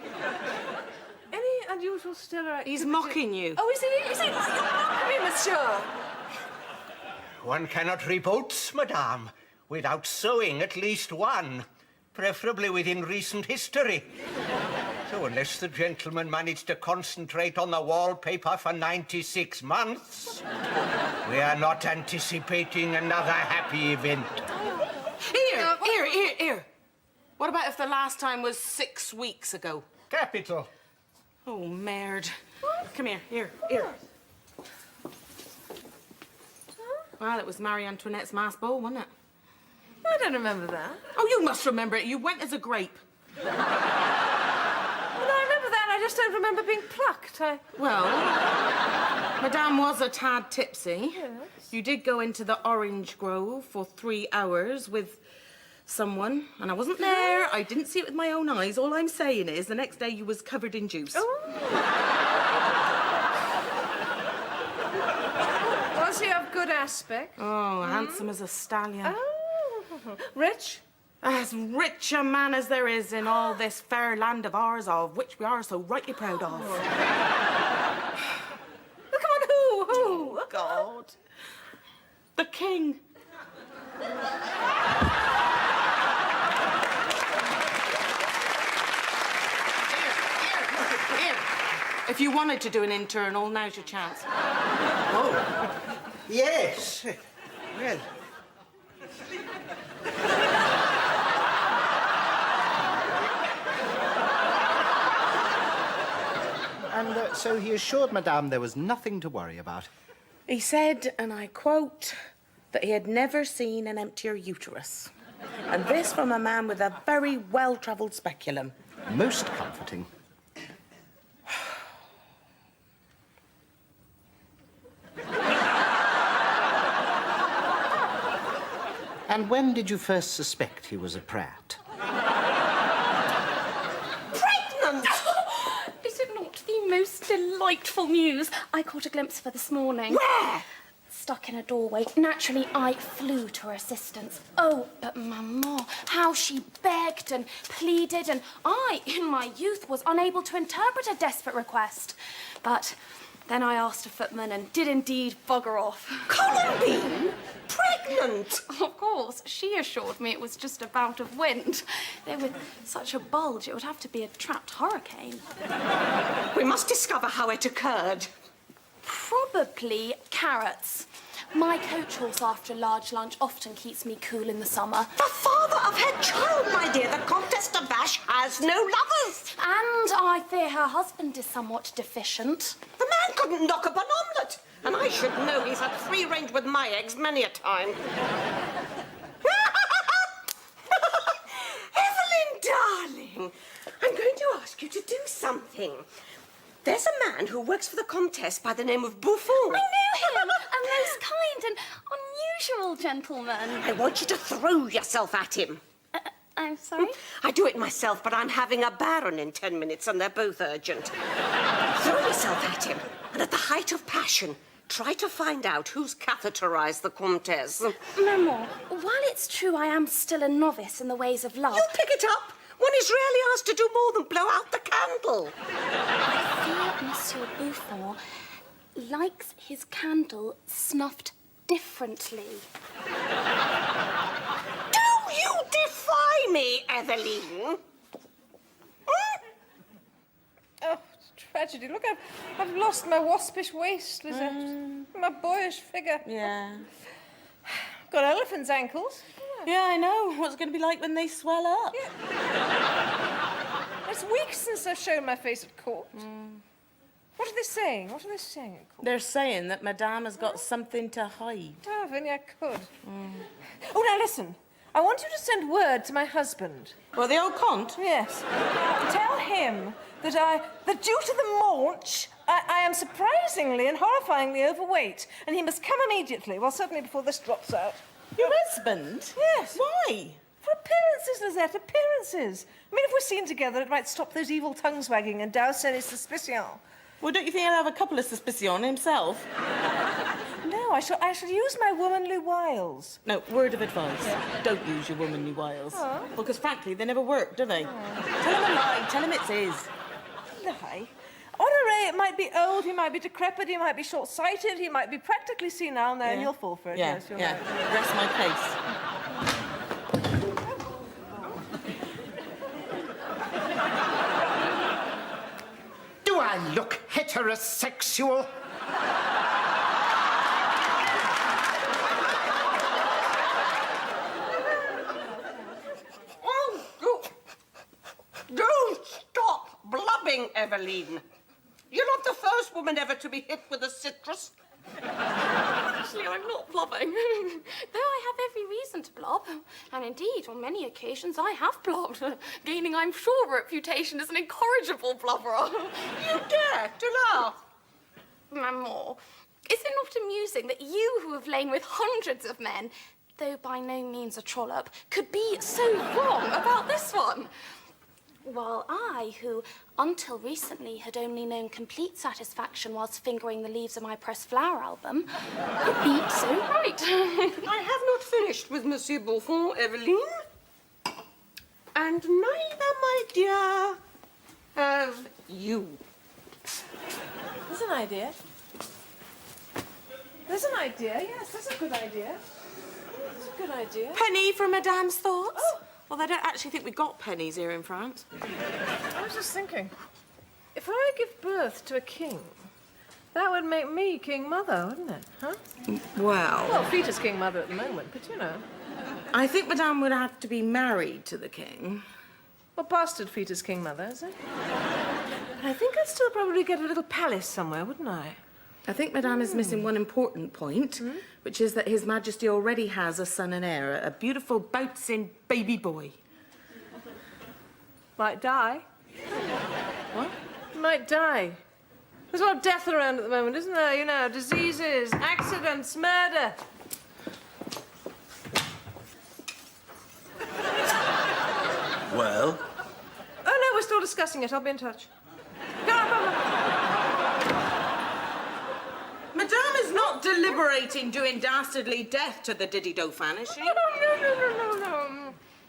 Any unusual unusual stellar activity. He's mocking you. Oh, is he? Is he? You're mocking me, monsieur. One cannot reap oats, madame, without sowing at least one, preferably within recent history. So unless the gentleman managed to concentrate on the wallpaper for 96 months, we are not anticipating another happy event. Here. What about if the last time was 6 weeks ago? Capital. Oh, merde. Come here. Well, it was Marie Antoinette's mass ball, wasn't it? I don't remember that. Oh, you must remember it. You went as a grape. Well, I remember that. I just don't remember being plucked. Well, Madame was a tad tipsy. Yes. You did go into the orange grove for 3 hours with someone, and I wasn't there. I didn't see it with my own eyes. All I'm saying is the next day you was covered in juice. Was he of good aspect? Oh, handsome as a stallion. Oh, rich? As rich a man as there is in all this fair land of ours, of which we are so rightly proud of. Come on, who? Oh, God. The king. Here. If you wanted to do an internal, now's your chance. Oh, yes. Well. And so he assured Madame there was nothing to worry about. He said, and I quote, that he had never seen an emptier uterus. And this from a man with a very well-travelled speculum. Most comforting. And when did you first suspect he was a prat? Pregnant! Is it not the most delightful news? I caught a glimpse of her this morning. Where? Stuck in a doorway. Naturally, I flew to her assistance. Oh, but Maman, how she begged and pleaded, and I, in my youth, was unable to interpret her desperate request. But then I asked a footman and did indeed bugger off. Columbine? Pregnant? Of course. She assured me it was just a bout of wind. Though with such a bulge, it would have to be a trapped hurricane. We must discover how it occurred. Probably carrots. My coach horse after a large lunch often keeps me cool in the summer. The father of her child, my dear. The Comtesse de Vache has no lovers. And I fear her husband is somewhat deficient. The man couldn't knock up an omelette. And I should know he's had free range with my eggs many a time. Evelyn, darling, I'm going to ask you to do something. There's a man who works for the Comtesse by the name of Buffon. I knew him! A most kind and unusual gentleman. I want you to throw yourself at him. I'm sorry? I do it myself, but I'm having a baron in 10 minutes and they're both urgent. Throw yourself at him, and at the height of passion, try to find out who's catheterized the Comtesse. Maman, while it's true I am still a novice in the ways of love... You pick it up. One is rarely asked to do more than blow out the candle. I fear Monsieur Buffon likes his candle snuffed differently. Do you defy me, Eveline? Oh, tragedy. Look, I've lost my waspish waist, Lizette. My boyish figure. Yeah. Got elephant's ankles. Yeah, I know. What's it going to be like when they swell up? Yeah. It's weeks since I've shown my face at court. What are they saying? What are they saying at court? They're saying that Madame has got something to hide. Oh, if only I could. Oh, now listen. I want you to send word to my husband. Well, the old Comte? Yes. Tell him that due to the maunch, I am surprisingly and horrifyingly overweight, and he must come immediately. Well, certainly before this drops out. Your husband? Yes. Why? For appearances, Lizette, appearances. I mean, if we're seen together, it might stop those evil tongues wagging and douse any suspicion. Well, don't you think he'll have a couple of suspicion himself? No, I shall use my womanly wiles. No, word of advice. Don't use your womanly wiles. Oh. Well, because frankly, they never work, do they? Tell him a lie. Tell him it's his. Lie? Honoré might be old, he might be decrepit, he might be short-sighted, he might be practically senile now, and you'll fall for it. Yeah, Yes, you're yeah. right. Rest my case. Do I look heterosexual? Don't stop blubbing, Eveline. You're not the first woman ever to be hit with a citrus. Actually, I'm not blubbing. Though I have every reason to blub. And indeed, on many occasions, I have blubbed, gaining, I'm sure, a reputation as an incorrigible blubberer. You dare to laugh? Maman, is it not amusing that you, who have lain with hundreds of men, though by no means a trollop, could be so wrong about this one? While I, who until recently had only known complete satisfaction whilst fingering the leaves of my pressed flower album, could be so right. I have not finished with Monsieur Buffon, Eveline. And neither, my dear, have you. There's an idea. There's an idea, yes, that's a good idea. That's a good idea. Penny for Madame's thoughts? Oh. Well, I don't actually think we got pennies here in France. I was just thinking, if I give birth to a king, that would make me king mother, wouldn't it? Huh? Well, fetus king mother at the moment, but you know. I think Madame would have to be married to the king. Well, bastard fetus king mother, is it? But I think I'd still probably get a little palace somewhere, wouldn't I? I think Madame is missing one important point, which is that His Majesty already has a son and heir, a beautiful bouncing baby boy. Might die. What? Might die. There's a lot of death around at the moment, isn't there? You know, diseases, accidents, murder. Well? Oh, no, we're still discussing it. I'll be in touch. Go on, Madame is not deliberating doing dastardly death to the Diddy Dauphin, is she? No.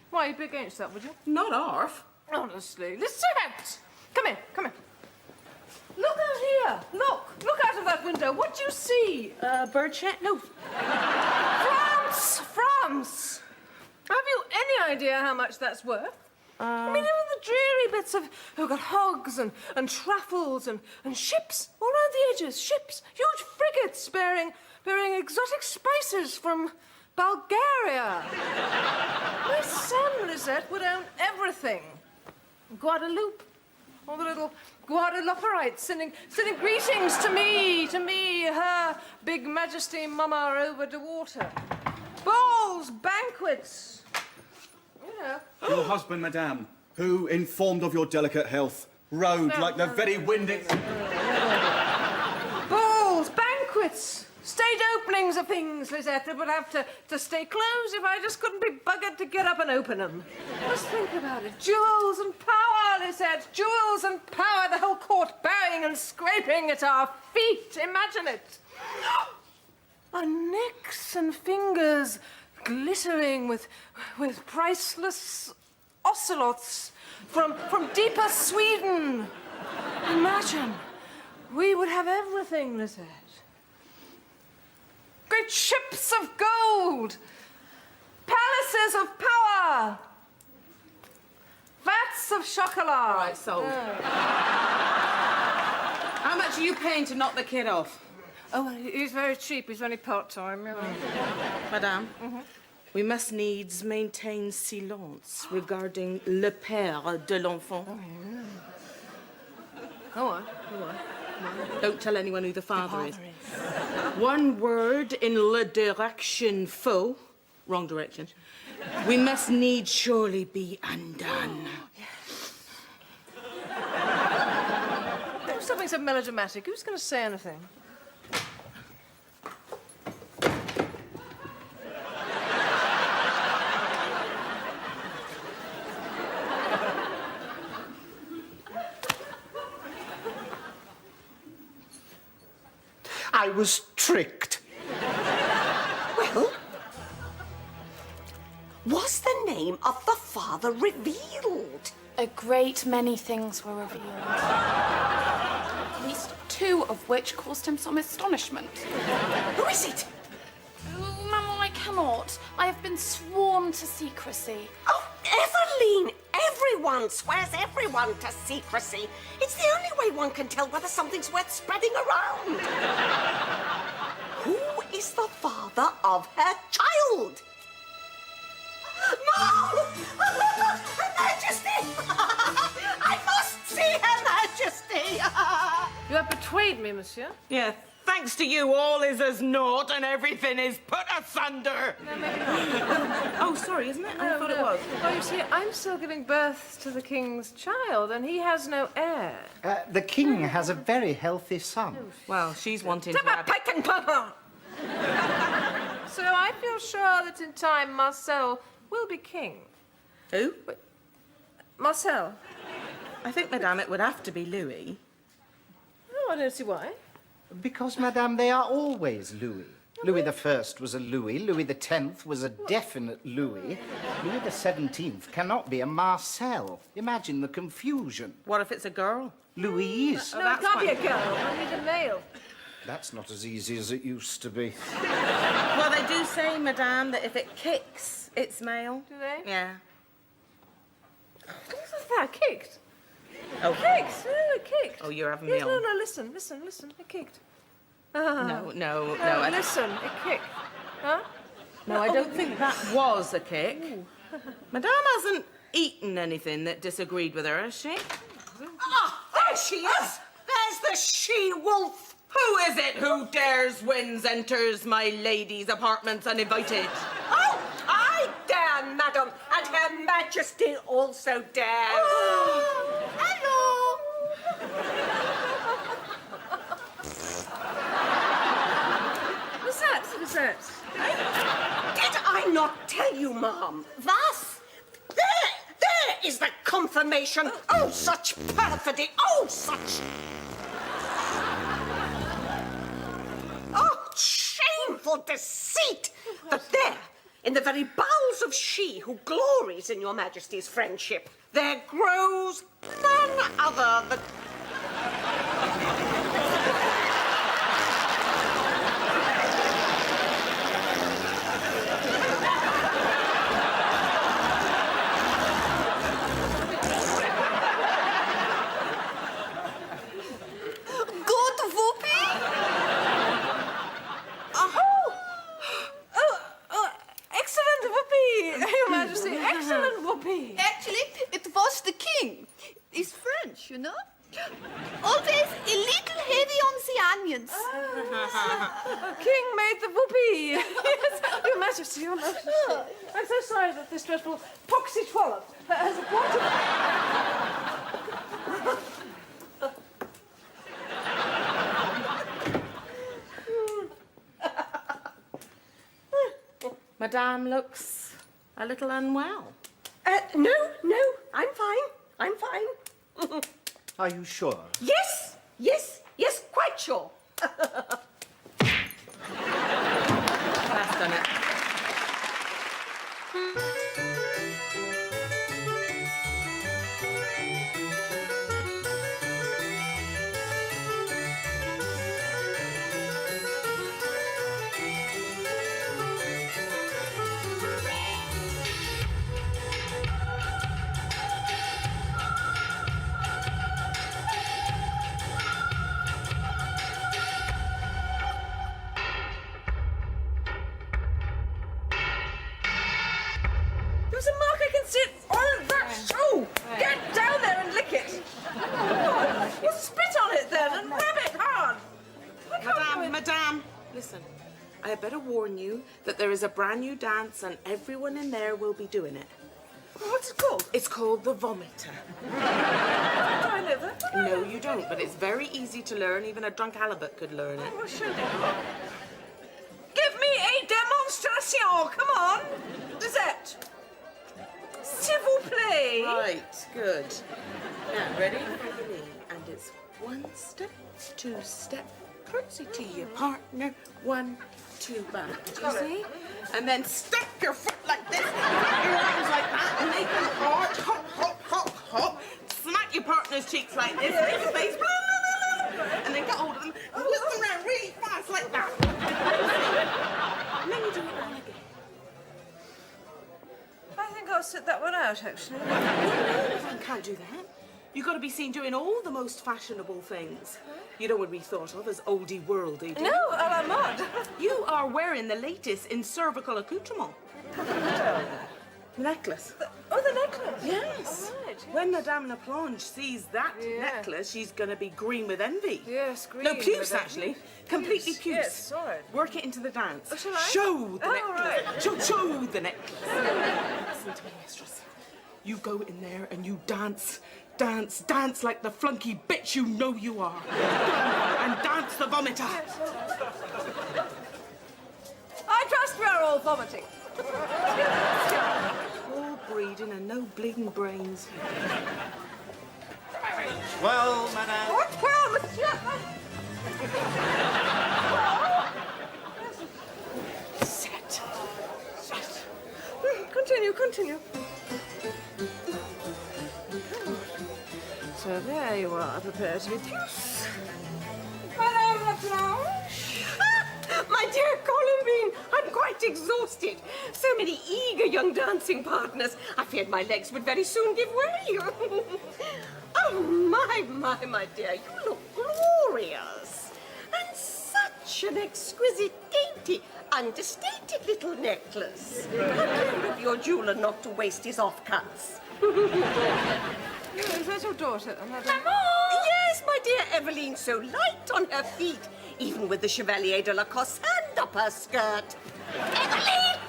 Why, you'd be against that, would you? Not half. Honestly. Listen out! Come here. Look out here. Look out of that window. What do you see? Birdshot? No. France! Have you any idea how much that's worth? I mean, even the dreary bits of... We've got hogs and truffles and ships all around the edges. Ships, huge frigates bearing exotic spices from Bulgaria. My son, Lisette, would own everything. Guadeloupe. All the little Guadelouperites sending greetings to me, her big majesty mama over the water. Balls, banquets. You know. Your husband, Madame, who, informed of your delicate health, rode like the very wind it... Balls, banquets, state openings of things, Lisette, that would have to stay closed if I just couldn't be buggered to get up and open them. Just think about it. Jewels and power, Lisette, jewels and power, the whole court bowing and scraping at our feet. Imagine it. Our necks and fingers glittering with priceless ocelots from deeper Sweden. Imagine, we would have everything, Lisette. Great ships of gold, palaces of power, vats of chocolat. All right, sold. How much are you paying to knock the kid off? Oh, he's very cheap. He's only part-time, you know. Madame, we must needs maintain silence regarding le père de l'enfant. Go on. Don't tell anyone who the father is. One word in le direction faux, wrong direction, we must needs surely be undone. Something so melodramatic. Who's going to say anything? I was tricked. Well, was the name of the father revealed? A great many things were revealed. At least of which caused him some astonishment. Who is it? Oh, Maman, I cannot. I have been sworn to secrecy. Oh, Eveline! Everyone swears everyone to secrecy. It's the only way one can tell whether something's worth spreading around. Who is the father of her child? No! Her Majesty! I must see Her Majesty! You have betrayed me, monsieur. Yeah, thanks to you, all is as naught and everything is put asunder. Oh, sorry, isn't it? I thought it was. Well, you see, I'm still giving birth to the king's child, and he has no heir. The king has a very healthy son. Well, she's wanting to Papa, Python, Papa! So I feel sure that in time Marcel will be king. Who? Marcel. I think, Madame, it would have to be Louis. Oh, I don't see why. Because, Madame, they are always Louis. Louis I was a Louis. Louis X was a definite Louis. Louis XVII cannot be a Marcel. Imagine the confusion. What if it's a girl? Louise. No, it can't be a girl. I need a male. That's not as easy as it used to be. Well, they do say, Madame, that if it kicks, it's male. Do they? Yeah. What is that? Kicked? Oh. Kicked? No, it kicked. Oh, you're having Yes, me no, on. no, listen. It kicked. No. Listen, it kicked. Huh? No, I don't think that was a kick. Madame hasn't eaten anything that disagreed with her, has she? Ah, there she is! There's the she-wolf! Who is it who dares, wins, enters my lady's apartments uninvited? Oh, I dare, madam, and Her Majesty also dares. Oh, hello. What's that? What's that? Did I not tell you, ma'am? Was? There is the confirmation. Oh, such perfidy. Oh, such... Oh, shameful deceit. But there, in the very bowels of she who glories in your Majesty's friendship, there grows none other than... Good voopee? Excellent whoopee, Your Majesty. Excellent whoopee. Actually, it was the king. He's French, you know? Always a little heavy on the onions. King made the whoopee. Yes, Your Majesty, Your Majesty. I'm so sorry that this dreadful poxy trollop has Madame looks a little unwell. No, I'm fine. I'm fine. Are you sure? Yes, quite sure. That's done it. There's a mark, I can see it on that shoe. Get down there and lick it. Well, spit on it then and rub it hard. Madame, listen. I had better warn you that there is a brand new dance and everyone in there will be doing it. What's it called? It's called the Vomiter. Do I know that? No, you don't, but it's very easy to learn. Even a drunk halibut could learn it. Well, show me. Give me a demonstration. Come on. Lisette. S'il vous plaît. Right, good. Now, ready? Follow me. And it's 1 step, 2 step, curtsy to your partner, 1, 2 back. Do you see? And then step your foot like this, clap your arms like that, and make them hard, hop, hop, hop, hop. Smack your partner's cheeks like this, make his face, blah, blah, blah, blah. and then get hold of them and whip them round really fast like that. And then you do it all again. I think I'll sit that one out, actually. No, you can't do that. You've got to be seen doing all the most fashionable things. You don't want to be thought of as oldie worldy, do you? No, a la mode. You are wearing the latest in cervical accoutrement. The necklace. The necklace? Yes. All right, yes. When Madame Laplanche sees that necklace, she's going to be green with envy. Yes, green. No, puce, with actually. Completely puce. Yes, all right. Work it into the dance. Oh, shall I? Show the necklace. Right. Show the necklace. Listen to me, mistress. You go in there and you dance. Dance like the flunky bitch you know you are. And dance the vomiter. I trust we are all vomiting. All breeding and no bleeding brains. Well, madame. What? Well, monsieur. Set. Continue. So there you are, prepared to be puce. Madame Laplanche. My dear Columbine, I'm quite exhausted. So many eager young dancing partners. I feared my legs would very soon give way. Oh, my dear, you look glorious. And such an exquisite, dainty, understated little necklace. How clever of your jeweller not to waste his offcuts. Is that your daughter? Yes, my dear Eveline, so light on her feet, even with the Chevalier de la Cossande up her skirt. Eveline!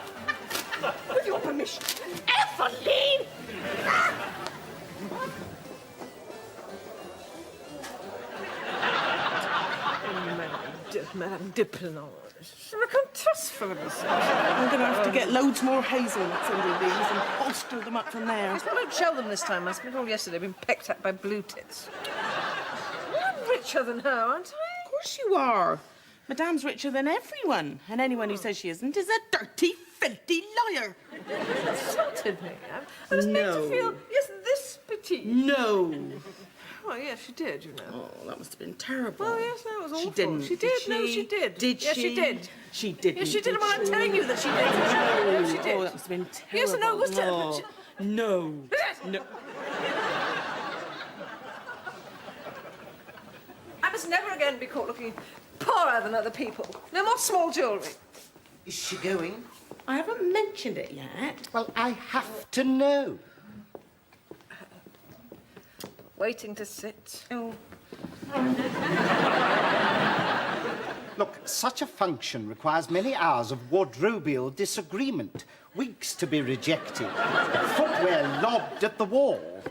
With your permission, Eveline! Madame Diplomat. You're a countess, for goodness sake. I'm going to have to get loads more hazelnuts under these and bolster them up from there. I won't shell them this time. I spent all yesterday being pecked at by blue tits. I'm richer than her, aren't I? Of course you are. Madame's richer than everyone, and anyone who says she isn't is a dirty, filthy liar. You insulted me. I was made to feel, yes, this petite. No. Well, yes, she did, you know. Oh, that must have been terrible. Well, yes, that was awful. She didn't. She did. No, she did. Did yes, she? she did. She didn't. Yes, she did. Well, I'm she? telling you that she did. No, she did. Oh, that must have been terrible. Yes, no, it was terrible. Oh, no. No. I must never again be caught looking poorer than other people. No more small jewellery. Is she going? I haven't mentioned it yet. Well, I have to know. Waiting to sit. Oh. Look, such a function requires many hours of wardrobial disagreement, weeks to be rejected, footwear lobbed at the wall,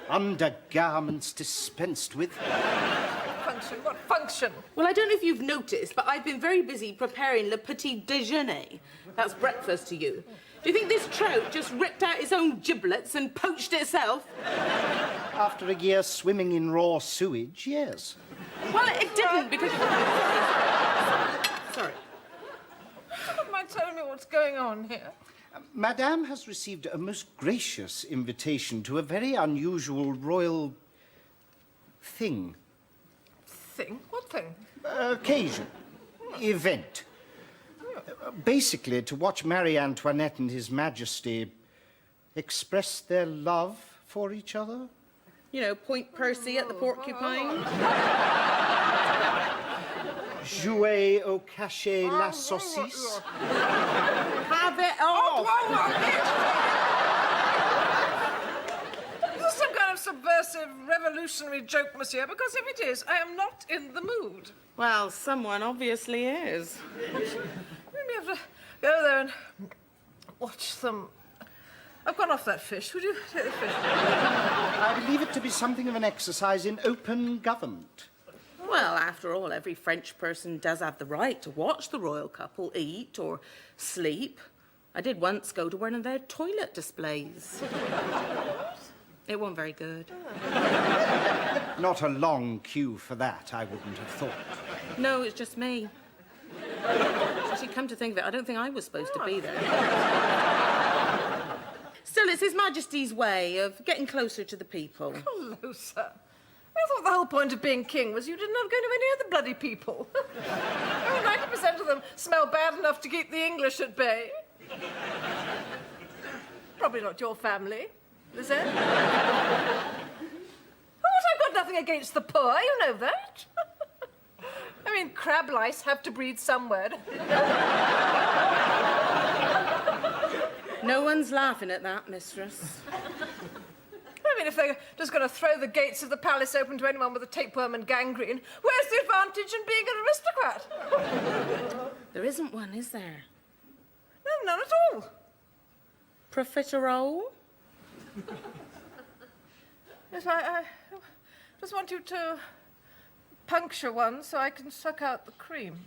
undergarments dispensed with. Function? What function? Well, I don't know if you've noticed, but I've been very busy preparing le petit déjeuner. That's breakfast to you. Do you think this trout just ripped out its own giblets and poached itself? After a year swimming in raw sewage, yes. Well, it didn't, because... Sorry. Don't mind telling me what's going on here. Madame has received a most gracious invitation to a very unusual royal thing. Thing? What thing? Occasion. Event. Basically, to watch Marie Antoinette and His Majesty express their love for each other. You know, Point Percy at the Porcupine. Jouer au cachet la saucisse. Have it off! Is this some kind of subversive, revolutionary joke, monsieur? Because if it is, I am not in the mood. Well, someone obviously is. Maybe I have to go there and watch them. I've gone off that fish. Would you take the fish? I believe it to be something of an exercise in open government. Well, after all, every French person does have the right to watch the royal couple eat or sleep. I did once go to one of their toilet displays. It wasn't very good. Not a long queue for that, I wouldn't have thought. No, it's just me. Actually, come to think of it, I don't think I was supposed to be there. Still, it's His Majesty's way of getting closer to the people. Closer? I thought the whole point of being king was you didn't have to go to any other bloody people. 90% of them smell bad enough to keep the English at bay. Probably not your family, is it? I've got nothing against the poor, you know that. I mean, crab lice have to breed somewhere. No one's laughing at that, mistress. I mean, if they're just going to throw the gates of the palace open to anyone with a tapeworm and gangrene, where's the advantage in being an aristocrat? There isn't one, is there? No, none at all. Profiterole? Yes, I just want you to puncture one so I can suck out the cream.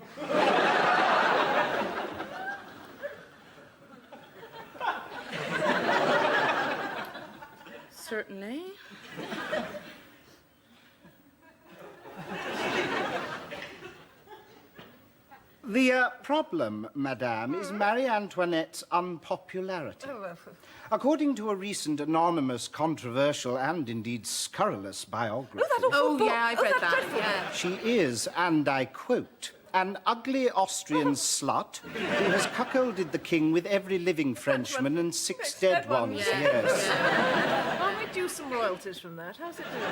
Certainly. The problem, madame, is Marie Antoinette's unpopularity. According to a recent anonymous, controversial, and indeed scurrilous biography... Yeah, I've read that, yeah. She is, and I quote, an ugly Austrian slut who has cuckolded the king with every living Frenchman and 6 dead ones, yes. Can't we do some royalties from that? How's it doing?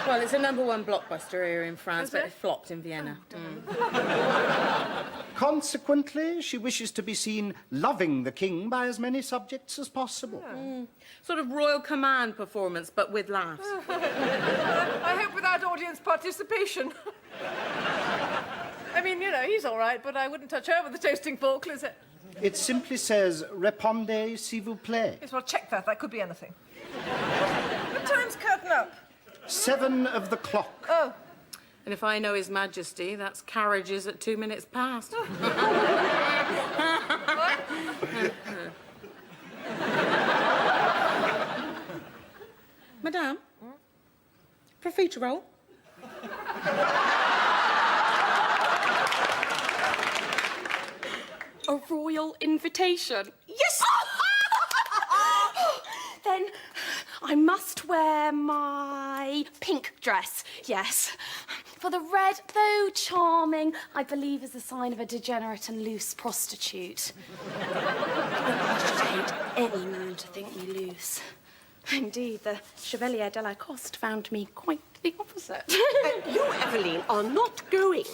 Well, it's a #1 blockbuster here in France, Is but it? it flopped in Vienna. Consequently, she wishes to be seen loving the king by as many subjects as possible. Sort of royal command performance, but with laughs. I hope without audience participation. I mean, you know, he's all right, but I wouldn't touch her with a toasting fork, is it? It simply says, répondez s'il vous plaît. Yes, well, check that. That could be anything. What time's curtain up? 7 of the clock. Oh. And if I know His Majesty, that's carriages at 2 minutes past. Madame? Profiterole? A royal invitation. Yes! Then I must wear my pink dress, yes. For the red, though charming, I believe is a sign of a degenerate and loose prostitute. I should hate any man to think me loose. Indeed, the Chevalier de la Coste found me quite the opposite. You, Eveline, are not going.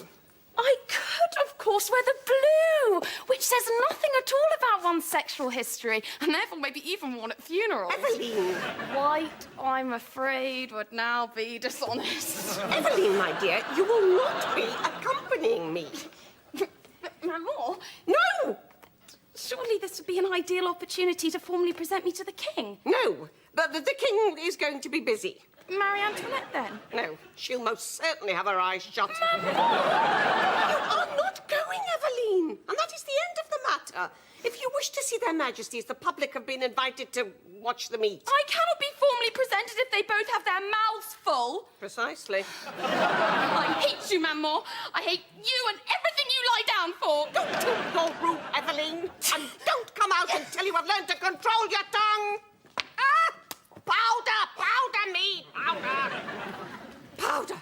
I could, of course, wear the blue, which says nothing at all about one's sexual history, and therefore maybe even worn at funerals. Eveline! White, I'm afraid, would now be dishonest. Eveline, my dear, you will not be accompanying me. Maman? No! Surely this would be an ideal opportunity to formally present me to the king. No, but the king is going to be busy. Marie Antoinette, then? No, she'll most certainly have her eyes shut. You are not going, Eveline, and that is the end of the matter. If you wish to see their Majesties, the public have been invited to watch the meet. I cannot be formally presented if they both have their mouths full. Precisely. I hate you, Maman. I hate you and everything you lie down for. Don't toot your room, Eveline, and don't come out until you have learned to control your tongue. Ah! Powder! Powder me! Powder! Powder!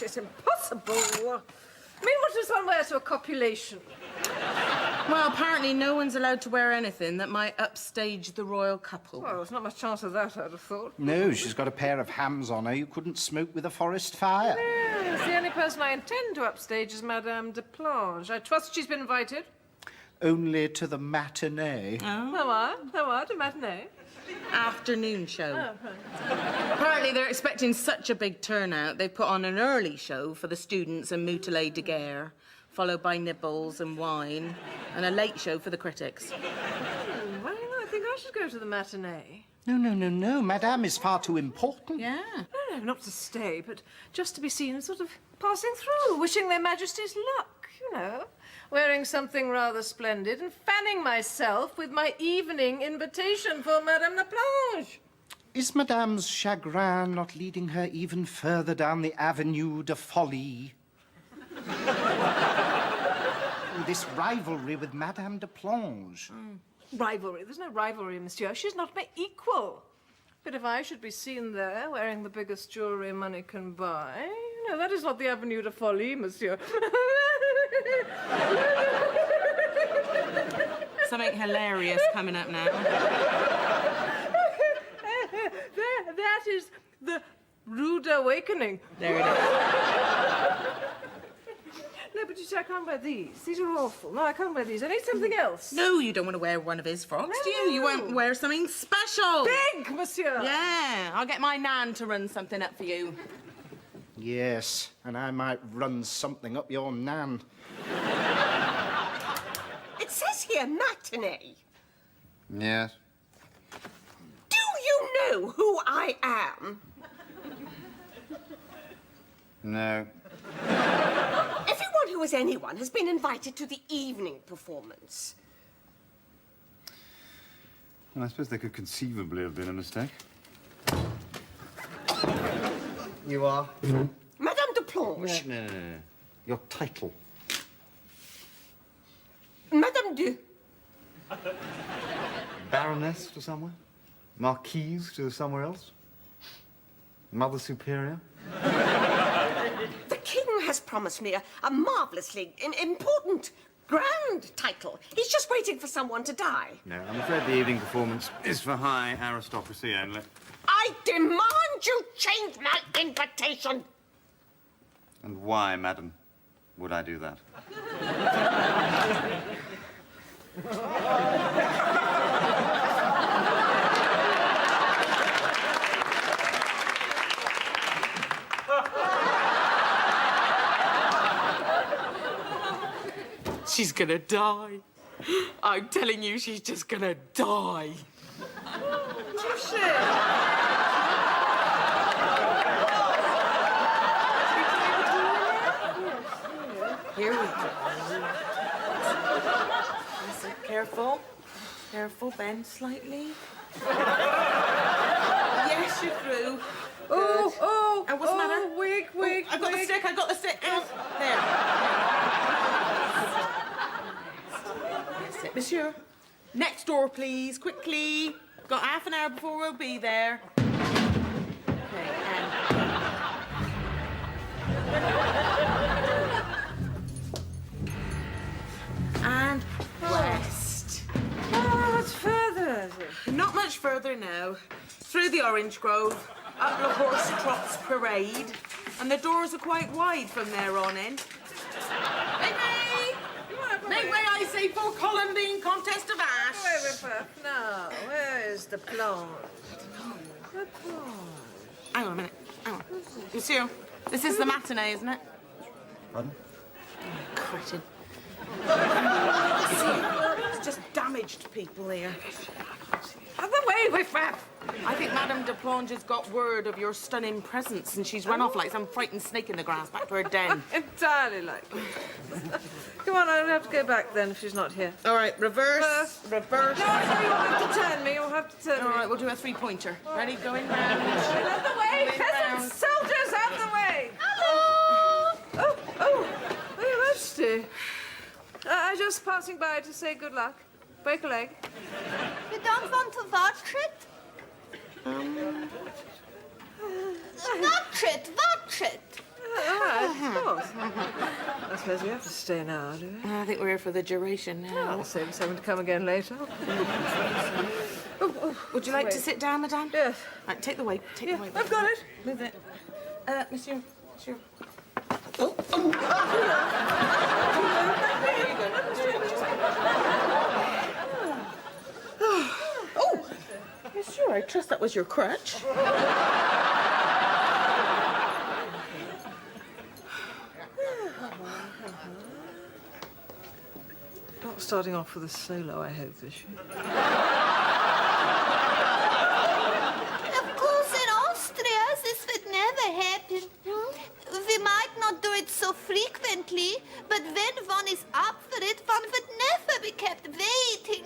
It's impossible. I mean, what does one wear to a copulation? Well, apparently no one's allowed to wear anything that might upstage the royal couple. Well, there's not much chance of that, I'd have thought. No, she's got a pair of hams on her you couldn't smoke with a forest fire. Yes, the only person I intend to upstage is Madame de Plange. I trust she's been invited. Only to the matinee. Oh, to matinee. Afternoon show. Oh, right. Apparently they're expecting such a big turnout, they put on an early show for the students and mutilé de guerre, followed by nibbles and wine, and a late show for the critics. Well, I think I should go to the matinee. No. Madame is far too important. Yeah. No, not to stay, but just to be seen sort of passing through, wishing their Majesties luck, you know. Wearing something rather splendid and fanning myself with my evening invitation for Madame La Planche. Is Madame's chagrin not leading her even further down the Avenue de Folie? this rivalry with Madame de Plonge. Rivalry? There's no rivalry, monsieur. She's not my equal. But if I should be seen there wearing the biggest jewellery money can buy, no, that is not the avenue de folie, monsieur. Something hilarious coming up now. That is the rude awakening. There it is. No, but you see, I can't wear these. These are awful. No, I can't wear these. I need something else. No, you don't want to wear one of his frocks, do you? You want to wear something special. Big, monsieur. Yeah, I'll get my nan to run something up for you. Yes, and I might run something up your nan. It says here matinee. Yes. Do you know who I am? No. Everyone who is anyone has been invited to the evening performance. Well, I suppose there could conceivably have been a mistake. You are? Madame de Plonge. No. Your title. Madame de... Baroness to somewhere? Marquise to somewhere else? Mother Superior? The king has promised me a marvellously important, grand title. He's just waiting for someone to die. No, I'm afraid the evening performance is for high aristocracy only. I demand you change my invitation. And why, madam, would I do that? She's gonna die. I'm telling you, she's just gonna die. Here we go. Listen, careful. Careful, bend slightly. Yes, you're through. Oh, and what's the matter? Wig. I got the stick, I got the stick. Out. There. That's it, monsieur. Next door, please, quickly. Got half an hour before we'll be there. Okay, and west. Oh, what's further? Not much further now. Through the orange grove, up the horse trots parade, and the doors are quite wide from there on in. Make way, I say, for Columbine contest of ash. Wait, Whipper. No, where is the plonge? The plonge. Hang on a minute. Hang on. Monsieur, this is the matinee, isn't it? Pardon? Cretin. It's just damaged people here. Out of the way, Whipper! I think Madame de Plonge has got word of your stunning presence and she's run off like some frightened snake in the grass back to her den. Entirely like it. Come on, I'll have to go back then if she's not here. All right, reverse. Reverse. No, you'll have to turn me. You'll have to turn me. All right, we'll do a three-pointer. Ready? Going round. Out of the way! Peasants! Soldiers, out of the way! Hello! Oh, Your Majesty. I'm just passing by to say good luck. Break a leg. You don't want to watch it? Watch it! All right, of course. I suppose we have to stay now, do we? I think we're here for the duration now. I'll save someone to come again later. Would you like to sit down, madame? Yes. Right, take the weight. Take the weight. I've got it. Move it. Monsieur. Oh, yes, sure. I trust that was your crutch. Not starting off with a solo, I hope, is she? Of course, in Austria, this would never happen. We might not do it so frequently, but when one is up for it, one would never be kept waiting.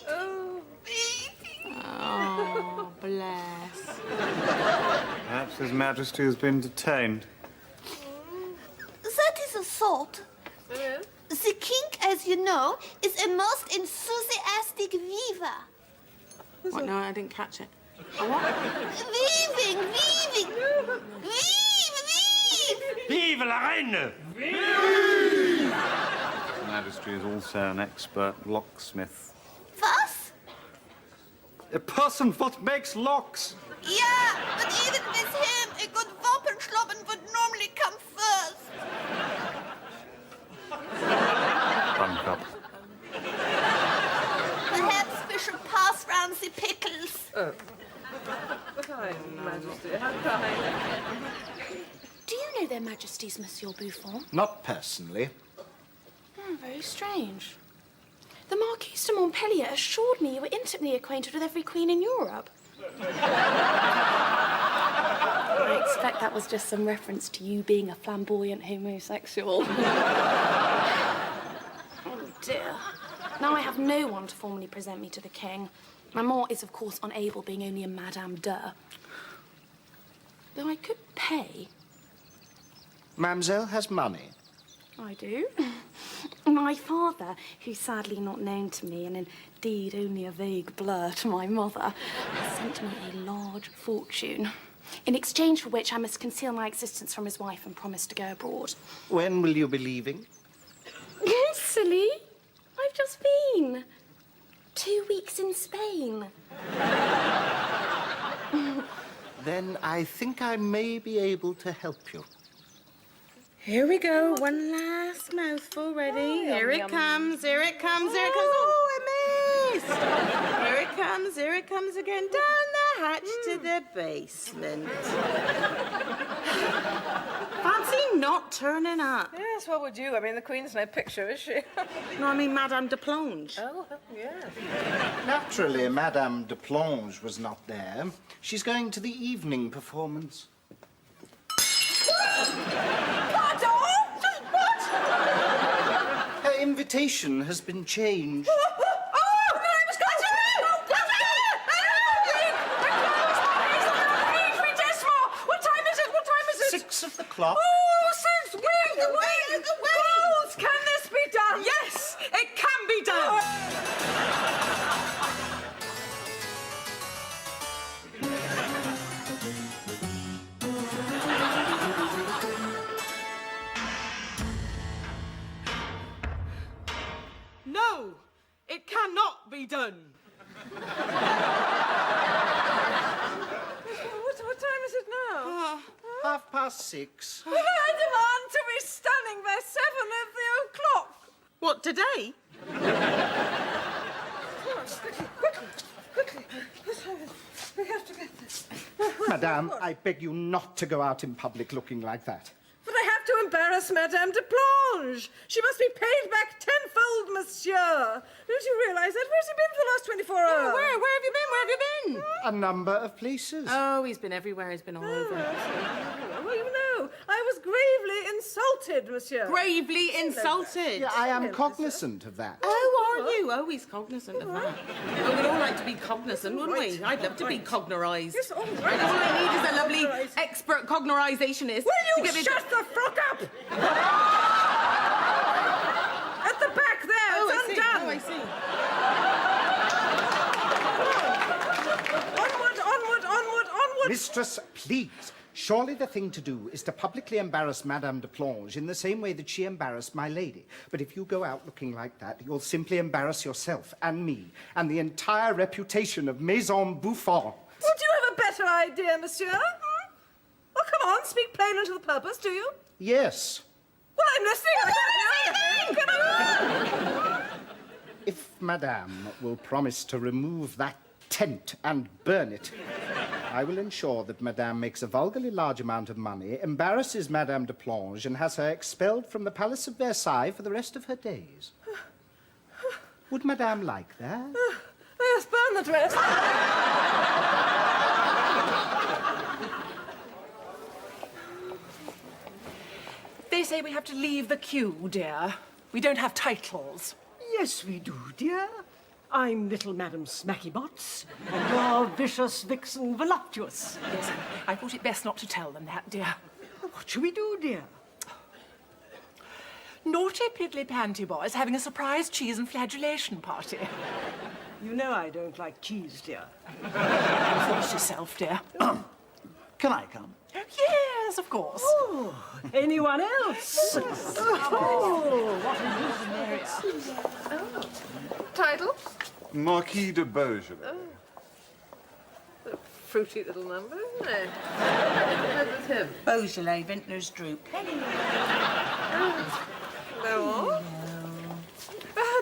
Oh, bless. Perhaps His Majesty has been detained. That is a thought. The king, as you you know, is a most enthusiastic weaver. What? No, I didn't catch it. A what? Weaving! Weave! Vive la reine! Her Majesty is also an expert locksmith. Was? A person what makes locks. Yeah, but even with him, a good Wappenschloppen would normally come first. Bunk up. Perhaps we should pass round the pickles. Oh. Kind, Majesty, how kind. Do you know their Majesties, Monsieur Buffon? Not personally. Very strange. The Marquise de Montpellier assured me you were intimately acquainted with every queen in Europe. I expect that was just some reference to you being a flamboyant homosexual. Oh, dear. Now I have no one to formally present me to the king. Maman is, of course, unable, being only a Madame de. Though I could pay. Mademoiselle has money. I do. My father, who's sadly not known to me, and indeed only a vague blur to my mother, has sent me a large fortune, in exchange for which I must conceal my existence from his wife and promise to go abroad. When will you be leaving? Silly. I've just been. 2 weeks in Spain. Then I think I may be able to help you. Here we go. One last mouthful. Ready? Oh, Here it comes. Here it comes. Here it comes. Oh, I missed. Here it comes. Here it comes again. Down the hatch to the basement. Fancy not turning up. Yes, what would you? I mean, the Queen's no picture, is she? No, I mean Madame de Plonge. Oh, yes. Naturally, Madame de Plonge was not there. She's going to the evening performance. Pardon? What? Her invitation has been changed. Oh, no, I was going to... What time is it? What time is it? 6 of the clock. Oh, 6. Wait. Girls, can this be done? Yes, it can be done. No, it cannot be done. What time is it now? 6:30. I demand to be standing by 7 of the o'clock. What, today? Quickly. We have to get this. Madame, I beg you not to go out in public looking like that. But I have to embarrass Madame de Plonge. She must be paid back tenfold, monsieur. Don't you realise that? Where's he been for the last 24 hours? Oh, where have you been? Where have you been? A number of places. Oh, he's been everywhere. He's been all over. Well, you know, I was gravely insulted, monsieur. Gravely insulted? Yeah, I am cognizant of that. Oh, are you? Oh, he's cognizant of that. Oh, we'd all like to be cognizant, wouldn't we? I'd love to be cognerised. Yes, all right. All I need is a lovely expert cognerisationist. Will you shut the fuck up? At the back there, Oh, it's undone. Oh, I see. Onward. Mistress, please. Surely the thing to do is to publicly embarrass Madame de Plonge in the same way that she embarrassed my lady. But if you go out looking like that, you'll simply embarrass yourself and me and the entire reputation of Maison Buffon. Well, do you have a better idea, monsieur? Well, come on, speak plain and to the purpose, do you? Yes. Well, I'm listening. If Madame will promise to remove that tent and burn it, I will ensure that Madame makes a vulgarly large amount of money, embarrasses Madame de Plonge, and has her expelled from the Palace of Versailles for the rest of her days. Would Madame like that? Yes, burn the dress. They say we have to leave the queue, dear. We don't have titles. Yes, we do, dear. I'm little Madam Smackybots, and you're vicious vixen voluptuous. Yes, I thought it best not to tell them that, dear. What shall we do, dear? naughty piddly panty boys having a surprise cheese and flagellation party. You know I don't like cheese, dear. Force yourself, dear. Can I come? Yes, of course. Oh, anyone else? Oh, what a news area. Oh. Title? Marquis de Beaujolais. Oh. A fruity little number, isn't it? What with him? Beaujolais, Vintner's Droop. Go on.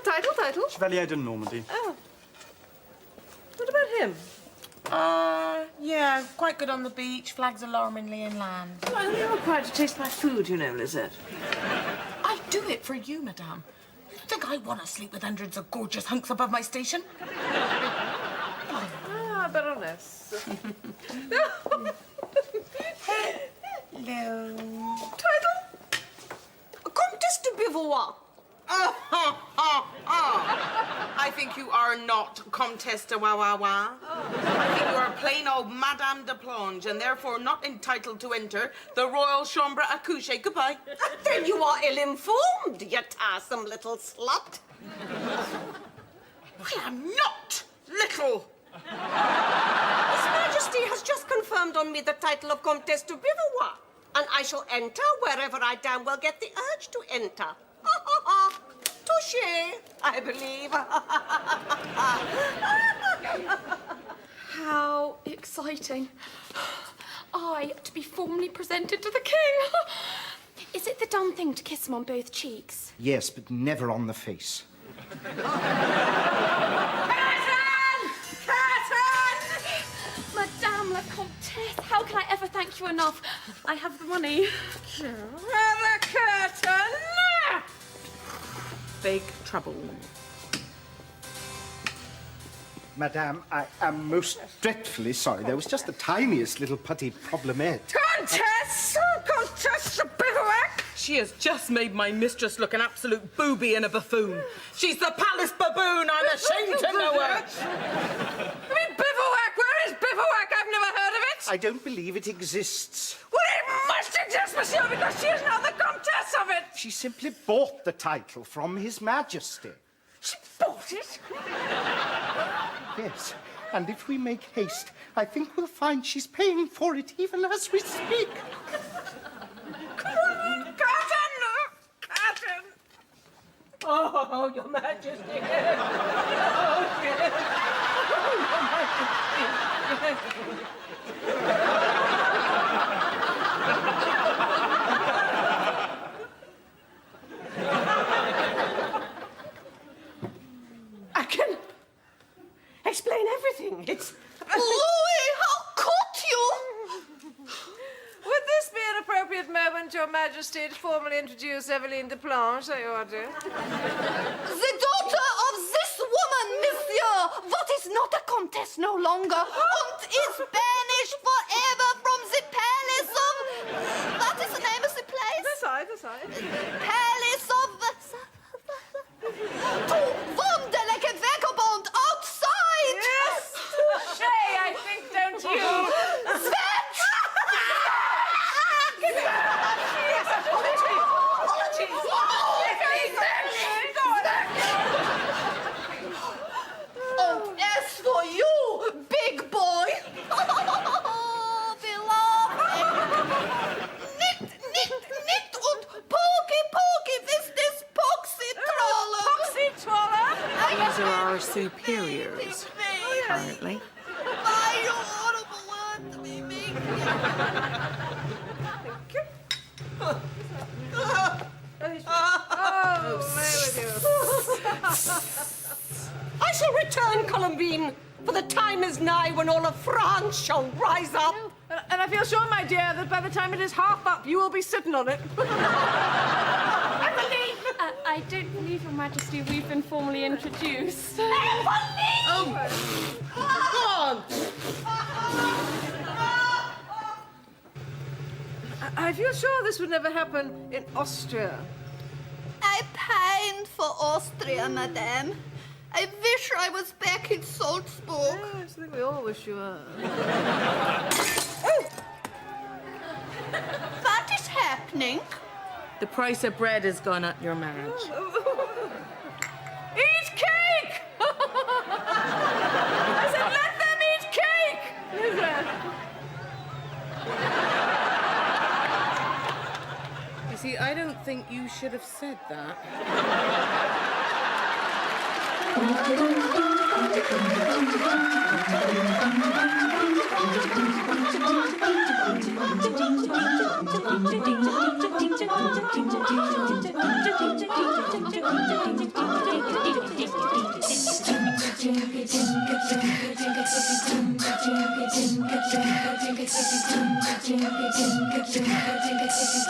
Title? Chevalier de Normandy. Oh. What about him? Yeah, quite good on the beach, flags alarmingly inland. Well, I'm not required to taste my food, you know, Lizette. I do it for you, madame. You think I want to sleep with hundreds of gorgeous hunks above my station? Ah, but honest. Hello. Title? Comtesse de Beauvoir. I think you are not Comtesse de Wawawa. I think you are plain old Madame de Plonge and therefore not entitled to enter the Royal Chambre à coucher. Goodbye. Then you are ill-informed, you tiresome little slut. I am not little. His Majesty has just confirmed on me the title of Comtesse de Beauvoir, and I shall enter wherever I damn well get the urge to enter. Touché, I believe. How exciting. To be formally presented to the king. Is it the done thing to kiss him on both cheeks? Yes, but never on the face. Madame la Comtesse, how can I ever thank you enough? I have the money. The curtain! Big trouble. Madame, I am most dreadfully sorry. There was just the tiniest little putty problemette. Comtesse de Bivouac! She has just made my mistress look an absolute booby and a buffoon. She's the palace baboon. I'm ashamed to know her. I mean, Bivouac! Where is Bivouac? I've never heard of it! I don't believe it exists. Well, it must exist, monsieur, because she is now the Comtesse of it! She simply bought the title from His Majesty. She bought it? Yes, and if we make haste, I think we'll find she's paying for it even as we speak. Curtain! Oh, Your Majesty. Oh, dear. I can explain everything. It's... Louis, how could you? Would this be an appropriate moment, Your Majesty, to formally introduce Eveline de Planche, I order? The daughter of this woman, monsieur, what is not a comtesse no longer, and is banished forever from the palace of... What is the name of the place? The side. Palace of... To wander like a vagabond outside! Yes! Touché, I think, don't you? And as for you, big boy, beloved, nicht und pokey with this poxy troller. Poxy troller? These are our superiors, apparently. Why you horrible word to me, Mick? I shall return, Columbine, for the time is nigh when all of France shall rise up. And I feel sure, my dear, that by the time it is half up, you will be sitting on it. I don't believe, Your Majesty, we've been formally introduced. I feel sure this would never happen in Austria. I pine for Austria, madame. I wish I was back in Salzburg. Yes, I think we all wish you were. What is happening? The price of bread has gone up, your marriage. Eat cake! I said, let them eat cake! You see, I don't think you should have said that.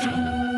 Ding